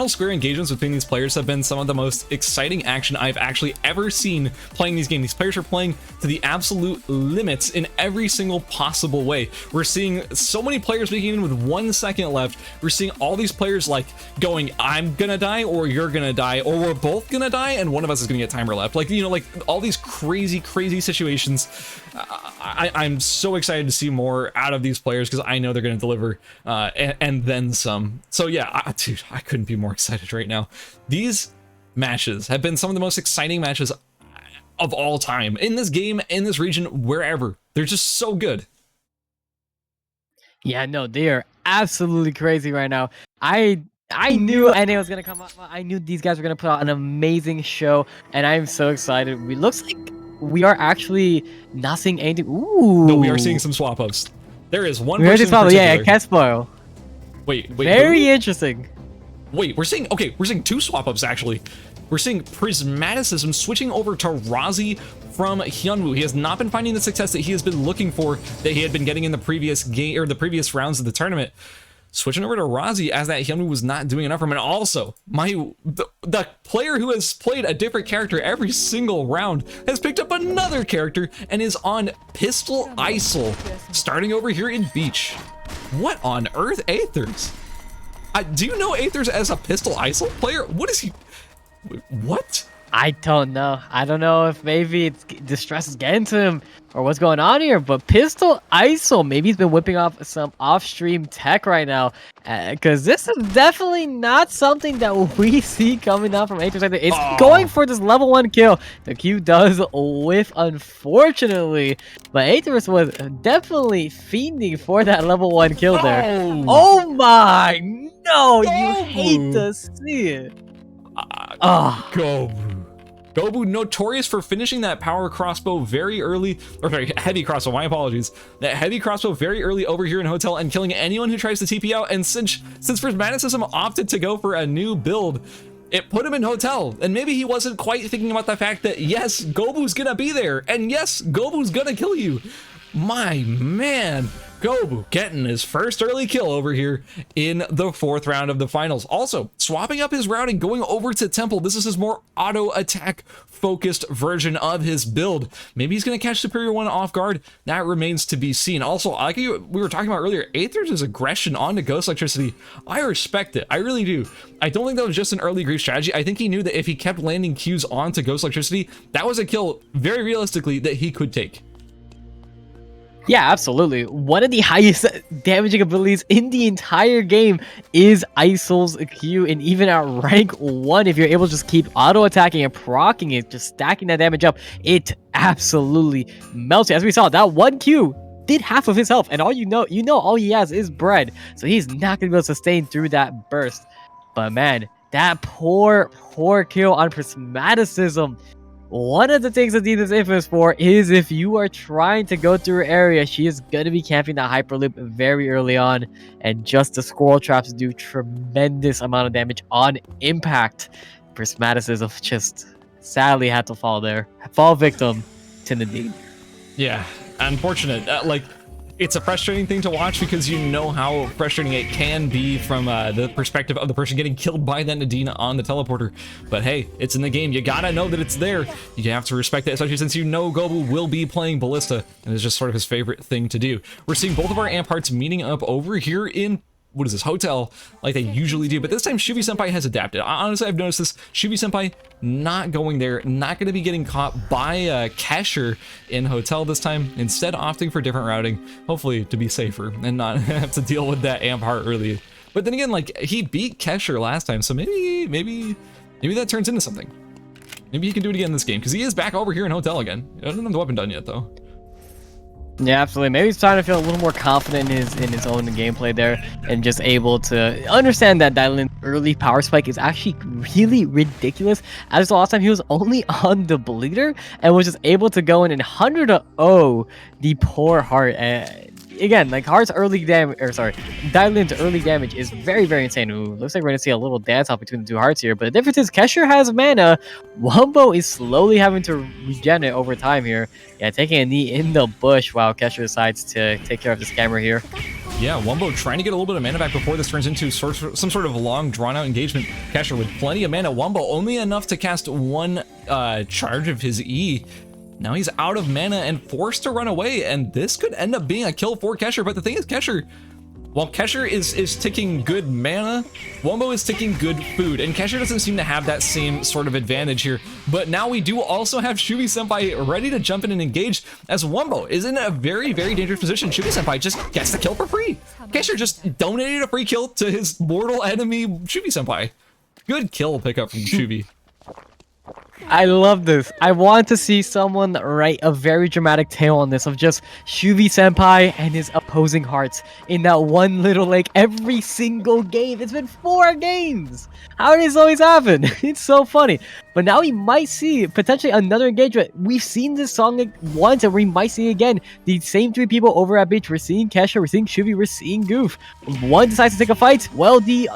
square engagements between these players have been some of the most exciting action I've actually ever seen playing these games. These players are playing to the absolute limits in every single possible way. We're seeing so many players beginning with 1 second left. We're seeing all these players like going, I'm gonna die, or you're gonna die, or we're both gonna die, and one of us is gonna get timer left. Like, you know, like all these crazy situations. I'm so excited to see more out of these players because I know they're going to deliver and then some. So yeah, dude, I couldn't be more excited right now. These matches have been some of the most exciting matches of all time in this game, in this region, wherever. They're just so good. Yeah, no, they are absolutely crazy right now. I knew NA was gonna come out. I knew these guys were gonna put out an amazing show, and I'm so excited. It looks like we are actually not seeing anything. Ooh. No, we are seeing some swap ups. There is one. We person in particular. Yeah, can't spoil. Wait. Very interesting. Wait, we're seeing 2 swap ups actually. We're seeing Prismaticism switching over to Razi from Hyunwoo. He has not been finding the success that he has been looking for, that he had been getting in the previous game or the previous rounds of the tournament. Switching over to Razi as that Hyunwoo was not doing enough for him. And also, the player who has played a different character every single round has picked up another character and is on Pistol Isol, starting over here in Beach. What on earth, Aethers? Do you know Aethers as a Pistol Isol player? What is he? What? I don't know. I don't know if maybe it's distress is getting to him or what's going on here, but Pistol Isol, maybe he's been whipping off some off-stream tech right now, because this is definitely not something that we see coming down from Aethers. It's going for this level 1 kill. The Q does whiff, unfortunately, but Aethers was definitely fiending for that level 1 kill there. Oh my, no, you hate to see it. Gobu, notorious for finishing that power crossbow very early, or sorry, heavy crossbow, my apologies. That heavy crossbow very early over here in Hotel and killing anyone who tries to TP out. And since Prismaticism opted to go for a new build, it put him in Hotel. And maybe he wasn't quite thinking about the fact that yes, Gobu's gonna be there, and yes, Gobu's gonna kill you. My man, Gobu getting his first early kill over here in the 4th round of the finals. Also, swapping up his route and going over to Temple. This is his more auto attack focused version of his build. Maybe he's going to catch Superior 1 off guard. That remains to be seen. Also, like we were talking about earlier, Aethers' aggression onto Ghost Electricity, I respect it. I really do. I don't think that was just an early grief strategy. I think he knew that if he kept landing Qs onto Ghost Electricity, that was a kill very realistically that he could take. Yeah, absolutely. One of the highest damaging abilities in the entire game is Isol's Q, and even at rank 1, if you're able to just keep auto-attacking and proccing it, just stacking that damage up, it absolutely melts it. As we saw, that 1 Q did half of his health, and all all he has is bread, so he's not going to be able to sustain through that burst. But man, that poor kill on Prismaticism. One of the things that Dean is infamous for is if you are trying to go through her area, she is going to be camping that hyperloop very early on, and just the squirrel traps do tremendous amount of damage on impact. Prismaticism just sadly had to fall victim to Nadine. Yeah, unfortunate. It's a frustrating thing to watch because you know how frustrating it can be from the perspective of the person getting killed by that Nadine on the teleporter. But hey, it's in the game. You gotta know that it's there. You have to respect that, especially since you know Gobu will be playing Ballista, and it's just sort of his favorite thing to do. We're seeing both of our amp hearts meeting up over here in, what is this, hotel, like they usually do, but this time Shuvi Senpai has adapted. Honestly, I've noticed this. Shuvi Senpai not going there, not going to be getting caught by Kesher in hotel this time, instead opting for different routing, hopefully to be safer and not have to deal with that amp heart early. But then again, like, he beat Kesher last time, so maybe that turns into something. Maybe he can do it again this game, because he is back over here in hotel again. I don't have the weapon done yet, though. Yeah, absolutely. Maybe he's starting to feel a little more confident in his own gameplay there, and just able to understand that Dylan's early power spike is actually really ridiculous. As the last time he was only on the bleeder and was just able to go in and 100-0 the poor Heart. Again, like Heart's early damage, or sorry, Dylan's early damage is very, very insane. Ooh, looks like we're gonna see a little dance off between the two Hearts here. But the difference is Kesher has mana. Wumbo is slowly having to regen it over time here. Yeah, taking a knee in the bush while Kesher decides to take care of the scammer here. Yeah, Wumbo trying to get a little bit of mana back before this turns into some sort of long, drawn-out engagement. Kesher with plenty of mana. Wumbo only enough to cast one charge of his E. Now he's out of mana and forced to run away, and this could end up being a kill for Kesher. But the thing is, Kesher, while Kesher is ticking good mana, Wumbo is ticking good food, and Kesher doesn't seem to have that same sort of advantage here. But now we do also have Shuvi Senpai ready to jump in and engage, as Wumbo is in a very, very dangerous position. Shuvi Senpai just gets the kill for free. Kesher just donated a free kill to his mortal enemy, Shuvi Senpai. Good kill pickup from Shuvi. I love this. I want to see someone write a very dramatic tale on this of just Shuvi Senpai and his opposing Hearts in that one little lake every single game. It's been 4 games. How does this always happen? It's so funny. But now we might see potentially another engagement. We've seen this song once, and we might see it again. The same 3 people over at beach. We're seeing Kesher, we're seeing Shuvi, we're seeing Goof. One decides to take a fight. Well, the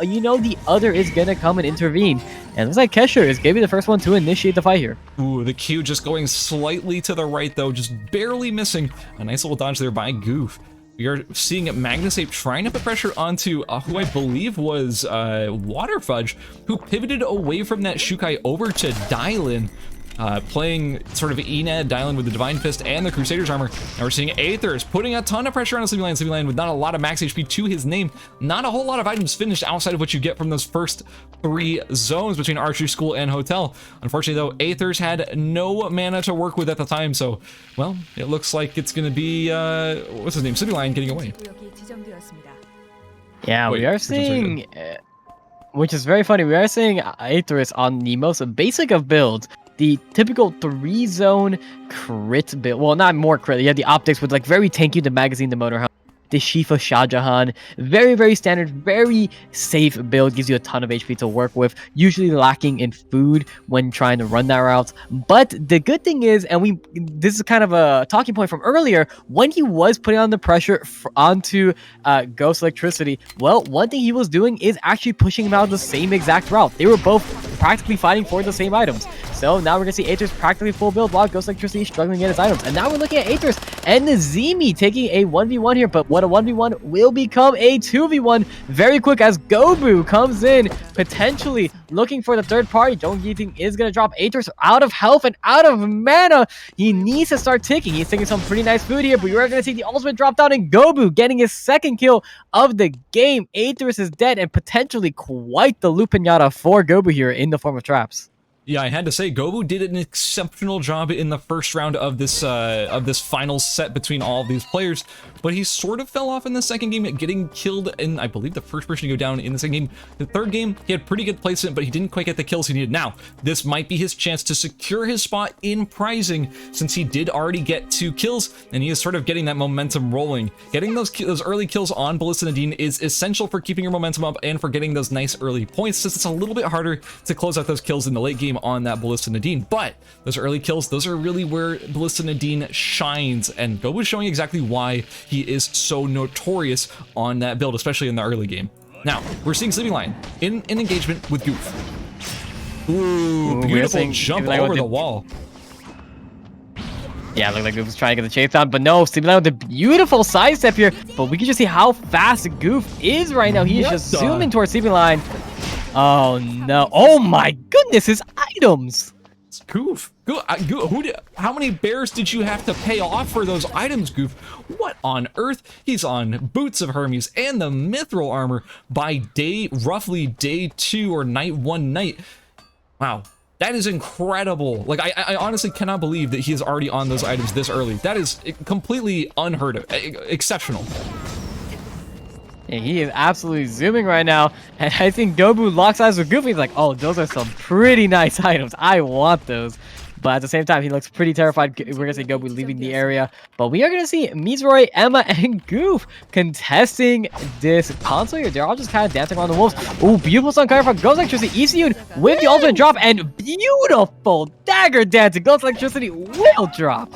other is gonna come and intervene. And it looks like Kesher is gonna be the first one to initiate the fight here. Ooh, the Q just going slightly to the right, though, just barely missing. A nice little dodge there by Goof. We are seeing Magnus Ape trying to put pressure onto who I believe was Water Fudge, who pivoted away from that Shukai over to Dylan, playing sort of Enad Dylan with the Divine Fist and the Crusader's Armor. Now we're seeing Aethers putting a ton of pressure on Semifinals. Semifinals with not a lot of max HP to his name. Not a whole lot of items finished outside of what you get from those first 3 zones between Archery School and Hotel. Unfortunately, though, Aethers had no mana to work with at the time, so, well, it looks like it's going to be, what's his name? Semiline getting away. Yeah, we are seeing, which is very funny, we are seeing Aethers on the most basic of builds. The typical 3-zone crit build. Well, not more crit. You have the optics with like very tanky, the magazine, the motorhound, the Shifa Shah Jahan. Very, very standard, very safe build. Gives you a ton of HP to work with. Usually lacking in food when trying to run that route. But the good thing is, and this is kind of a talking point from earlier, when he was putting on the pressure onto Ghost Electricity, well, one thing he was doing is actually pushing him out the same exact route. They were both practically fighting for the same items. So now we're going to see Aethers practically full build while Ghost Electricity is struggling to get his items. And now we're looking at Aethers and Nazimi taking a 1v1 here. But what a 1v1 will become a 2v1 very quick as Gobu comes in, potentially looking for the third party. Don't Geeting is going to drop Aethers out of health and out of mana. He needs to start ticking. He's taking some pretty nice food here, but you're going to see the ultimate drop down and Gobu getting his 2nd kill of the game. Aethers is dead and potentially quite the loop pinata for Gobu here in the form of traps. Yeah, I had to say, Gobu did an exceptional job in the first round of this final set between all of these players, but he sort of fell off in the second game, getting killed in, I believe, the first person to go down in the second game. The third game, he had pretty good placement, but he didn't quite get the kills he needed. Now, this might be his chance to secure his spot in prizing, since he did already get 2 kills, and he is sort of getting that momentum rolling. Getting those early kills on Ballista Nadine is essential for keeping your momentum up and for getting those nice early points, since it's a little bit harder to close out those kills in the late game on that Ballista Nadine. But those early kills, those are really where Ballista Nadine shines, and Gobu's showing exactly why he is so notorious on that build, especially in the early game. Now, we're seeing Semiline in an engagement with Goof. Ooh, beautiful jump over the wall. Yeah, looked like Goof was trying to get the chase down, but no, Semifinals with a beautiful sidestep here. But we can just see how fast Goof is right now. He is just zooming towards Semifinals. Oh no! Oh my goodness, his items. Goof. How many bears did you have to pay off for those items, Goof? What on earth? He's on Boots of Hermes and the Mithril armor by roughly day 2 or night 1 night. Wow. That is incredible. Like, I honestly cannot believe that he is already on those items this early. That is completely unheard of. Exceptional. Yeah, he is absolutely zooming right now. And I think Gobu locks eyes with Goofy. He's like, oh, those are some pretty nice items. I want those. But at the same time, he looks pretty terrified. We're going to see Gobu leaving the area. But we are going to see Mizroy, Emma, and Goof contesting this console here. They're all just kind of dancing around the wolves. Oh, beautiful Sun Cover goes electricity. ECU with the ultimate drop. And beautiful dagger dancing. Ghost electricity will drop.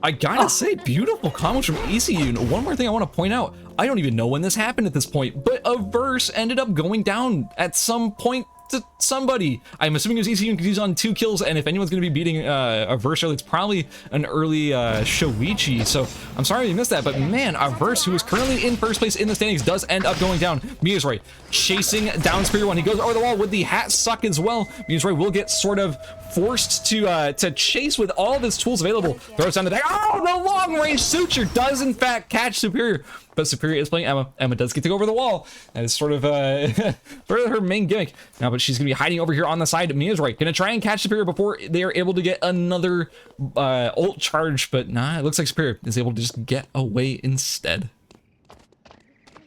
I gotta say, beautiful comments from ECU. One more thing I want to point out. I don't even know when this happened at this point, but a verse ended up going down at some point to somebody. I'm assuming it was ECU because he's on 2 kills, and if anyone's going to be beating a verse early, it's probably an early Shoichi. So I'm sorry you missed that, but man, a verse who is currently in first place in the standings does end up going down. Mizroy chasing down Superior One. He goes over the wall with the hat suck as well. Mizroy will get sort of forced to chase with all of his tools available. Throws down the back. Oh, the long range suture does in fact catch Superior, but Superior is playing Emma. Emma does get to go over the wall. That is sort of her main gimmick now, but she's gonna be hiding over here on the side. Mizroy gonna try and catch Superior before they are able to get another ult charge, but nah, it looks like Superior is able to just get away instead.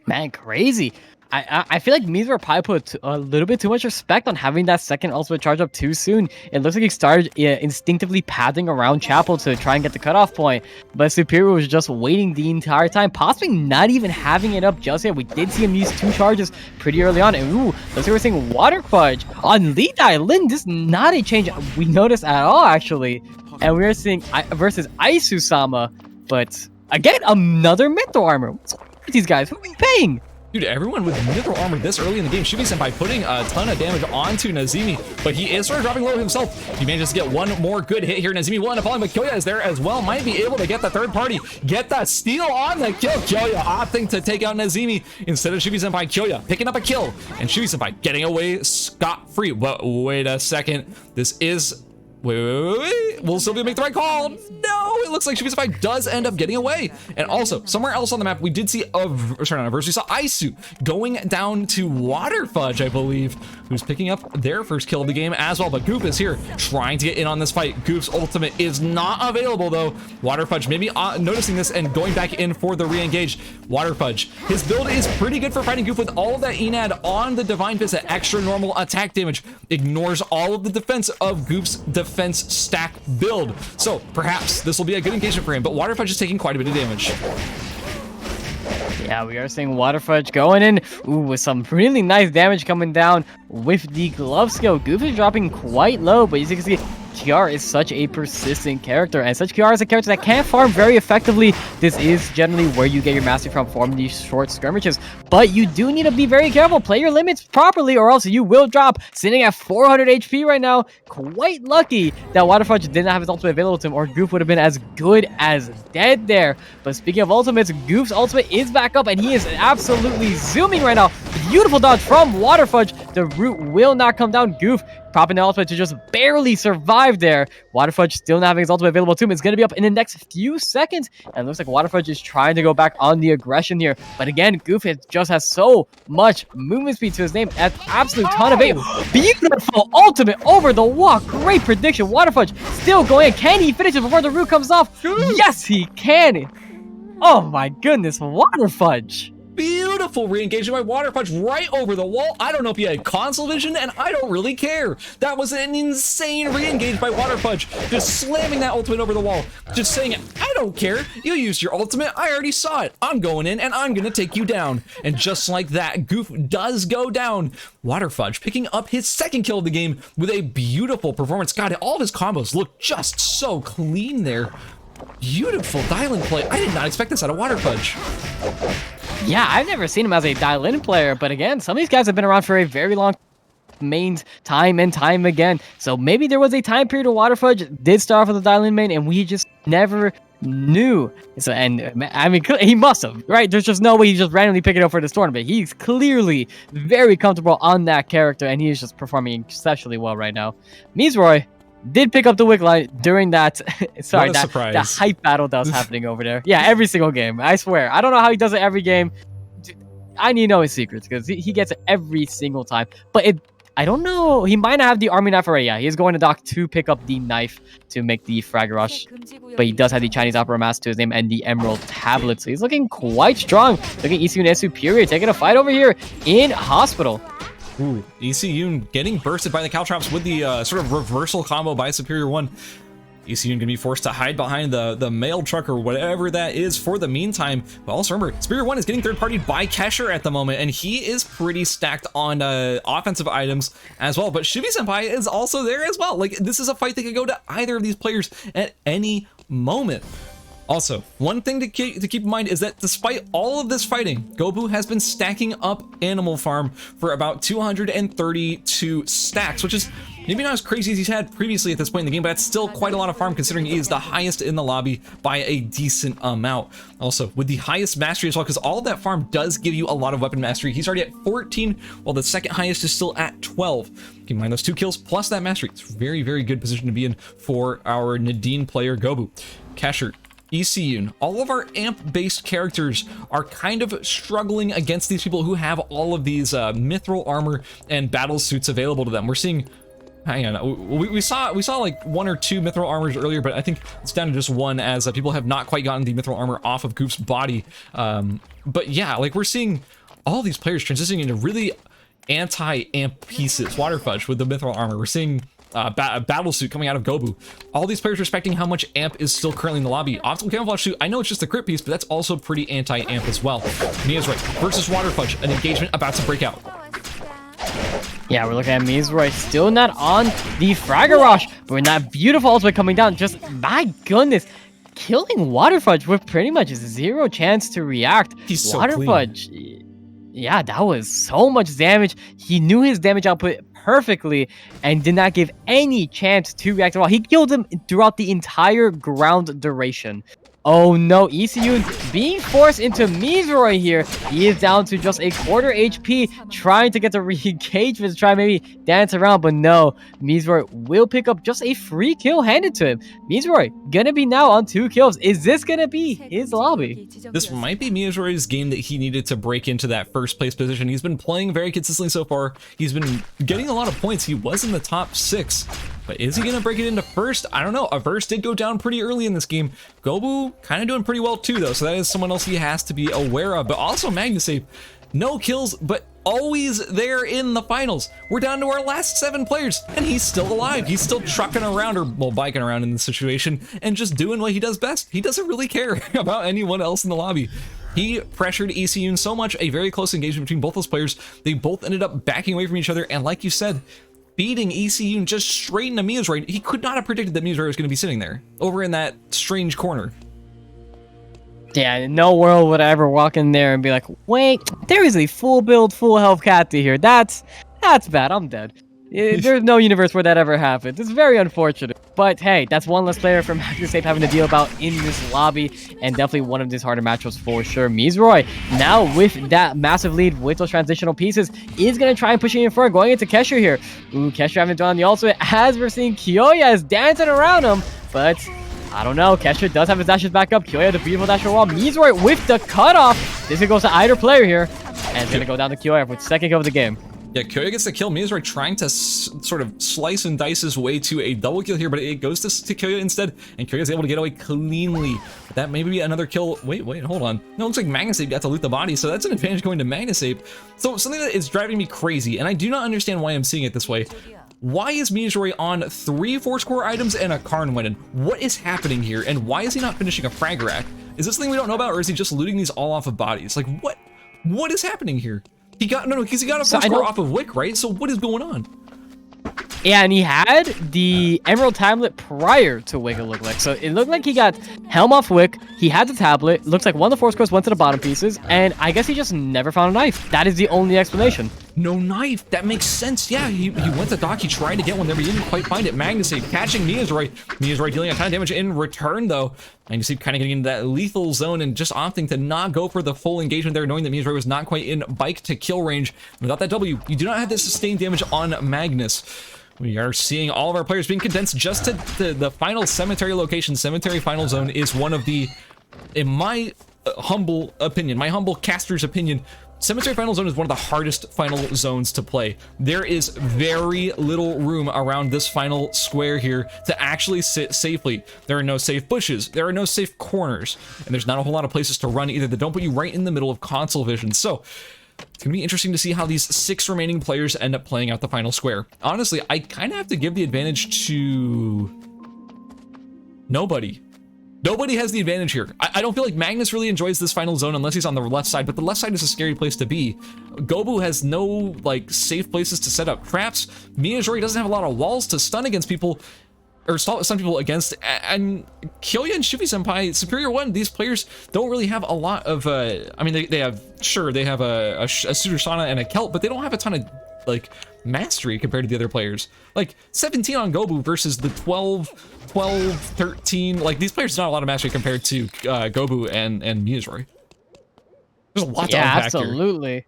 Man, crazy. I feel like Mizroy probably put a little bit too much respect on having that second ultimate charge up too soon. It looks like he started instinctively padding around Chapel to try and get the cutoff point, but Superior was just waiting the entire time, possibly not even having it up just yet. We did see him use 2 charges pretty early on, and ooh, looks like we're seeing Water Fudge on Lee Dai Lin. This is not a change we noticed at all, actually, and we are seeing versus Aisu-sama, but again, another Mithril armor. What's up with these guys? Who are you paying? Dude, everyone with Mithril armor this early in the game should be sent by putting a ton of damage onto Nazimi, but he is sort of dropping low himself. He manages to get one more good hit here. Nazimi will end up falling, but Kyoya is there as well. Might be able to get the third party, get the steal on the kill. Kyoya opting to take out Nazimi instead of Shubi-senpai. Kyoya picking up a kill, and Shubi-senpai getting away scot-free. But wait a second. This is... Wait. Will Sylvia make the right call? No, it looks like Shubi-senpai does end up getting away. And also, somewhere else on the map, we did see a verse. We saw Aisu going down to Water Fudge, I believe, who's picking up their first kill of the game as well. But Goof is here trying to get in on this fight. Goof's ultimate is not available, though. Water Fudge maybe noticing this and going back in for the re-engage. Water Fudge, his build is pretty good for fighting Goof with all of that Enad on the Divine Fist at extra normal attack damage. Ignores all of the defense of Goof's defense stack build. So perhaps this will be a good engagement for him, but Water Fudge is taking quite a bit of damage. Yeah, we are seeing Water Fudge going in with some really nice damage coming down with the glove skill. Goof is dropping quite low, but as you can see, Kiara is such a persistent character, and such Kiara is a character that can farm very effectively. This is generally where you get your mastery from, farming these short skirmishes, but you do need to be very careful. Play your limits properly, or else you will drop. Sitting at 400 HP right now, quite lucky that Water Fudge did not have his ultimate available to him, or Goof would have been as good as dead there. But speaking of ultimates, Goof's ultimate is back up, and he is absolutely zooming right now. Beautiful dodge from Water Fudge. The root will not come down. Goof popping the ultimate to just barely survive there. Water Fudge still not having his ultimate available to him. It's going to be up in the next few seconds. And it looks like Water Fudge is trying to go back on the aggression here. But again, Goof just has so much movement speed to his name. An absolute ton of it. Beautiful ultimate over the wall. Great prediction. Water Fudge still going. Can he finish it before the root comes off? Yes, he can. Oh my goodness, Water Fudge. Beautiful re-engagement by Water Fudge right over the wall. I don't know if he had console vision, and I don't really care. That was an insane re-engage by Water Fudge. Just slamming that ultimate over the wall. Just saying, I don't care. You used your ultimate. I already saw it. I'm going in, and I'm going to take you down. And just like that, Goof does go down. Water Fudge picking up his second kill of the game with a beautiful performance. God, all of his combos look just so clean there. Beautiful dial-in play. I did not expect this out of Water Fudge. Yeah, I've never seen him as a dial-in player, but again, some of these guys have been around for a very long mains time and time again. So maybe there was a time period where Waterfudge did start off with the Dial-In main, and we just never knew. So, and I mean, he must have, right? There's just no way he just randomly picked it up for this tournament. He's clearly very comfortable on that character, and he's just performing exceptionally well right now. Mizroy did pick up the wick line during that sorry, that hype battle that was happening over there. Yeah, every single game. I swear. I don't know how he does it every game. I need to know his secrets because he gets it every single time. But I don't know. He might not have the army knife already. Yeah, he's going to dock to pick up the knife to make the frag rush. But he does have the Chinese opera mask to his name and the emerald tablet. So he's looking quite strong. Looking ECU and superior, taking a fight over here in hospital. Ooh, ECU getting bursted by the Caltrops with the sort of reversal combo by Superior 1. ECU gonna be forced to hide behind the mail truck or whatever that is for the meantime. But also remember, Superior 1 is getting third-partied by Kesher at the moment, and he is pretty stacked on offensive items as well. But Shivi Senpai is also there as well. Like, this is a fight that could go to either of these players at any moment. Also, one thing to keep in mind is that despite all of this fighting, Gobu has been stacking up Animal Farm for about 232 stacks, which is maybe not as crazy as he's had previously at this point in the game, but that's still quite a lot of farm considering he is the highest in the lobby by a decent amount. Also, with the highest mastery as well, because all of that farm does give you a lot of weapon mastery. He's already at 14, while the second highest is still at 12. Keep in mind those 2 kills plus that mastery. It's a very, very good position to be in for our Nadine player, Gobu. Kesher, ECU, all of our amp-based characters are kind of struggling against these people who have all of these mithril armor and battle suits available to them. We're seeing, hang on, we saw like 1 or 2 mithril armors earlier, but I think it's down to just 1 as people have not quite gotten the mithril armor off of Goof's body. But yeah, like we're seeing all these players transitioning into really anti-amp pieces. Waterfudge with the mithril armor. We're seeing battle suit coming out of Gobu. All these players respecting how much amp is still currently in the lobby. Optical camouflage suit, I know it's just a crit piece, but that's also pretty anti-amp as well. Mizroy versus Waterfudge, an engagement about to break out. Yeah, we're looking at Mizroy still not on the Fragger Rush, but in that beautiful ultimate coming down, just, my goodness, killing Waterfudge with pretty much 0 chance to react. He's so Waterfudge, clean. Yeah, that was so much damage. He knew his damage output perfectly and did not give any chance to react at all. He killed him throughout the entire ground duration. Oh no, ECU being forced into Mizroy here. He is down to just a quarter HP, trying to get the re-engagement, try maybe dance around, but no. Mizroy will pick up just a free kill handed to him. Mizroy gonna be now on 2 kills. Is this gonna be his lobby? This might be Mizroy's game that he needed to break into that first place position. He's been playing very consistently so far. He's been getting a lot of points. He was in the top 6. But is he going to break it into first? I don't know. A verse did go down pretty early in this game. Gobu kind of doing pretty well too, though. So that is someone else he has to be aware of. But also Magnusave, no kills, but always there in the finals. We're down to our last 7 players, and he's still alive. He's still trucking around, or well, biking around in this situation, and just doing what he does best. He doesn't really care about anyone else in the lobby. He pressured ECU so much, a very close engagement between both those players. They both ended up backing away from each other, and like you said, beating ECU just straight into Mizroy. He could not have predicted that Mizroy was going to be sitting there, over in that strange corner. Yeah, in no world would I ever walk in there and be like, wait, there is a full build, full health Cathy here. That's bad, I'm dead. There's no universe where that ever happened. It's very unfortunate. But hey, that's one less player from Magnusave having to deal about in this lobby, and definitely one of these harder matchups for sure. Mizroy, now with that massive lead with those transitional pieces, is going to try and push it in front, going into Kesher here. Ooh, Kesher having done the ultimate as we're seeing Kyoya is dancing around him, but I don't know. Kesher does have his dashes back up. Kyoya, the beautiful dash wall. Mizroy with the cutoff. This goes to either player here, and it's going to go down to Kyoya for the second kill of the game. Yeah, Kyoya gets the kill. Mizroy trying to sort of slice and dice his way to a double kill here, but it goes to Kyoya instead, and Kyoya's able to get away cleanly. That may be another kill. Wait, hold on. No, it looks like Magnusave got to loot the body, so that's an advantage going to Magnusave. So something that is driving me crazy, and I do not understand why I'm seeing it this way. Why is Mizroy on 3 4-score items and a Karn weapon? What is happening here, and why is he not finishing a frag rack? Is this something we don't know about, or is he just looting these all off of bodies? Like, what is happening here? He got, no, because he got a 4-score off of Wick, right? So what is going on? Yeah, and he had the Emerald tablet prior to Wick, it looked like. So it looked like he got Helm off Wick, he had the tablet, looks like one of the Force Course went to the bottom pieces, and I guess he just never found a knife. That is the only explanation. No knife. That makes sense. Yeah, he went to dock. He tried to get one there, but he didn't quite find it. Magnusape catching Miazroy. Miazroy dealing a ton of damage in return, though. Magnusape kind of getting into that lethal zone and just opting to not go for the full engagement there, knowing that Miazroy was not quite in bike to kill range. Without that W, you do not have the sustained damage on Magnus. We are seeing all of our players being condensed just to the final cemetery location. Cemetery final zone is one of the, in my humble opinion, my humble caster's opinion, Cemetery Final Zone is one of the hardest final zones to play. There is very little room around this final square here to actually sit safely. There are no safe bushes, there are no safe corners, and there's not a whole lot of places to run either that don't put you right in the middle of console vision. So it's gonna be interesting to see how these 6 remaining players end up playing out the final square. Honestly, I kind of have to give the advantage to nobody. Nobody has the advantage here. I don't feel like Magnus really enjoys this final zone unless he's on the left side, but the left side is a scary place to be. Gobu has no, like, safe places to set up traps. Miazroy doesn't have a lot of walls to stun against people, or stun people against, and Kyoya and Shuvi Senpai, Superior 1, these players don't really have a lot of, I mean, they have, sure, they have a Sudarsana and a Kelt, but they don't have a ton of, like, mastery compared to the other players. Like, 17 on Gobu versus the 12, 13, like, these players don't have a lot of mastery compared to Gobu and Miazroy. There's a lot to unpack here. Absolutely.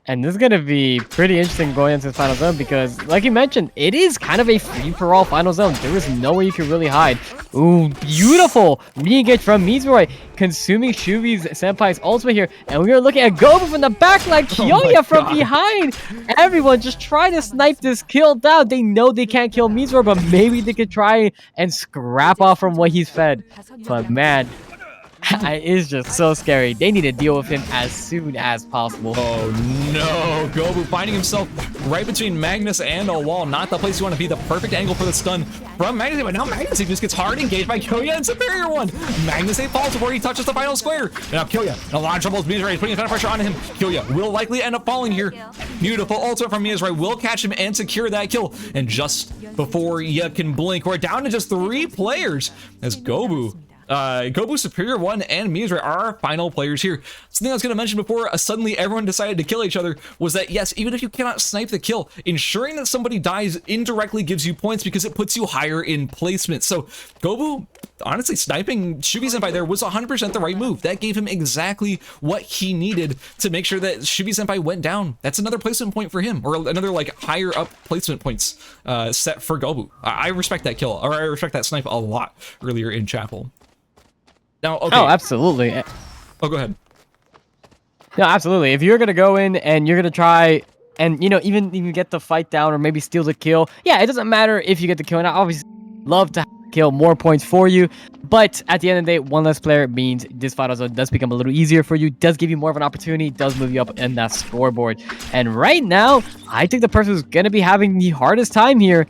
And this is going to be pretty interesting going into the final zone because, like you mentioned, it is kind of a free-for-all final zone. There is nowhere you can really hide. Ooh, beautiful re-engage from Miazroy, consuming Shuvi's Senpai's ultimate here. And we are looking at Gobu from the back like Kyoya from behind. Everyone just trying to snipe this kill down. They know they can't kill Miazroy, but maybe they could try and scrap off from what he's fed. But man, it is just so scary. They need to deal with him as soon as possible. Oh no, Gobu finding himself right between Magnus and a wall. Not the place you want to be. The perfect angle for the stun from Magnus, but now Magnus just gets hard engaged by Kyoya and Superior 1. Magnus falls before he touches the final square. And now Kyoya in a lot of trouble. Miazroy is putting a ton of pressure on him. Kyoya will likely end up falling here. Beautiful ultimate from Miazroy will catch him and secure that kill. And just before you can blink, we're down to just 3 players as Gobu, Superior 1, and Miazroy are our final players here. Something I was going to mention before suddenly everyone decided to kill each other was that, yes, even if you cannot snipe the kill, ensuring that somebody dies indirectly gives you points because it puts you higher in placement. So Gobu, honestly, sniping Shuvi Senpai there was 100% the right move. That gave him exactly what he needed to make sure that Shuvi Senpai went down. That's another placement point for him, or another, like, higher up placement points set for Gobu. I respect that kill, or I respect that snipe a lot earlier in Chapel. Now, okay. Oh, absolutely. Oh, go ahead. No, absolutely. If you're going to go in and you're going to try and, you know, even get the fight down or maybe steal the kill, yeah, it doesn't matter if you get the kill. And I obviously love to kill more points for you. But at the end of the day, one less player means this final zone does become a little easier for you, does give you more of an opportunity, does move you up in that scoreboard. And right now, I think the person who's going to be having the hardest time here,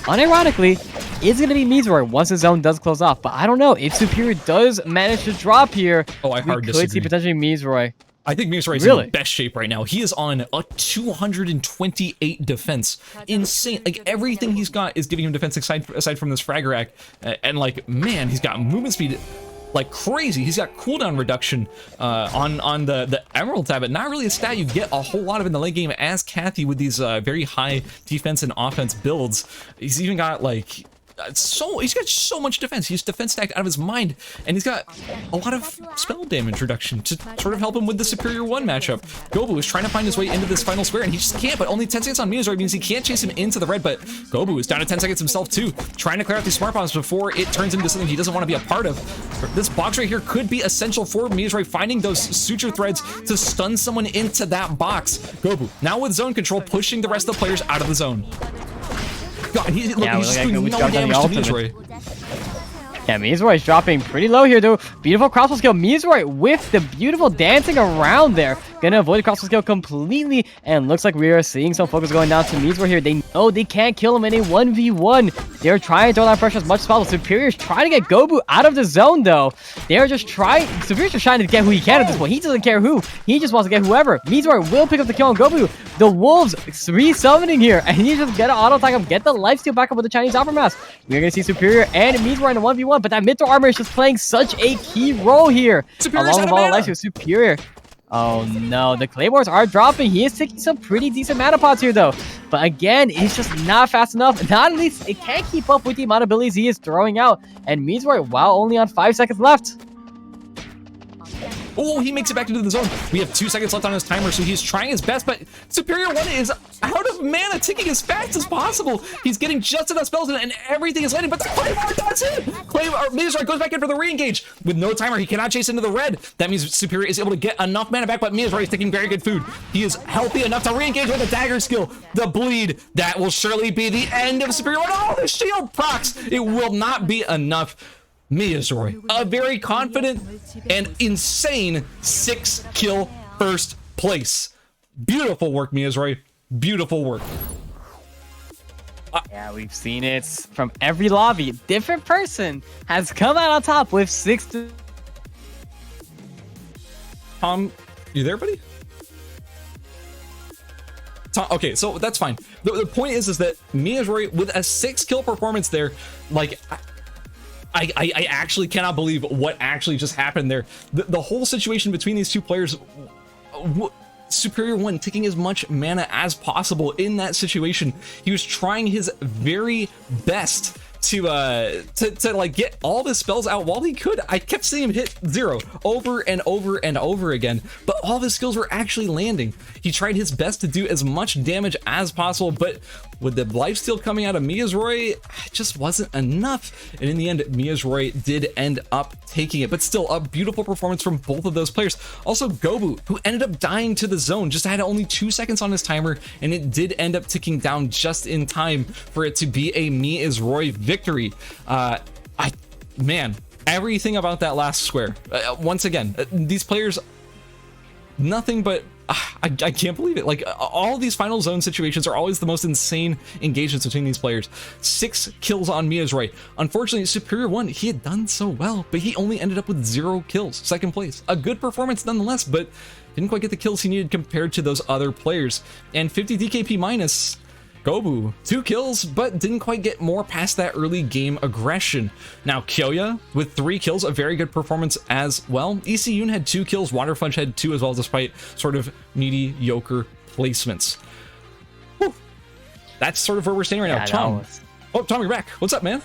unironically, is going to be Miazroy once the zone does close off. But I don't know. If Superior does manage to drop here, we could see potentially Miazroy. I think Miazroy is in the best shape right now. He is on a 228 defense. Insane. Like, everything he's got is giving him defense aside from this frag rack. And, like, man, he's got movement speed like crazy. He's got cooldown reduction on the Emerald tab, but not really a stat you get a whole lot of in the late game as Kathy with these very high defense and offense builds. He's even got, like, he's got so much defense. He's defense stacked out of his mind, and he's got a lot of spell damage reduction to sort of help him with the Superior 1 matchup. Gobu is trying to find his way into this final square, and he just can't, but only 10 seconds on Miazroy means he can't chase him into the red, but Gobu is down to 10 seconds himself too, trying to clear out these smart bombs before it turns into something he doesn't want to be a part of. This box right here could be essential for Miazroy finding those suture threads to stun someone into that box. Gobu, now with zone control, pushing the rest of the players out of the zone. God, he's just doing no damage to Miazroy. Yeah, Miazroy is dropping pretty low here, though. Beautiful crossbow skill. Miazroy with the beautiful dancing around there. Gonna avoid the crossbow skill completely. And looks like we are seeing some focus going down to Miazroy here. They know they can't kill him in a 1v1. They're trying to throw that pressure as much as possible. Superior's trying to get Gobu out of the zone, though. They're just trying. Superior's just trying to get who he can at this point. He doesn't care who. He just wants to get whoever. Miazroy will pick up the kill on Gobu. The Wolves resummoning here, and you just get an auto attack him, get the lifesteal back up with the Chinese Opera. We're gonna see Superior and Meteor in a 1v1, but that mid-throw armor is just playing such a key role here. Superior's Along with all the lifesteal, Superior. Oh no, the Claymores are dropping. He is taking some pretty decent mana pots here though. But again, he's just not fast enough. Not at least it can't keep up with the amount of abilities he is throwing out. And Meteor, wow, only on 5 seconds left. Oh, he makes it back into the zone. We have 2 seconds left on his timer, so he's trying his best, but Superior 1 is out of mana, ticking as fast as possible. He's getting just enough spells in, and everything is landing, but the Claymore does it! Mizrahi goes back in for the re-engage. With no timer, he cannot chase into the red. That means Superior is able to get enough mana back, but Mizrahi is taking very good food. He is healthy enough to re-engage with a dagger skill. The bleed, that will surely be the end of Superior 1. Oh, the shield procs! It will not be enough. Miyazori, a very confident and insane 6-kill first place. Beautiful work, Miyazori. Beautiful work. Yeah, we've seen it from every lobby. Different person has come out on top with 6. Tom, you there, buddy? Tom, okay, so that's fine. The point is that Miyazori, with a 6-kill performance there, like... I actually cannot believe what actually just happened there. The whole situation between these two players, Superior 1 taking as much mana as possible in that situation. He was trying his very best to like get all the spells out while he could. I kept seeing him hit 0 over and over and over again, but all of his skills were actually landing. He tried his best to do as much damage as possible, but with the lifesteal coming out of Miyazori, it just wasn't enough. And in the end, Miyazori did end up taking it, but still a beautiful performance from both of those players. Also, Gobu, who ended up dying to the zone, just had only 2 seconds on his timer, and it did end up ticking down just in time for it to be a Miyazori victory. Man, everything about that last square. Once again, these players, nothing but I can't believe it. Like, all these final zone situations are always the most insane engagements between these players. 6 kills on Miyazori. Unfortunately, Superior 1, he had done so well, but he only ended up with 0 kills, 2nd place. A good performance nonetheless, but didn't quite get the kills he needed compared to those other players. And 50 DKP minus, Gobu, 2 kills, but didn't quite get more past that early game aggression. Now, Kyoya with 3 kills, a very good performance as well. ECUN had 2 kills, Waterfudge had 2 as well, despite sort of mediocre placements. Whew. That's sort of where we're standing right now. Tom. Oh, Tom, you're back. What's up, man?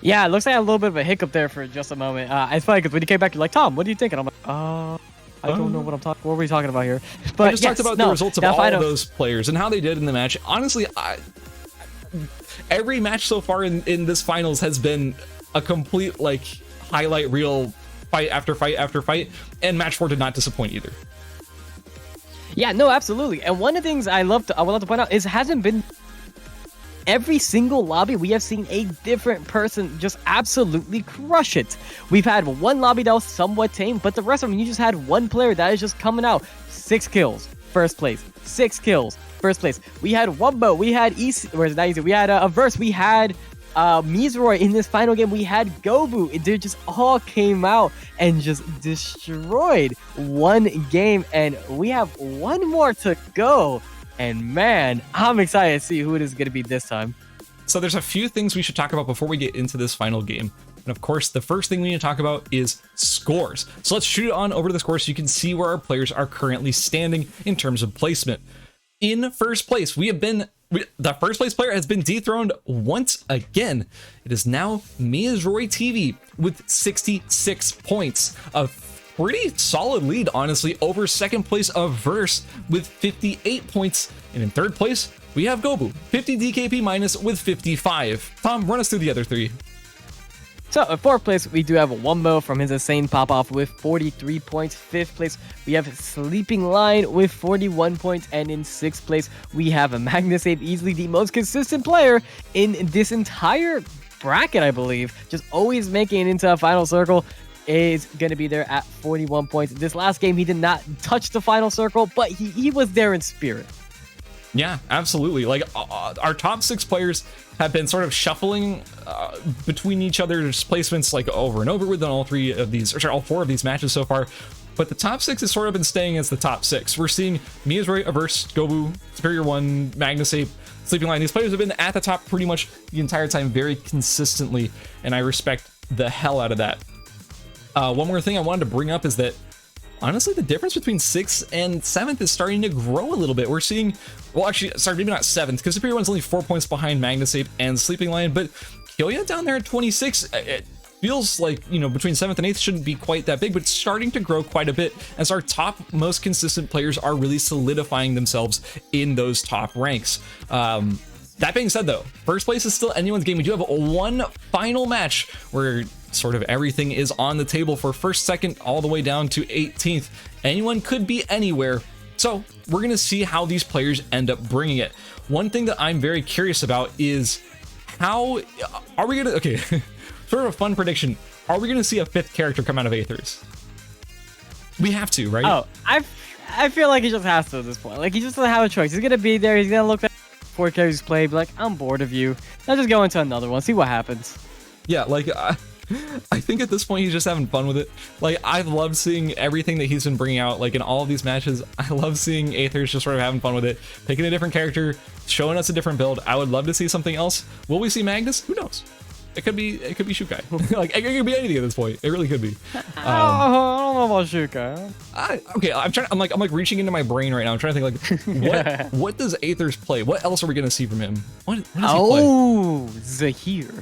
Yeah, it looks like I had a little bit of a hiccup there for just a moment. It's funny because when you came back, you're like, Tom, what do you think? And I'm like, I don't know what I'm talking. What were we talking about here? But I just talked about the results of all of those players and how they did in the match. Honestly, every match so far in this finals has been a complete like highlight reel, fight after fight after fight, and match 4 did not disappoint either. Yeah, no, absolutely. And one of the things I would love to point out is it hasn't been every single lobby we have seen a different person just absolutely crush it. We've had one lobby that was somewhat tame, but the rest of them, you just had one player that is just coming out. 6 kills, 1st place. 6 kills, 1st place. We had Wumbo, we had we had a Verse, we had Mizroy in this final game, we had Gobu. They just all came out and just destroyed one game, and we have one more to go. And man, I'm excited to see who it is going to be this time. So there's a few things we should talk about before we get into this final game. And of course, the first thing we need to talk about is scores. So let's shoot it on over the scores so you can see where our players are currently standing in terms of placement. In 1st place, the 1st place player has been dethroned once again. It is now Miyazori TV with 66 points. A pretty solid lead, honestly, over 2nd place of Verse with 58 points. And in 3rd place, we have Gobu, 50 DKP minus with 55. Tom, run us through the other 3. So in 4th place, we do have Wumbo from his insane pop-off with 43 points. 5th place, we have Sleeping Lion with 41 points. And in 6th place, we have Magnus Ape, easily the most consistent player in this entire bracket, I believe. Just always making it into a final circle. Is going to be there at 41 points. This last game, he did not touch the final circle, but he was there in spirit. Yeah, absolutely. Like, our top 6 players have been sort of shuffling between each other's placements like over and over within all 3 of these, or sorry, all 4 of these matches so far. but the top 6 has sort of been staying as the top 6. We're seeing Miyazuri, Averse, Gobu, Superior 1, Magnus Ape, Sleeping Lion. These players have been at the top pretty much the entire time very consistently, and I respect the hell out of that. One more thing I wanted to bring up is that honestly, the difference between 6th and 7th is starting to grow a little bit. We're seeing, well, actually, sorry, maybe not 7th, because Superior 1's only 4 points behind Magnus Ape and Sleeping Lion, but Kyoya down there at 26, it feels like, you know, between 7th and 8th shouldn't be quite that big, but it's starting to grow quite a bit as our top most consistent players are really solidifying themselves in those top ranks. That being said, though, first place is still anyone's game. We do have one final match where sort of everything is on the table for 1st, 2nd, all the way down to 18th. Anyone could be anywhere. So we're going to see how these players end up bringing it. One thing that I'm very curious about is how are we going to, okay, sort of a fun prediction. Are we going to see a 5th character come out of Aethers? We have to, right? Oh, I feel like he just has to at this point. Like, he just doesn't have a choice. He's going to be there. He's going to look at 4 characters play, be like, I'm bored of you. I'll just go into another one, see what happens. Yeah, like, I think at this point he's just having fun with it. Like, I've loved seeing everything that he's been bringing out, like in all of these matches. I love seeing Aethers just sort of having fun with it, picking a different character, showing us a different build. I would love to see something else. Will we see Magnus? Who knows? It could be Shukai. Like, it could be anything at this point. It really could be. I don't know about Shukai. Okay, I'm like reaching into my brain right now. I'm trying to think, like, what does Aethers play? What else are we gonna see from him? What does he play? Oh, Zahir.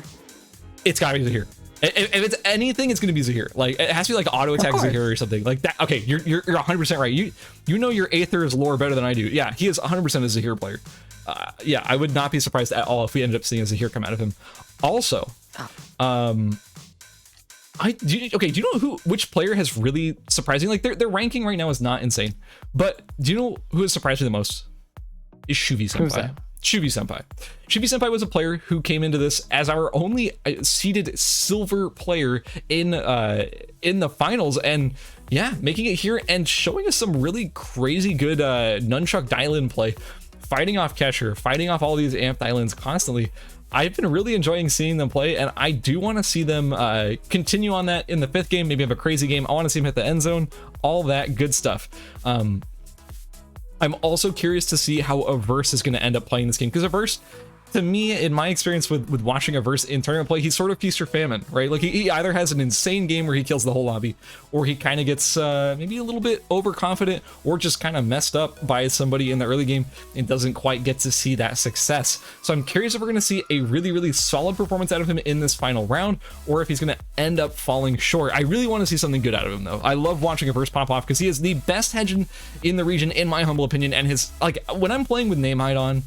It's gotta be Zahir. If it's anything, it's gonna be Zahir. Like, it has to be like auto attack Zahir or something like that. Okay, you're 100% right. You know your Aethers lore better than I do. Yeah, he is 100% a Zahir player. Yeah, I would not be surprised at all if we ended up seeing a Zahir come out of him. Also, do you know which player has really surprising? Like, their ranking right now is not insane, but do you know who has surprised me the most? Is Shuvi Senpai. Shuvi Senpai. Shuvi Senpai was a player who came into this as our only seeded silver player in the finals, and yeah, making it here and showing us some really crazy good nunchuck dial-in play, fighting off Kesher, fighting off all these amped islands constantly. I've been really enjoying seeing them play, and I do want to see them continue on that in the 5th game, maybe have a crazy game. I want to see them hit the end zone, all that good stuff. I'm also curious to see how Averse is going to end up playing this game, because Averse, to me, in my experience with watching Averse in tournament play, he's sort of feast or famine, right? Like, he either has an insane game where he kills the whole lobby, or he kind of gets maybe a little bit overconfident, or just kind of messed up by somebody in the early game and doesn't quite get to see that success. So I'm curious if we're going to see a really, really solid performance out of him in this final round, or if he's going to end up falling short. I really want to see something good out of him, though. I love watching Averse pop off, because he is the best Hedgen in the region, in my humble opinion, and his, like, when I'm playing with Name Hide on,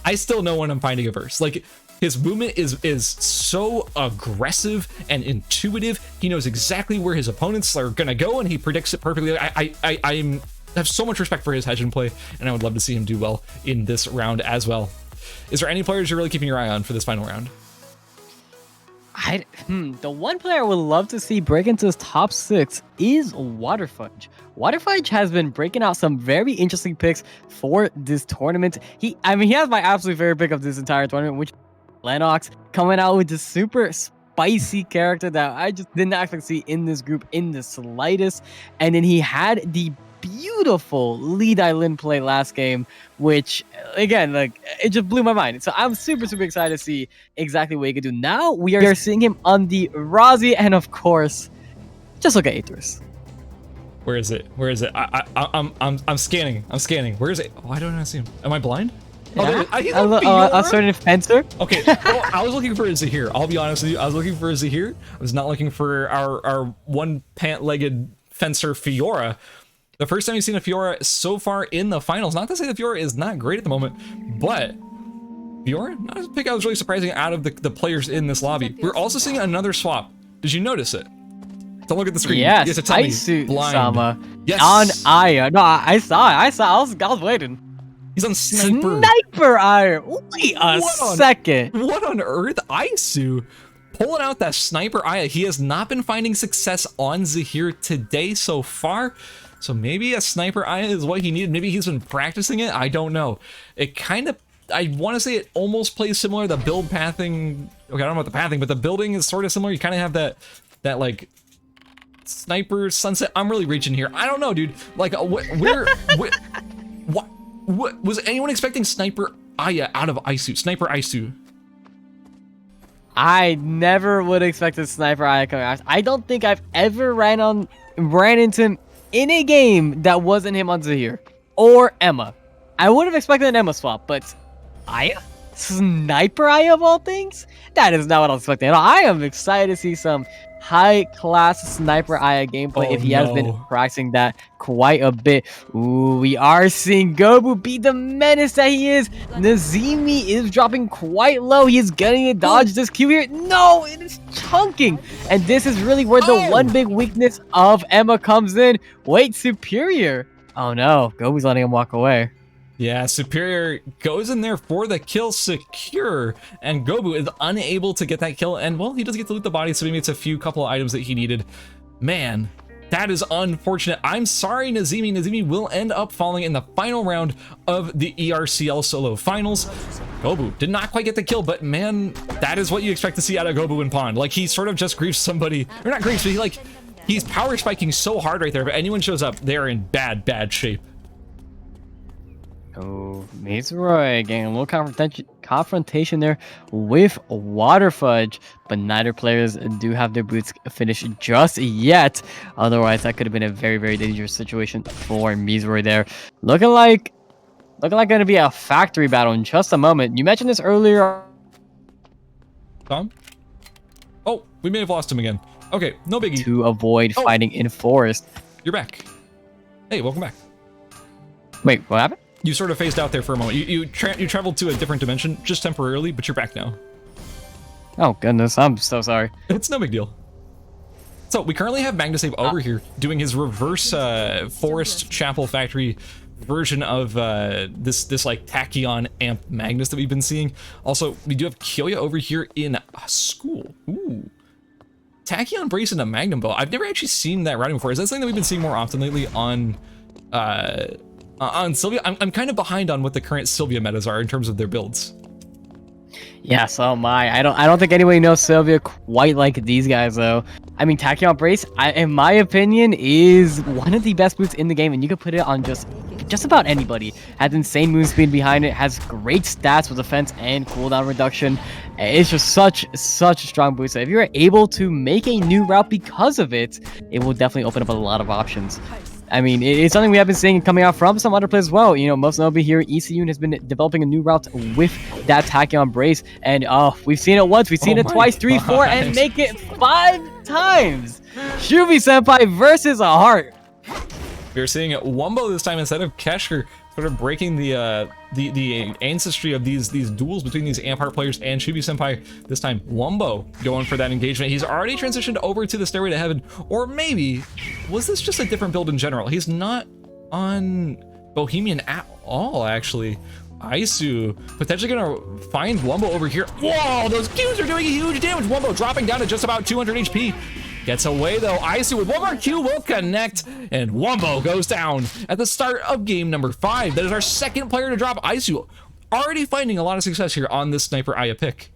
I still know when I'm finding Averse. Like, his movement is so aggressive and intuitive. He knows exactly where his opponents are gonna go, and he predicts it perfectly. I have so much respect for his Hedgen play, and I would love to see him do well in this round as well. Is there any players you're really keeping your eye on for this final round? The one player I would love to see break into his top 6 is Waterfudge. Waterfudge has been breaking out some very interesting picks for this tournament. He has my absolute favorite pick of this entire tournament, which is Lennox, coming out with this super spicy character that I just didn't actually see in this group in the slightest. And then he had the beautiful lead island play last game, which again, like, it just blew my mind. So I'm super excited to see exactly what he could do. Now we are seeing him on the Razi, and of course, just look at Aethers. Where is it? I'm scanning. Where is it? Oh, I don't see him. Am I blind? Yeah. Oh, I'm starting to fencer. Okay, well, I was looking for a Zahir. I'll be honest with you. I was looking for a Zahir. I was not looking for our one pant-legged fencer Fiora. The first time you've seen a Fiora so far in the finals. Not to say the Fiora is not great at the moment, but Fiora, not a pick I was really surprising out of the players in this lobby. We're also seeing another swap. Did you notice it? Don't look at the screen. Yes, you have to tell me. Sama. Yes. On Aya. No, I saw it. I was waiting. He's on Sniper. Sniper Aya. Wait a second. What on earth? Aisu pulling out that Sniper Aya. He has not been finding success on Zahir today so far. So maybe a Sniper Aya is what he needed. Maybe he's been practicing it. I don't know. It kind of, I want to say it almost plays similar. The build pathing. Okay, I don't know about the pathing, but the building is sort of similar. You kind of have that like Sniper, Sunset. I'm really reaching here. I don't know, dude. Like, what was anyone expecting Sniper Aya out of Isu? Sniper Isu. I never would expect a Sniper Aya coming out. I don't think I've ever ran into him in a game that wasn't him on Zahir or Emma. I would have expected an Emma swap, but Aya? Sniper Aya of all things? That is not what I was expecting at all. I am excited to see some high-class Sniper Aya gameplay if he has been practicing that quite a bit. Ooh, we are seeing Gobu be the menace that he is. Nazimi is dropping quite low. He is getting to dodge this Q here. No, it is chunking. And this is really where the one big weakness of Emma comes in. Wait, Superior. Oh no, Gobu's letting him walk away. Yeah, Superior goes in there for the kill secure, and Gobu is unable to get that kill, and well, he does get to loot the body, so maybe it's a couple of items that he needed. Man, that is unfortunate. I'm sorry, Nazimi. Nazimi will end up falling in the final round of the ERCL solo finals. Gobu did not quite get the kill, but man, that is what you expect to see out of Gobu in Pond. Like, he sort of just griefs somebody, or not griefs, but he's power spiking so hard right there, but anyone shows up, they are in bad shape. Oh, Mazeroy getting a little confrontation there with Waterfudge, but neither players do have their boots finished just yet. Otherwise, that could have been a very dangerous situation for Mazeroy there. Looking like going to be a factory battle in just a moment. You mentioned this earlier. Tom? Oh, we may have lost him again. Okay, no biggie. To avoid fighting in forest. You're back. Hey, welcome back. Wait, what happened? You sort of phased out there for a moment. You traveled to a different dimension, just temporarily, but you're back now. Oh goodness, I'm so sorry. It's no big deal. So we currently have Magnusave over here doing his reverse Forest Chapel Factory version of this like Tachyon amp Magnus that we've been seeing. Also, we do have Kyoya over here in school. Ooh. Tachyon Brace and a Magnum Bow. I've never actually seen that routing before. Is that something that we've been seeing more often lately on Sylvia? I'm kind of behind on what the current Sylvia metas are in terms of their builds. Yeah, so am I. I don't think anybody knows Sylvia quite like these guys though. I mean, Tachyon Brace, in my opinion, is one of the best boots in the game, and you can put it on just about anybody. Has insane move speed behind it, has great stats with defense and cooldown reduction. It's just such a strong boot. So if you're able to make a new route because of it, it will definitely open up a lot of options. I mean, it's something we have been seeing coming out from some other players as well. You know, most notably here, ECU has been developing a new route with that Tachyon Brace. And we've seen it once, we've seen it twice, 3, 4, and make it 5 times. Shubi Senpai versus a heart. We're seeing Wumbo this time instead of Keshker, sort of breaking the ancestry of these duels between these Amp Heart players and Shubi Senpai. This time, Wumbo going for that engagement. He's already transitioned over to the Stairway to Heaven, or maybe was this just a different build in general? He's not on Bohemian at all, actually. Isu potentially gonna find Wumbo over here. Whoa, those Qs are doing huge damage. Wumbo dropping down to just about 200 HP. Gets away though. Isu with one more Q will connect, and Wumbo goes down at the start of game number 5. That is our second player to drop. Isu already finding a lot of success here on this Sniper Aya pick.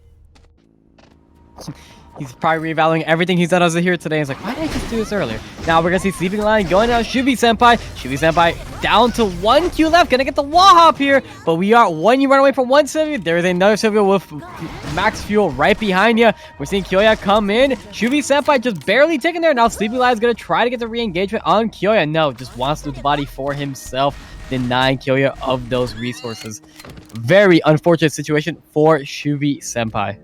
He's probably reevaluating everything he's done as a hero today. He's like, why did I just do this earlier? Now we're gonna see Sleeping Lion going down Shubi Senpai. Shubi Senpai down to 1 Q left. Gonna get the wall hop here. But we are 1 you run away from one Sylvia. There is another Sylvia with max fuel right behind you. We're seeing Kyoya come in. Shubi Senpai just barely taking there. Now Sleeping Lion's gonna try to get the re-engagement on Kyoya. No, just wants to loot the body for himself, denying Kyoya of those resources. Very unfortunate situation for Shubi Senpai.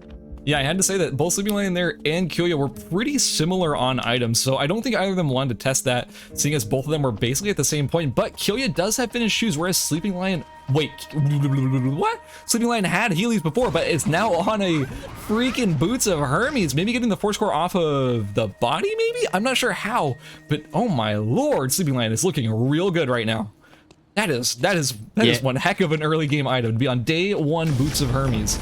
Yeah, I had to say that both Sleeping Lion there and Kyoya were pretty similar on items, so I don't think either of them wanted to test that, seeing as both of them were basically at the same point. But Kyoya does have finished shoes, whereas Sleeping Lion... Wait, what? Sleeping Lion had Heelys before, but it's now on a freaking Boots of Hermes. Maybe getting the force core off of the body, maybe? I'm not sure how, but oh my lord, Sleeping Lion is looking real good right now. That is one heck of an early game item to be on day 1 Boots of Hermes.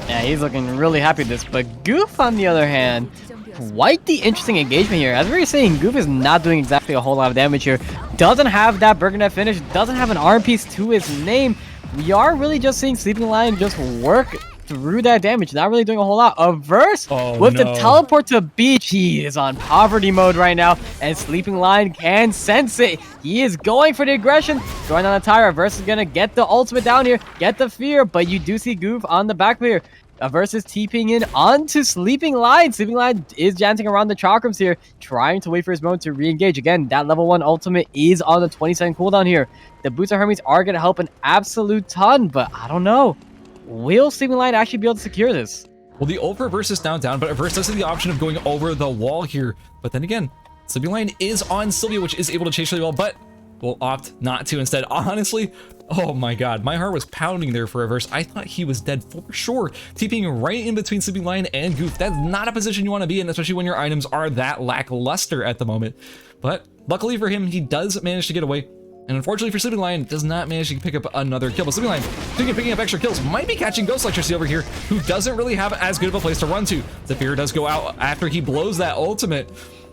Yeah, he's looking really happy with this, but Goof, on the other hand, quite the interesting engagement here. As we were saying, Goof is not doing exactly a whole lot of damage here. Doesn't have that Burgernet finish, doesn't have an arm piece to his name. We are really just seeing Sleeping Lion just work through that damage. Not really doing a whole lot. ERBS with the teleport to beach. He is on poverty mode right now, and Sleeping Lion can sense it. He is going for the aggression, going on the tire. ERBS is gonna get the ultimate down here, get the fear, but you do see Goof on the back here. Versus TPing in onto Sleeping Lion. Sleeping Lion is dancing around the chakrams here, trying to wait for his moment to re-engage. Again, that level 1 ultimate is on the 20-second cooldown here. The Boots of Hermes are going to help an absolute ton, but I don't know. Will Sleeping Lion actually be able to secure this? Well, the ult for ERBS is now down, but ERBS does have the option of going over the wall here. But then again, Sleeping Lion is on Sylvia, which is able to chase really well, but will opt not to instead. Honestly, oh my god, my heart was pounding there for ERBS. I thought he was dead for sure. TPing right in between Sleeping Lion and Goof. That's not a position you want to be in, especially when your items are that lackluster at the moment. But luckily for him, he does manage to get away. And unfortunately for Sleeping Lion, does not manage to pick up another kill. But Sleeping Lion, picking up extra kills, might be catching Ghost Electricity over here, who doesn't really have as good of a place to run to. Zephyr does go out after he blows that ultimate.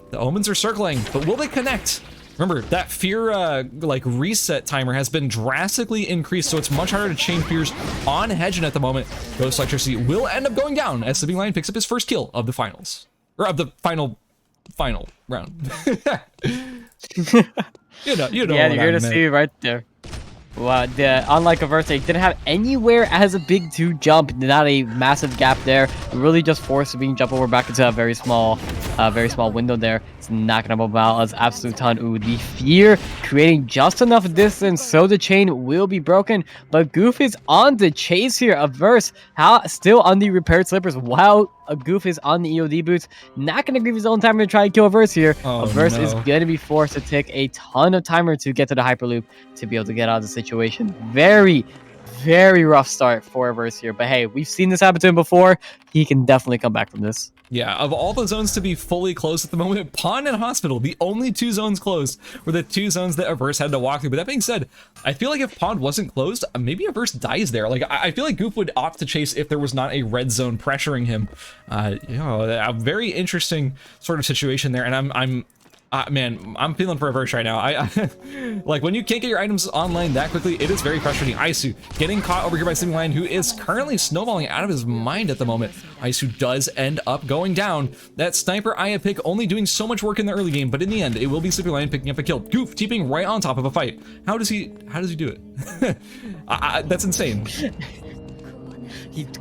The Omens are circling, but will they connect? Remember, that fear like reset timer has been drastically increased, so it's much harder to chain fears on Hedgen at the moment. Ghost Electricity will end up going down as Sleeping Lion picks up his first kill of the finals. Or of the final round. you know yeah, you're gonna see right there. Well, unlike ERBS, they didn't have anywhere as a big 2 jump, not a massive gap there. Really just forced to being jump over back into a very small window there. It's not gonna move out as absolute ton. Ooh, the fear creating just enough distance so the chain will be broken. But Goof is on the chase here. ERBS still on the repaired slippers while Goof is on the EOD boots. Not gonna give his own timer to try and kill ERBS here. ERBS is gonna be forced to take a ton of timer to get to the hyperloop to be able to get out of the situation. Very, very rough start for ERBS here. But hey, we've seen this happen to him before. He can definitely come back from this. Yeah, of all the zones to be fully closed at the moment, Pond and Hospital, the only 2 zones closed, were the 2 zones that ERBS had to walk through. But that being said, I feel like if Pond wasn't closed, maybe ERBS dies there. Like, I feel like Goof would opt to chase if there was not a red zone pressuring him. You know, a very interesting sort of situation there, and man, I'm feeling for ERBS right now. I like when you can't get your items online that quickly, it is very frustrating. Isu getting caught over here by Sleeping Lion, who is currently snowballing out of his mind at the moment. Isu does end up going down. That sniper Aya pick only doing so much work in the early game, but in the end, it will be Sleeping Lion picking up a kill. Goof TPing right on top of a fight. How does he do it? That's insane.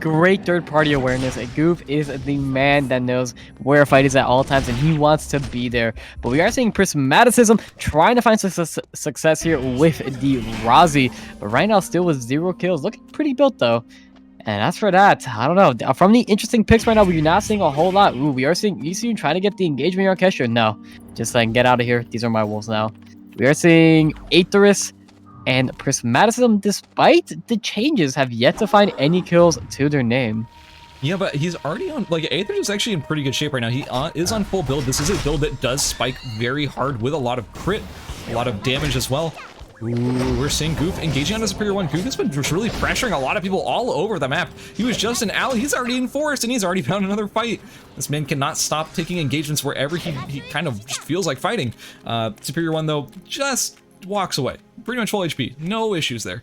Great third-party awareness. Goof is the man that knows where a fight is at all times, and he wants to be there. But we are seeing Prismaticism trying to find success here with the Razi. But right now, still with 0 kills. Looking pretty built, though. And as for that, I don't know. From the interesting picks right now, we're not seeing a whole lot. Ooh, we are seeing ECU trying to get the engagement orchestra. No, just saying, get out of here. These are my wolves now. We are seeing Aetherus and Prismaticism, despite the changes, have yet to find any kills to their name. Yeah, but he's already on, like, Aetherus is actually in pretty good shape right now. He is on full build. This is a build that does spike very hard with a lot of crit, a lot of damage as well. Ooh, we're seeing Goof engaging on the Superior 1. Goof has been just really pressuring a lot of people all over the map. He was just an alley. He's already in forest, and he's already found another fight. This man cannot stop taking engagements wherever he kind of just feels like fighting. Superior 1, though, just walks away. Pretty much full HP. No issues there.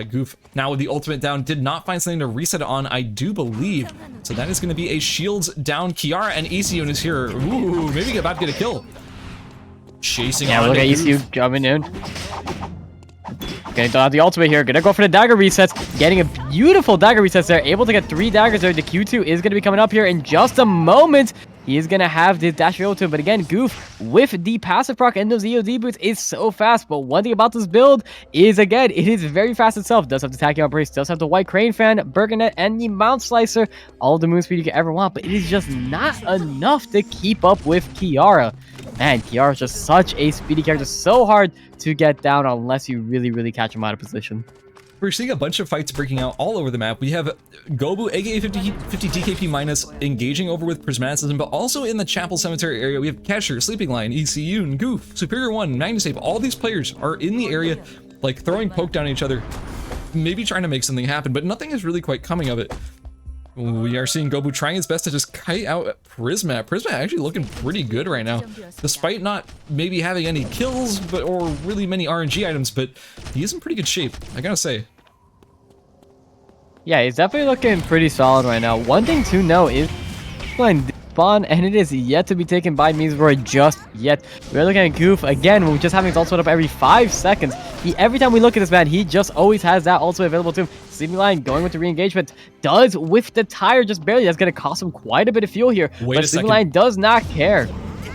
Goof, now with the ultimate down, did not find something to reset it on, I do believe. So that is going to be a shields down. Kiara and ECU is here. Ooh, maybe about to get a kill. Chasing on. Yeah, look at ECU jumping in. Getting out the ultimate here. Gonna go for the dagger resets. Getting a beautiful dagger resets there. Able to get 3 daggers there. The Q2 is going to be coming up here in just a moment. He is going to have the dash to him. But again, Goof with the passive proc and those EOD boots is so fast. But one thing about this build is, again, it is very fast itself. Does have the Tachyon Brace, does have the White Crane Fan, Bergonet, and the Mount Slicer. All of the move speed you could ever want. But it is just not enough to keep up with Kiara. Man, Kiara is just such a speedy character. So hard to get down unless you really, really catch him out of position. We're seeing a bunch of fights breaking out all over the map. We have Gobu, aka 50 DKP minus, engaging over with Prismaticism, but also in the Chapel Cemetery area, we have Kesher, Sleeping Lion, ECU, and Goof, Superior 1, Magnusave. All these players are in the area, like throwing poke down at each other, maybe trying to make something happen, but nothing is really quite coming of it. We are seeing Gobu trying his best to just kite out Prisma. Prisma actually looking pretty good right now, despite not maybe having any kills or really many RNG items, but he is in pretty good shape, I gotta say. Yeah, he's definitely looking pretty solid right now. One thing to know is going spawn, and it is yet to be taken by Meesroy just yet. We're looking at Goof again. We're just having his ultimate up every 5 seconds. Every time we look at this man, he just always has that ultimate available to him. Sleeping Lion going with the re-engagement. Does whiff the tire just barely. That's going to cost him quite a bit of fuel here. Wait but a Sleeping second. Lion does not care.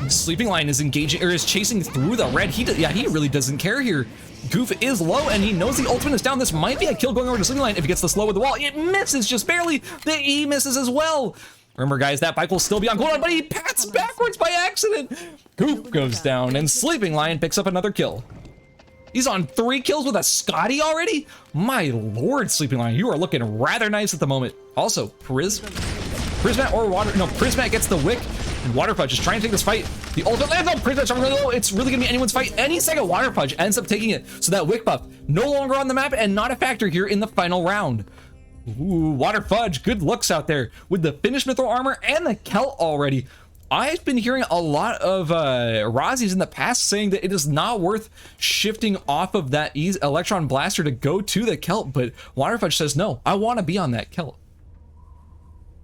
Sleeping Lion is engaging, or is chasing through the red. He really doesn't care here. Goof is low, and he knows the ultimate is down. This might be a kill going over to Sleeping Lion if he gets the slow with the wall. It misses just barely. The E misses as well. Remember, guys, that bike will still be on cooldown, but he pats backwards by accident. Goof goes down, and Sleeping Lion picks up another kill. He's on 3 kills with a Scotty already? My lord, Sleeping Lion, you are looking rather nice at the moment. Also, Prismat or Water, no, Prismat gets the wick, and Water Fudge is trying to take this fight. The ultimate lands on Prismat's really low. It's really gonna be anyone's fight. Any second, Water Fudge ends up taking it. So that wick buff, no longer on the map and not a factor here in the final round. Ooh, Water Fudge, good looks out there with the finished mithril armor and the Celt already. I've been hearing a lot of Razzies in the past saying that it is not worth shifting off of that Electron Blaster to go to the Celt, but Water Fudge says, no, I want to be on that Celt.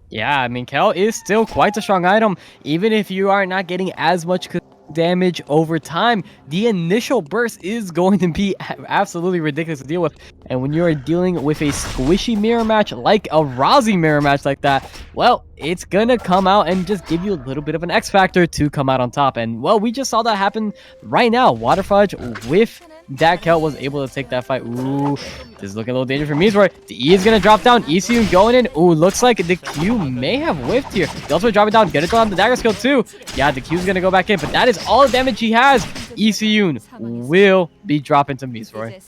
Yeah, I mean, Celt is still quite a strong item. Even if you are not getting as much damage over time, the initial burst is going to be absolutely ridiculous to deal with. And when you are dealing with a squishy mirror match like a Razzie mirror match like that, well, it's gonna come out and just give you a little bit of an X factor to come out on top. And well, we just saw that happen right now. Water Fudge with that Celt was able to take that fight. Ooh, this is looking a little dangerous for Meesroy. The E is going to drop down. ECU going in. Ooh, looks like the Q may have whiffed here. The also drop it down. Get it on the dagger skill too. Yeah, the Q is going to go back in, but that is all the damage he has. ECU will be dropping to Meesroy.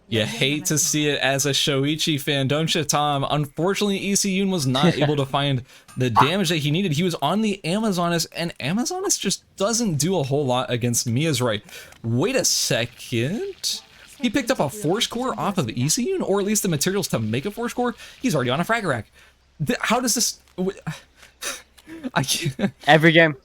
You hate to see it as a Shoichi fan, don't you, Tom? Unfortunately, ECU was not able to find the damage that he needed. He was on the Amazoness, and Amazoness just doesn't do a whole lot against Meesroy. Wait a second. He picked up a Force Core off of ECU, or at least the materials to make a Force Core. He's already on a Frag Rack. How does this... I can't. Every game,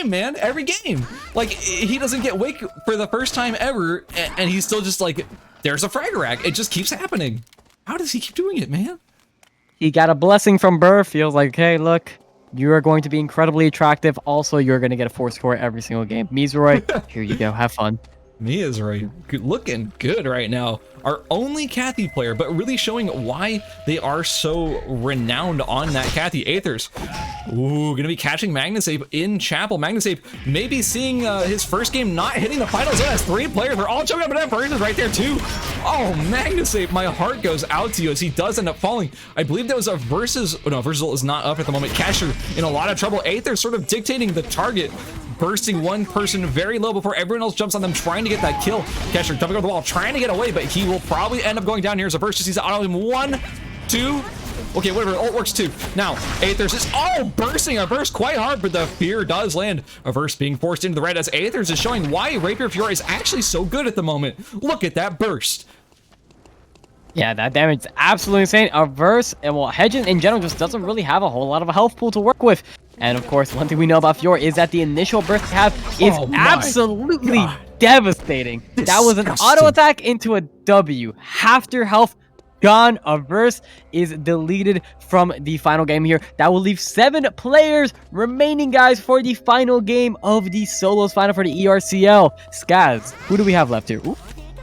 man, every game. Like, he doesn't get Wake for the first time ever, and he's still just like, there's a Frag Rack. It just keeps happening. How does he keep doing it, man? He got a blessing from Burr. Feels like, hey, look, you are going to be incredibly attractive. Also, you're going to get a Force Core every single game. Meesroy, here you go. Have fun. Meesroy looking good right now. Our only Cathy player, but really showing why they are so renowned on that Cathy Aethers. Ooh, gonna be catching Magnusape in Chapel. Magnusape maybe seeing his first game not hitting the final zone as 3 players. They're all jumping up and versus right there too. Oh, Magnusape, my heart goes out to you as he does end up falling. I believe that was a versus. Oh no, Versal is not up at the moment. Casher in a lot of trouble. Aethers sort of dictating the target, bursting one person very low before everyone else jumps on them, trying to get that kill. Casher jumping over the wall, trying to get away, but he will probably end up going down here as a burst. He's out of him. 1, 2. Okay, whatever. Ult works 2. Now, Aethers is bursting a burst quite hard, but the fear does land. A burst being forced into the red as Aethers is showing why Rapier Fury is actually so good at the moment. Look at that burst. Yeah, that damage is absolutely insane. A verse, and well, Hedgen in general just doesn't really have a whole lot of a health pool to work with. And of course, one thing we know about Fiora is that the initial burst they have is absolutely devastating. That was an auto attack into a W. Half their health gone. A verse is deleted from the final game here. That will leave 7 players remaining, guys, for the final game of the solos final for the ERCL. Skaz, who do we have left here? Ooh.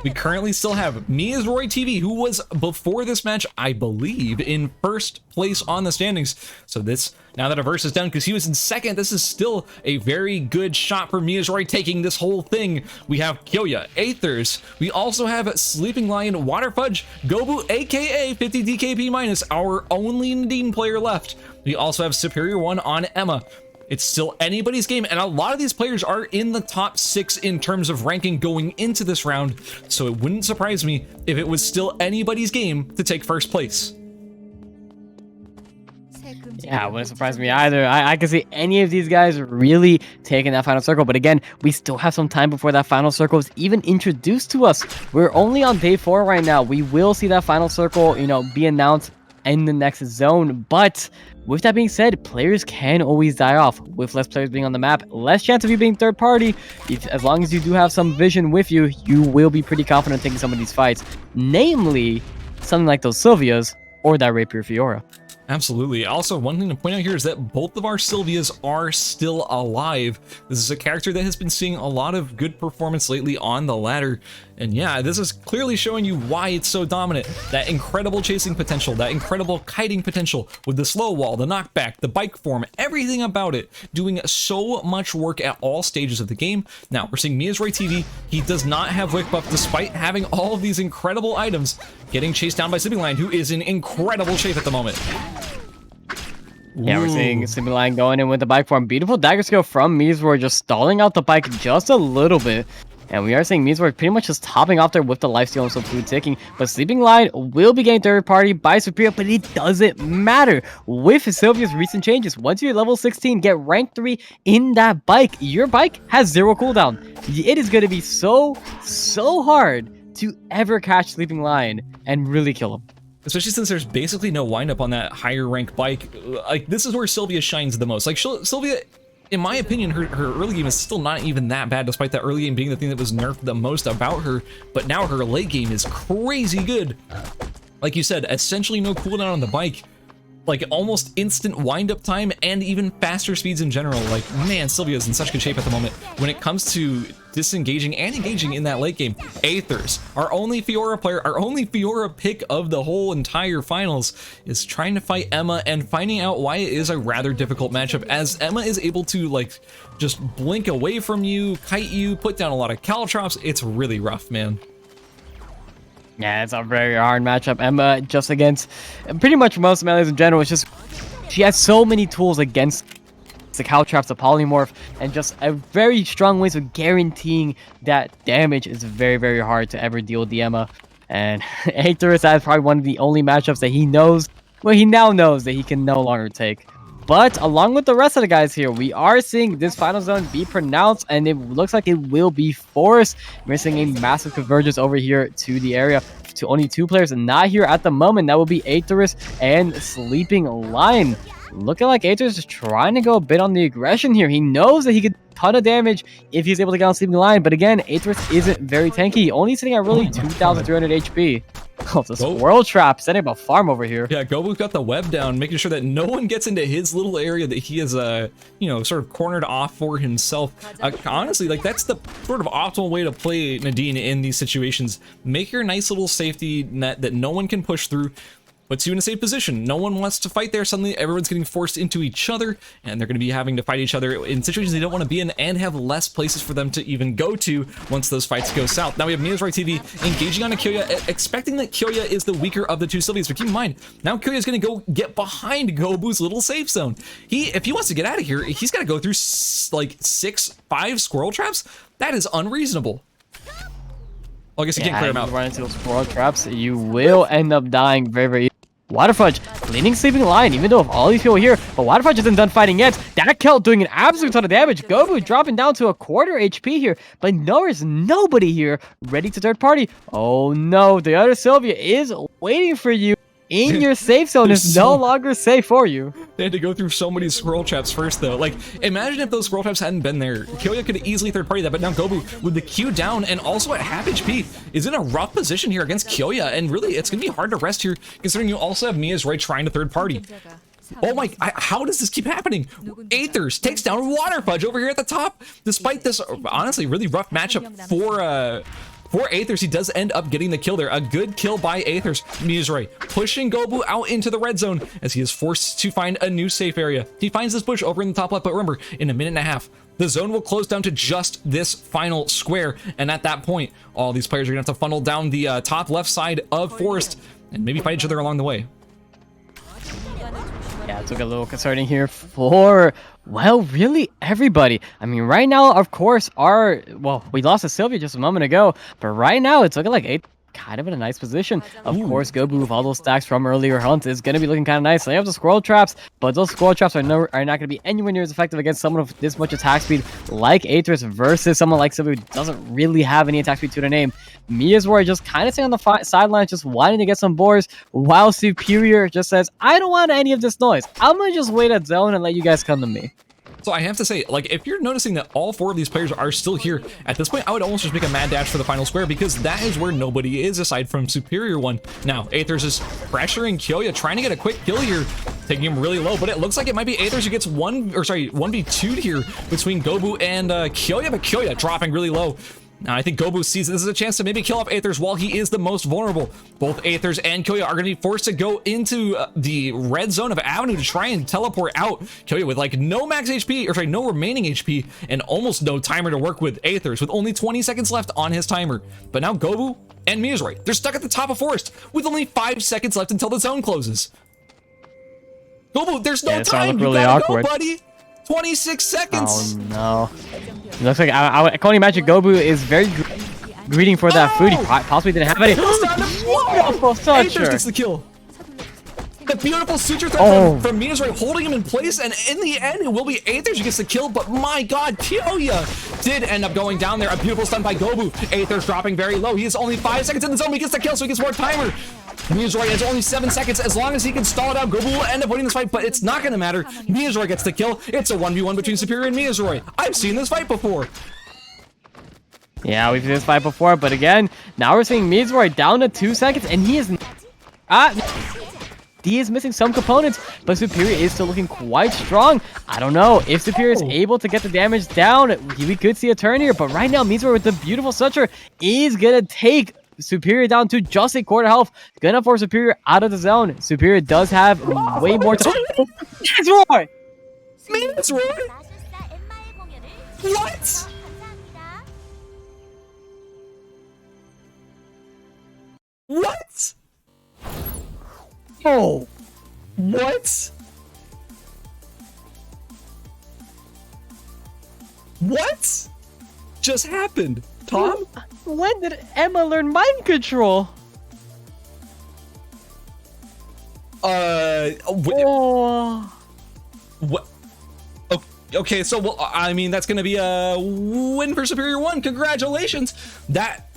We currently still have Meesroy TV, who was, before this match, I believe, in first place on the standings. So this, now that a verse is done, because he was in second, this is still a very good shot for Meesroy taking this whole thing. We have Kyoya, Aethers. We also have Sleeping Lion, Water Fudge, Gobu, aka 50 DKP minus, our only Nadine player left. We also have Superior 1 on Emma. It's still anybody's game, and a lot of these players are in the top 6 in terms of ranking going into this round, so it wouldn't surprise me if it was still anybody's game to take first place. Yeah, it wouldn't surprise me either. I could see any of these guys really taking that final circle, but again, we still have some time before that final circle is even introduced to us. We're only on day 4 right now. We will see that final circle, be announced in the next zone, but with that being said, players can always die off. With less players being on the map, less chance of you being third party. As long as you do have some vision with you, you will be pretty confident taking some of these fights. Namely, something like those Sylvias or that Rapier Fiora. Absolutely. Also, one thing to point out here is that both of our Sylvias are still alive. This is a character that has been seeing a lot of good performance lately on the ladder. And yeah, this is clearly showing you why it's so dominant. That incredible chasing potential, that incredible kiting potential with the slow wall, the knockback, the bike form, everything about it, doing so much work at all stages of the game. Now, we're seeing Mia's TV. He does not have Wick buff despite having all of these incredible items, getting chased down by Sleeping Lion, who is in incredible shape at the moment. Yeah, we're seeing Sleeping Lion going in with the bike form. Beautiful dagger skill from Mizor, just stalling out the bike just a little bit. And we are seeing Mizor pretty much just topping off there with the lifesteal and some food ticking. But Sleeping Lion will be getting third party by Superior, but it doesn't matter. With Sylvia's recent changes, once you're level 16, get rank 3 in that bike, your bike has 0 cooldown. It is going to be so hard to ever catch Sleeping Lion and really kill him. Especially since there's basically no windup on that higher rank bike. Like, this is where Sylvia shines the most. Like, Sylvia, in my opinion, her early game is still not even that bad, despite that early game being the thing that was nerfed the most about her. But now her late game is crazy good. Like you said, essentially no cooldown on the bike. Like, almost instant wind-up time and even faster speeds in general. Like, man, Sylvia's in such good shape at the moment. When it comes to disengaging and engaging in that late game, Aethers, our only Fiora player, our only Fiora pick of the whole entire finals, is trying to fight Emma and finding out why it is a rather difficult matchup, as Emma is able to, like, just blink away from you, kite you, put down a lot of caltrops. It's really rough, man. Yeah, it's a very hard matchup. Emma, just against pretty much most melees in general, it's just she has so many tools against the caltrops, the polymorph, and just a very strong ways of guaranteeing that damage is very hard to ever deal with the Emma. And Aethers, that's probably one of the only matchups that he knows, well, he now knows that he can no longer take. But along with the rest of the guys here, we are seeing this final zone be pronounced, and it looks like it will be forced. We're seeing a massive convergence over here to the area to only 2 players not here at the moment. That will be Aethers and Sleeping Lion. Looking like Aethers is trying to go a bit on the aggression here. He knows that he could ton of damage if he's able to get on Sleeping Lion, but again, Aethers isn't very tanky, only sitting at really 2,300 HP. Oh, the squirrel trap setting up a farm over here. Yeah, Gobu's got the web down, making sure that no one gets into his little area that he has, you know, sort of cornered off for himself. Honestly, like, that's the sort of optimal way to play Nadine in these situations. Make your nice little safety net that no one can push through. Puts you in a safe position. No one wants to fight there. Suddenly, everyone's getting forced into each other, and they're going to be having to fight each other in situations they don't want to be in, and have less places for them to even go to once those fights go south. Now we have Mia's TV engaging on a Kyoya, expecting that Kyoya is the weaker of the 2 Sylvias. But keep in mind, now Kyoya's going to go get behind Gobu's little safe zone. If he wants to get out of here, he's got to go through like 5 squirrel traps. That is unreasonable. Well, I guess you can't clear them out. Run into those squirrel traps, you will end up dying very Waterfudge leading Sleeping Lion, even though of all these people here, but Waterfudge isn't done fighting yet. That Kelt doing an absolute ton of damage. Gobu dropping down to a quarter HP here, but there's nobody here ready to third party. Oh no, the other Sylvia is waiting for you in your safe zone. Is no longer safe for you. They had to go through so many scroll traps first, though. Like, imagine if those scroll traps hadn't been there. Kyoya could easily third party that, but now Gobu, with the Q down and also at half HP, is in a rough position here against Kyoya, and really, it's going to be hard to rest here, considering you also have Mia's trying to third party. Oh my, how does this keep happening? Aethers takes down Waterfudge over here at the top, despite this, honestly, really rough matchup for Aethers. He does end up getting the kill there. A good kill by Aethers. Mizray pushing Gobu out into the red zone as he is forced to find a new safe area. He finds this bush over in the top left, but remember, in a minute and a half, the zone will close down to just this final square. And at that point, all these players are going to have to funnel down the top left side of Forest and maybe fight each other along the way. Yeah, it took a little concerning here for, well, really everybody. I mean, right now, of course, we lost to Sylvia just a moment ago, but right now it's looking like kind of in a nice position. Of course, Gobu with all those stacks from earlier hunts is going to be looking kind of nice. They have the squirrel traps, but those squirrel traps are not going to be anywhere near as effective against someone with this much attack speed like Aethers versus someone like Sylvia who doesn't really have any attack speed to their name. Mia's were just kind of sitting on the sidelines, just wanting to get some boars, while Superior just says, I don't want any of this noise. I'm going to just wait at zone and let you guys come to me. Also, I have to say, like, if you're noticing that all 4 of these players are still here, at this point, I would almost just make a mad dash for the final square, because that is where nobody is aside from Superior One. Now, Aethers is pressuring Kyoya, trying to get a quick kill here, taking him really low, but it looks like it might be Aethers who gets 1v2'd here between Gobu and Kyoya, but Kyoya dropping really low. Now, I think Gobu sees this as a chance to maybe kill off Aethers while he is the most vulnerable. Both Aethers and Kyoya are going to be forced to go into the red zone of Avenue to try and teleport out. Kyoya with like no max HP, or sorry, no remaining HP, and almost no timer to work with Aethers, with only 20 seconds left on his timer. But now Gobu and Mizroy, they're stuck at the top of Forest with only 5 seconds left until the zone closes. Gobu, there's no time. Really you gotta awkward. go, buddy. 26 seconds. Oh no. It looks like I can only imagine Gobu is very greeting for that food. He possibly didn't have any. Beautiful Aethers suture. gets the kill. The beautiful suture threat from Mizroy holding him in place, and in the end, it will be Aethers who gets the kill, but my god, Kyoya did end up going down there. A beautiful stun by Gobu. Aethers dropping very low. He is only 5 seconds in the zone. He gets the kill, so he gets more timer. Mizroy has only 7 seconds. As long as he can stall it out, Gobu will end up winning this fight, but it's not going to matter. Mizroy gets the kill. It's a 1v1 between Superior and Mizroy. I've seen this fight before. Yeah, we've seen this fight before, but again, now we're seeing Mizroy down to 2 seconds, and he is missing some components, but Superior is still looking quite strong. I don't know if Superior is able to get the damage down. We could see a turn here, but right now Mizroy with the beautiful suture is gonna take Superior down to just a quarter health. Gonna force Superior out of the zone. Superior does have way more time. Mizroy! Mizroy? What? What? Oh. What? What just happened, Tom? When did Emma learn mind control? What? Okay, so, well, I mean, that's gonna be a win for Superior One. Congratulations. That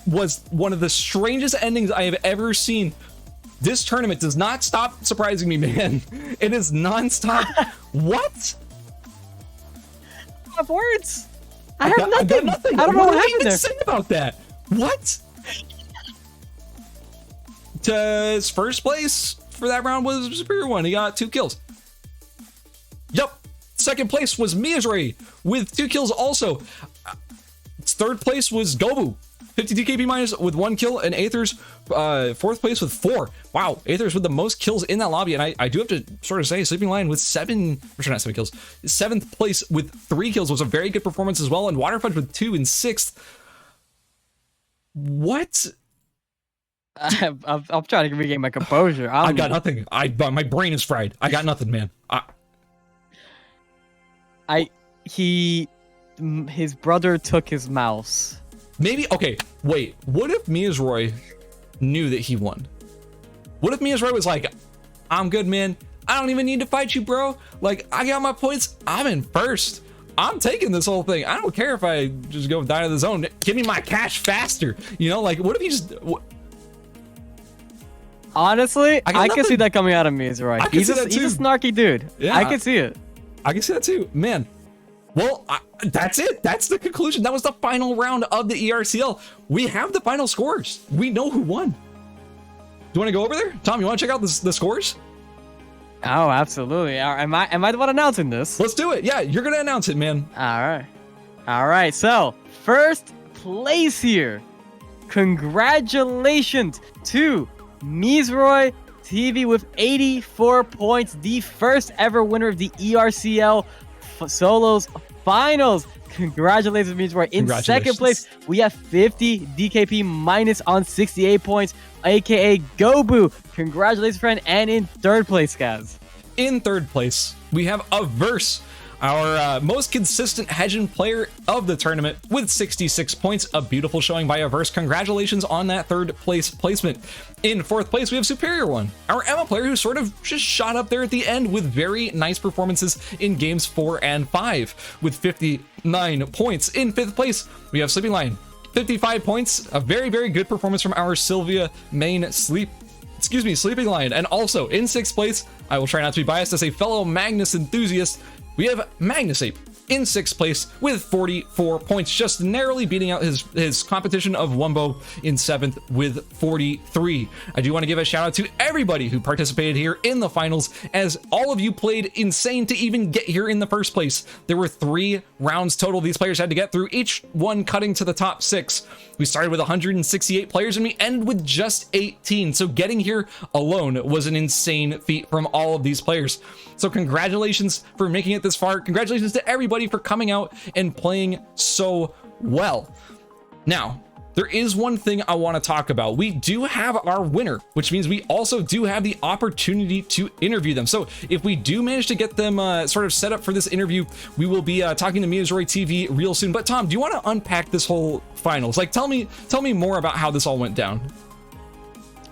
was one of the strangest endings I have ever seen. This tournament does not stop surprising me, man. It is non-stop. What? I have words. I have nothing. I got nothing. I don't know what do happened you even there. say about that? What? His first place for that round was Superior One. He got 2 kills. Yup. Second place was Mizroy with 2 kills also. Third place was Gobu, 50 DKP minus with 1 kill, and Aethers fourth place with 4. Wow, Aethers with the most kills in that lobby, and I do have to sort of say, Sleeping Lion with 7, or sorry, not 7 kills, 7th place with 3 kills was a very good performance as well, and Waterfudge with 2 in 6th. What? I'm trying to regain my composure. I got nothing. My brain is fried. I got nothing, man. His brother took his mouse. Maybe, okay, wait. What if Mizroy knew that he won? What if Mizroy was like, I'm good, man. I don't even need to fight you, bro. Like, I got my points. I'm in first. I'm taking this whole thing. I don't care if I just go die to the zone. Give me my cash faster. You know, like, what if he just... Honestly, I can see that coming out of Mizroy. He's a snarky dude. Yeah, I can see it. I can see that too, man. Well, that's it. That's the conclusion. That was the final round of the ERCL. We have the final scores. We know who won. Do you want to go over there? Tom, you want to check out the scores? Oh, absolutely. Am I the one announcing this? Let's do it. Yeah, you're going to announce it, man. All right. So, first place here. Congratulations to Mizroy TV with 84 points. The first ever winner of the ERCL Solos Finals. Congratulations, Mizroy. In second place, we have 50 DKP minus on 68 points, aka Gobu. Congratulations, friend. And in third place, guys. In third place, we have Averse, our most consistent Hedgen player of the tournament with 66 points. A beautiful showing by Averse. Congratulations on that third place placement. In fourth place, we have Superior One, our Emma player who sort of just shot up there at the end with very nice performances in games 4 and 5 with 59 points. In fifth place, we have Sleeping Lion, 55 points. A very, very good performance from our Sylvia main Sleeping Lion. And also in sixth place, I will try not to be biased as a fellow Magnus enthusiast, we have Magnusape in 6th place with 44 points, just narrowly beating out his competition of Wumbo in 7th with 43. I do want to give a shout out to everybody who participated here in the finals, as all of you played insane to even get here in the first place. There were 3 rounds total these players had to get through, each one cutting to the top 6. We started with 168 players and we end with just 18. So getting here alone was an insane feat from all of these players. So congratulations for making it this far. Congratulations to everybody for coming out and playing so well. Now, there is one thing I want to talk about. We do have our winner, which means we also do have the opportunity to interview them. So if we do manage to get them sort of set up for this interview, we will be talking to Miyazori TV real soon. But Tom, do you want to unpack this whole finals? Like, tell me more about how this all went down.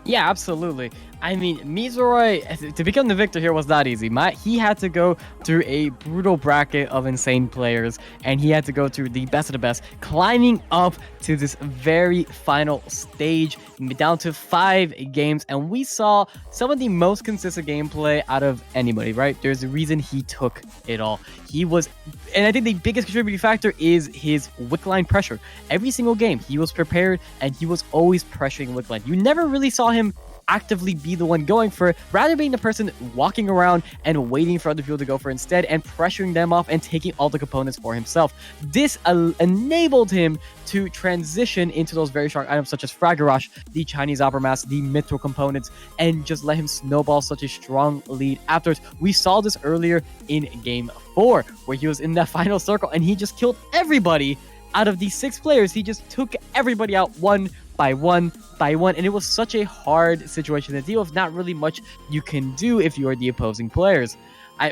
Yeah, absolutely. I mean, Mizoroi, to become the victor here was not easy. He had to go through a brutal bracket of insane players, and he had to go through the best of the best, climbing up to this very final stage, down to 5 games, and we saw some of the most consistent gameplay out of anybody, right? There's a reason he took it all. He was, and I think the biggest contributing factor is his wick line pressure. Every single game, he was prepared, and he was always pressuring wick line. You never really saw him actively be the one going for it, rather being the person walking around and waiting for other people to go for instead and pressuring them off and taking all the components for himself. This enabled him to transition into those very strong items such as Frag Garage, the Chinese Opera Mask, the Mithril components, and just let him snowball such a strong lead afterwards. We saw this earlier in Game 4, where he was in that final circle and he just killed everybody. Out of these 6 players, he just took everybody out one by one, and it was such a hard situation to deal with. Not really much you can do if you are the opposing players.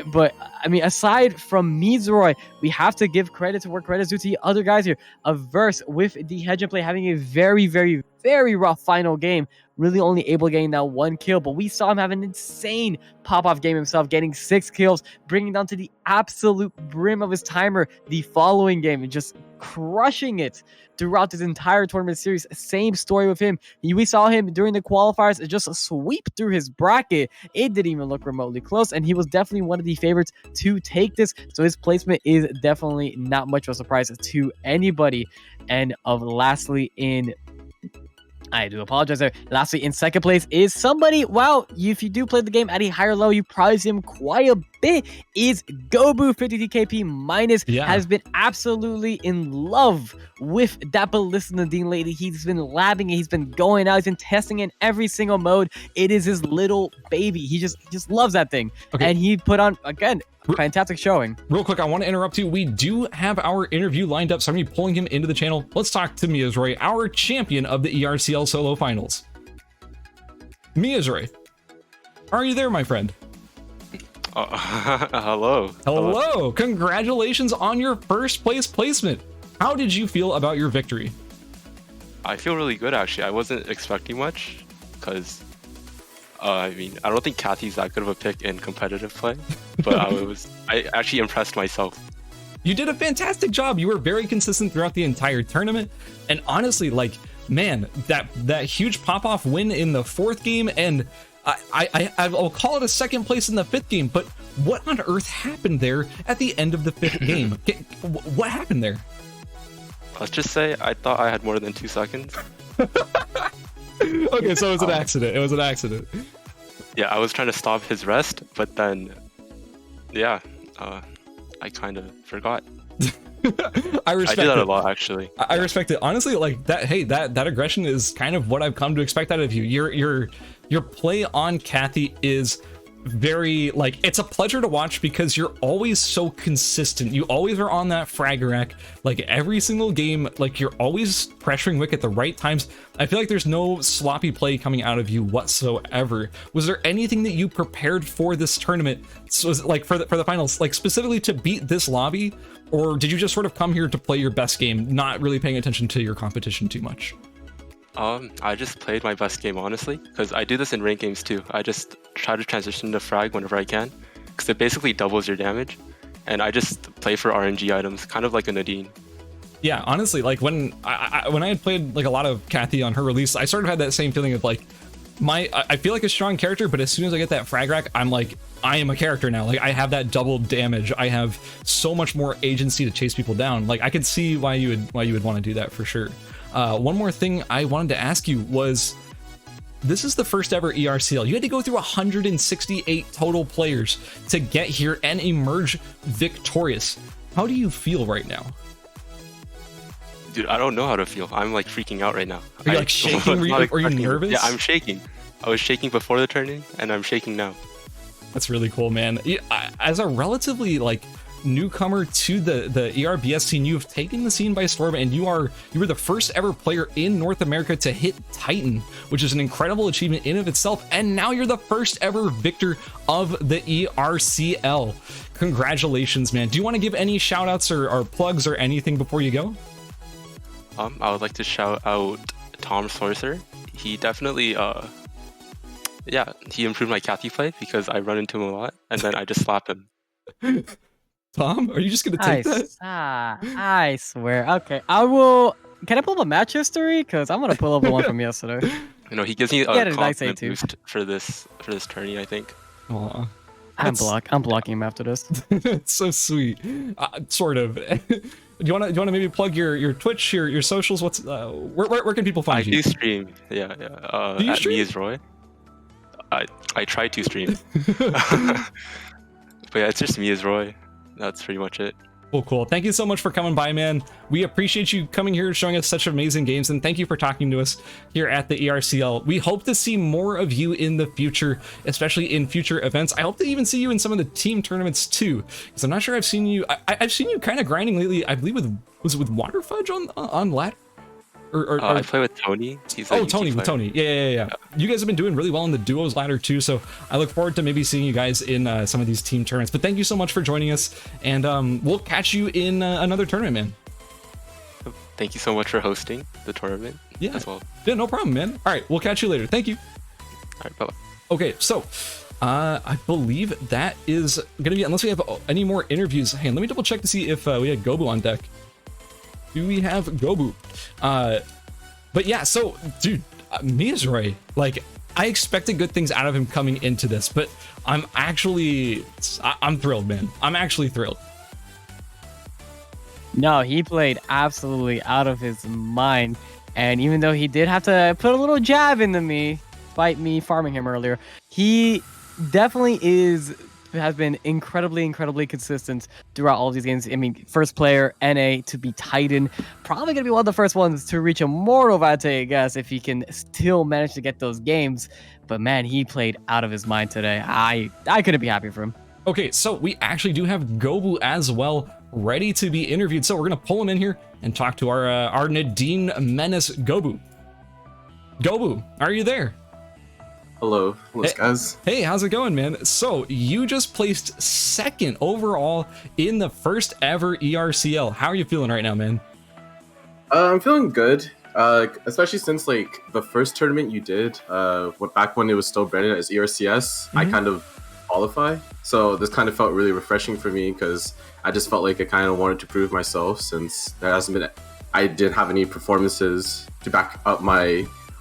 But I mean, aside from Mizoroi, we have to give credit to where credit is due to the other guys here. Averse with the hedge and play having a very, very, very rough final game, really only able to gain that 1 kill, but we saw him have an insane pop-off game himself, getting 6 kills, bringing down to the absolute brim of his timer the following game, and just crushing it throughout this entire tournament series. Same story with him. We saw him during the qualifiers just sweep through his bracket. It didn't even look remotely close, and he was definitely one of the favorites to take this, so his placement is definitely not much of a surprise to anybody. And lastly, I do apologize there. Lastly, in 2nd place is somebody, wow, if you do play the game at a higher level, you probably see him quite a bit, is Gobu 50TKP minus. Has been absolutely in love with that Ballista Nadine lately. He's been labbing it, he's been going out, he's been testing in every single mode. It is his little baby. He just loves that thing. Okay. And he put on, again, fantastic showing. Real quick, I want to interrupt you. We do have our interview lined up, so I'm going to be pulling him into the channel. Let's talk to Miyazori, our champion of the ERCL solo finals. Miyazori, are you there, my friend? Hello. Hello. Congratulations on your 1st place placement. How did you feel about your victory? I feel really good, actually. I wasn't expecting much, because I mean, I don't think Kathy's that good of a pick in competitive play, but I actually impressed myself. You did a fantastic job. You were very consistent throughout the entire tournament, and honestly, like, man, that huge pop-off win in the 4th game, and I'll call it a 2nd place in the 5th game, but what on earth happened there at the end of the 5th game? What happened there? Let's just say I thought I had more than 2 seconds. Okay, so it was an accident. It was an accident. Yeah, I was trying to stop his rest, but then, yeah, I kind of forgot. I respect I do that it. a lot, actually. I respect it. Honestly, like that. Hey, that aggression is kind of what I've come to expect out of you. Your play on Kathy is very, like, it's a pleasure to watch because you're always so consistent. You always are on that frag rack, like every single game. Like, you're always pressuring Wick at the right times. I feel like there's no sloppy play coming out of you whatsoever. Was there anything that you prepared for this tournament? So was it like for the finals, like specifically to beat this lobby, or did you just sort of come here to play your best game, not really paying attention to your competition too much? I just played my best game, honestly, because I do this in ranked games too. I just try to transition to frag whenever I can, because it basically doubles your damage, and I just play for RNG items, kind of like a Nadine. Yeah, honestly, like when I had played like a lot of Kathy on her release, I sort of had that same feeling of like, I feel like a strong character, but as soon as I get that frag rack, I'm like, I am a character now. Like I have that double damage. I have so much more agency to chase people down. Like I could see why you would want to do that for sure. One more thing I wanted to ask you was, this is the first ever ERCL. You had to go through 168 total players to get here and emerge victorious. How do you feel right now? Dude, I don't know how to feel. I'm like freaking out right now. Are you like shaking? Are you nervous? Yeah, I'm shaking. I was shaking before the tournament, and I'm shaking now. That's really cool, man. As a relatively like newcomer to the ERBS scene, you have taken the scene by storm, and you were the first ever player in North America to hit Titan, which is an incredible achievement in of itself. And now you're the first ever victor of the ERCL. Congratulations, man. Do you want to give any shout outs or plugs or anything before you go? I would like to shout out Tomsorcer. He definitely he improved my Kathy play because I run into him a lot and then I just slap him. Tom, are you just gonna take that? I swear. Okay, I will. Can I pull up a match history? Because I'm gonna pull up the one from yesterday. You know, he gives me a confidence boost for this tourney, I think. Aw. I'm blocking him after this. It's so sweet. Sort of. Do you want to maybe plug your Twitch, your socials? What's where can people find you? I do stream. Yeah. Do you at stream? Me is Roy. I try to stream. But yeah, it's just me as Roy. That's pretty much it. Cool. Thank you so much for coming by, man. We appreciate you coming here, showing us such amazing games, and thank you for talking to us here at the ERCL. We hope to see more of you in the future, especially in future events. I hope to even see you in some of the team tournaments too, because I'm not sure I've seen you. I've seen you kind of grinding lately. I believe was it with Water Fudge on ladder? I play with Tony. He's Tony. Yeah. You guys have been doing really well in the duos ladder too, so I look forward to maybe seeing you guys in some of these team tournaments. But thank you so much for joining us, and we'll catch you in another tournament, man. Thank you so much for hosting the tournament as well. Yeah, no problem, man. All right, we'll catch you later. Thank you. All right, bye-bye. Okay, so I believe that is gonna be, unless we have any more interviews. Hey, let me double check to see if we had Gobu on deck. Do we have Gobu? But yeah, so dude, Mizray, like I expected good things out of him coming into this, but I'm thrilled, man. I'm actually thrilled. No, he played absolutely out of his mind, and even though he did have to put a little jab into me, despite me farming him earlier, he definitely has been incredibly consistent throughout all of these games. I mean, first player NA to be Titan, probably gonna be one of the first ones to reach Immortal, I'd take a guess, if he can still manage to get those games. But man, he played out of his mind today. I couldn't be happier for him. Okay, so we actually do have Gobu as well, ready to be interviewed. So we're gonna pull him in here and talk to our Nadine Menace Gobu. Gobu, are you there? Hello, guys. Hey, how's it going, man? So you just placed second overall in the first ever ERCL. How are you feeling right now, man? I'm feeling good, especially since like the first tournament you did, back when it was still branded as ERCS, I kind of qualify. So this kind of felt really refreshing for me because I just felt like I kind of wanted to prove myself since I didn't have any performances to back up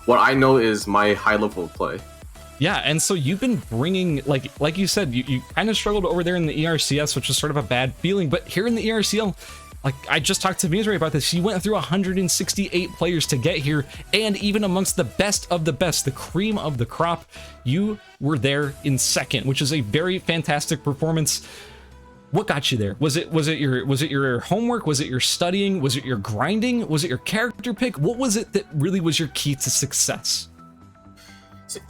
what I know is my high level of play. Yeah, and so you've been bringing, like you said, you kind of struggled over there in the ERCS, which was sort of a bad feeling, but here in the ERCL, like I just talked to Mizray about this, you went through 168 players to get here, and even amongst the best of the best, the cream of the crop, you were there in second, which is a very fantastic performance. What got you there? Was it your homework? Was it your studying? Was it your grinding? Was it your character pick? What was it that really was your key to success?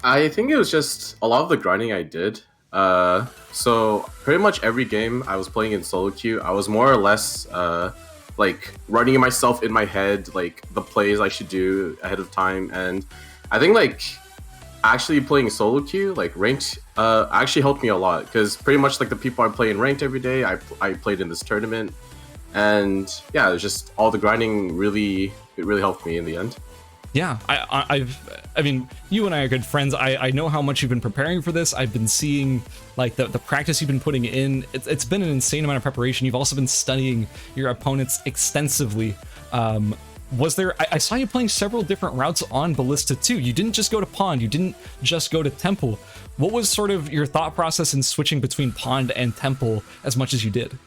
I think it was just a lot of the grinding I did. So pretty much every game I was playing in solo queue, I was more or less like running myself in my head, like the plays I should do ahead of time. And I think like actually playing solo queue, like ranked, actually helped me a lot because pretty much like the people I play in ranked every day, I played in this tournament. And yeah, it was just all the grinding really helped me in the end. Yeah, I mean, you and I are good friends. I know how much you've been preparing for this. I've been seeing like the practice you've been putting in. It's been an insane amount of preparation. You've also been studying your opponents extensively. was there, I saw you playing several different routes on Ballista too. You didn't just go to Pond, you didn't just go to Temple. What was sort of your thought process in switching between Pond and Temple as much as you did?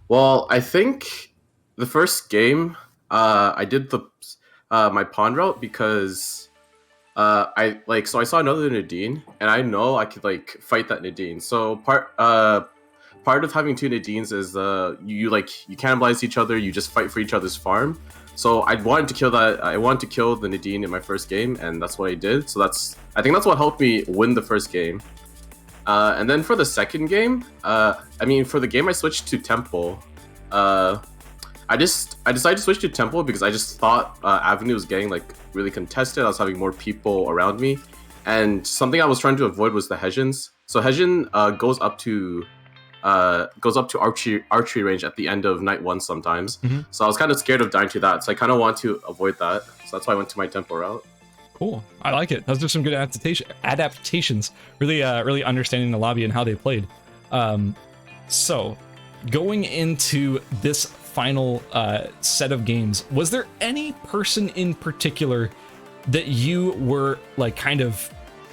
Well, I think the first game, I did the my Pond route because I saw another Nadine, and I know I could like fight that Nadine. So part of having two Nadines is you cannibalize each other, you just fight for each other's farm. So I wanted to kill that. I wanted to kill the Nadine in my first game, and that's what I did. So I think that's what helped me win the first game. And then for the second game, for the game I switched to Temple. I decided to switch to Temple because I just thought Avenue was getting like really contested. I was having more people around me, and something I was trying to avoid was the Hessians. So Hessian goes up to archery range at the end of night 1 sometimes. So I was kind of scared of dying to that. So I kind of want to avoid that. So that's why I went to my Temple route. Cool. I like it. Those are some good adaptations. Really understanding the lobby and how they played. So going into this final set of games, was there any person in particular that you were like kind of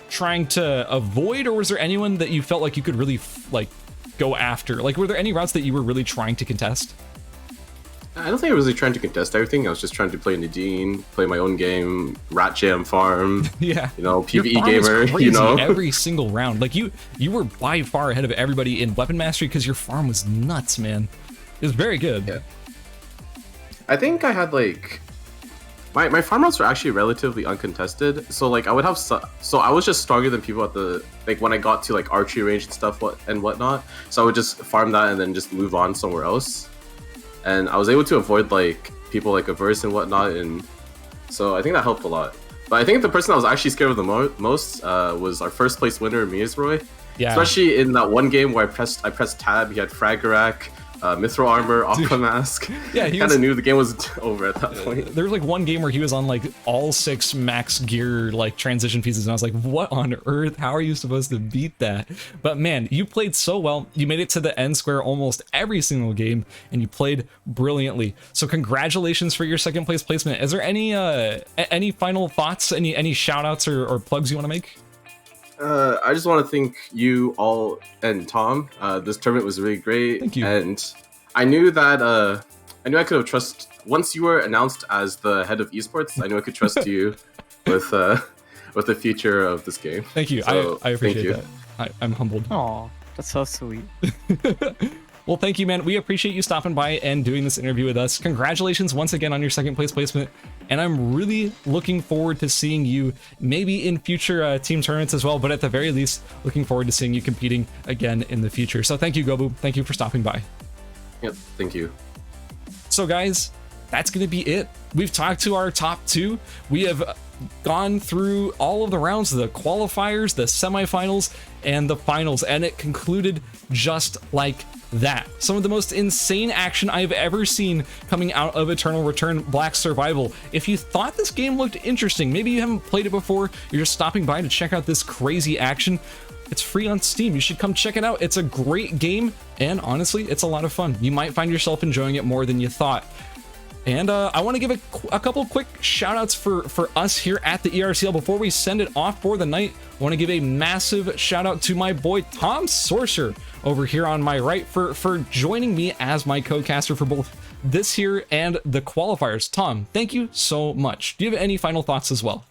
trying to avoid, or was there anyone that you felt like you could really like go after? Like, were there any routes that you were really trying to contest? I don't think I was really trying to contest everything. I was just trying to play Nadine, play my own game, rat jam farm. Yeah, PvE gamer. Crazy every single round. Like you were by far ahead of everybody in weapon mastery because your farm was nuts, man. It was very good. Yeah. I think I had like my farm routes were actually relatively uncontested. So like I would have so I was just stronger than people at the when I got to like archery range and stuff and whatnot. So I would just farm that and then just move on somewhere else. And I was able to avoid like people like Averse and whatnot, and so I think that helped a lot. But I think the person I was actually scared of the most was our first place winner, Miasroy. Yeah. Especially in that one game where I pressed tab. He had Fragarak, Mithril Armor, Aqua Mask. Yeah, he kind of knew the game was over at that point. There was like one game where he was on like all 6 max gear like transition pieces, and I was like, what on earth? How are you supposed to beat that? But man, you played so well. You made it to the end square almost every single game, and you played brilliantly. So congratulations for your second place placement. Is there any final thoughts, any shout outs or plugs you want to make? I just want to thank you all and Tom. This tournament was really great. Thank you. And I knew that I could have trust once you were announced as the head of esports. I knew I could trust you with the future of this game. Thank you. So, I appreciate that. I'm humbled. Oh, that's so sweet. Well, thank you, man. We appreciate you stopping by and doing this interview with us. Congratulations once again on your second place placement. And I'm really looking forward to seeing you maybe in future team tournaments as well. But at the very least, looking forward to seeing you competing again in the future. So thank you, Gobu. Thank you for stopping by. Yep, thank you. So guys, that's going to be it. We've talked to our top 2. We have gone through all of the rounds, the qualifiers, the semifinals, and the finals. And it concluded just like that. Some of the most insane action I've ever seen coming out of Eternal Return Black Survival. If you thought this game looked interesting, maybe you haven't played it before, you're just stopping by to check out this crazy action, it's free on Steam. You should come check it out. It's a great game, and honestly, it's a lot of fun. You might find yourself enjoying it more than you thought. And I want to give a couple quick shout outs for us here at the ERCL. Before we send it off for the night, I want to give a massive shout out to my boy Tomsorcer over here on my right for joining me as my co-caster for both this here and the qualifiers. Tom, thank you so much. Do you have any final thoughts as well?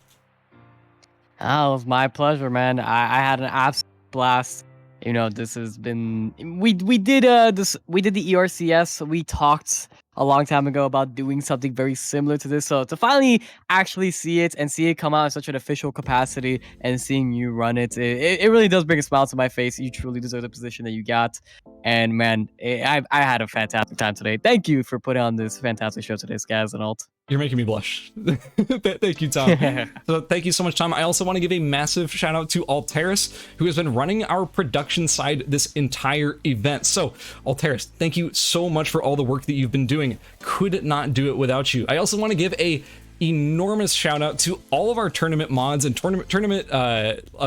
Oh, it was my pleasure, man. I had an absolute blast. This has been we did the ERCS. We talked a long time ago about doing something very similar to this. So to finally actually see it and see it come out in such an official capacity and seeing you run it really does bring a smile to my face. You truly deserve the position that you got. And man, I had a fantastic time today. Thank you for putting on this fantastic show today, Skaz and Alt. You're making me blush. Thank you, Tom. So thank you so much, Tom. I also want to give a massive shout out to Alteris, who has been running our production side this entire event. So Alteris, thank you so much for all the work that you've been doing. Could not do it without you. I also want to give a enormous shout out to all of our tournament mods and tournament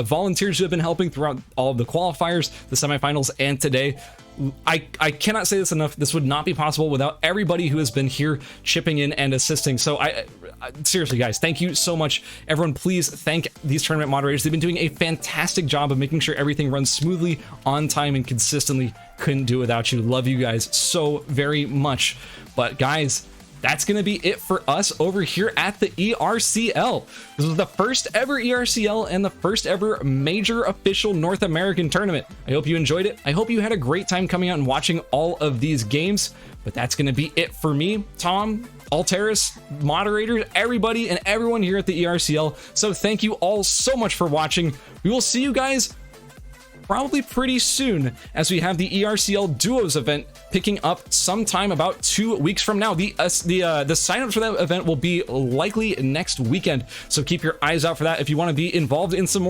volunteers who have been helping throughout all of the qualifiers, the semifinals, and today. I cannot say this enough. This would not be possible without everybody who has been here chipping in and assisting. So I seriously, guys, thank you so much. Everyone, please thank these tournament moderators. They've been doing a fantastic job of making sure everything runs smoothly, on time, and consistently. Couldn't do it without you. Love you guys so very much. But guys, that's going to be it for us over here at the ERCL. This was the first ever ERCL and the first ever major official North American tournament. I hope you enjoyed it. I hope you had a great time coming out and watching all of these games. But that's going to be it for me, Tom, Alteris, moderators, everybody, and everyone here at the ERCL. So thank you all so much for watching. We will see you guys probably pretty soon as we have the ERCL Duos event picking up sometime about 2 weeks from now. The sign-ups for that event will be likely next weekend, so keep your eyes out for that if you want to be involved in some more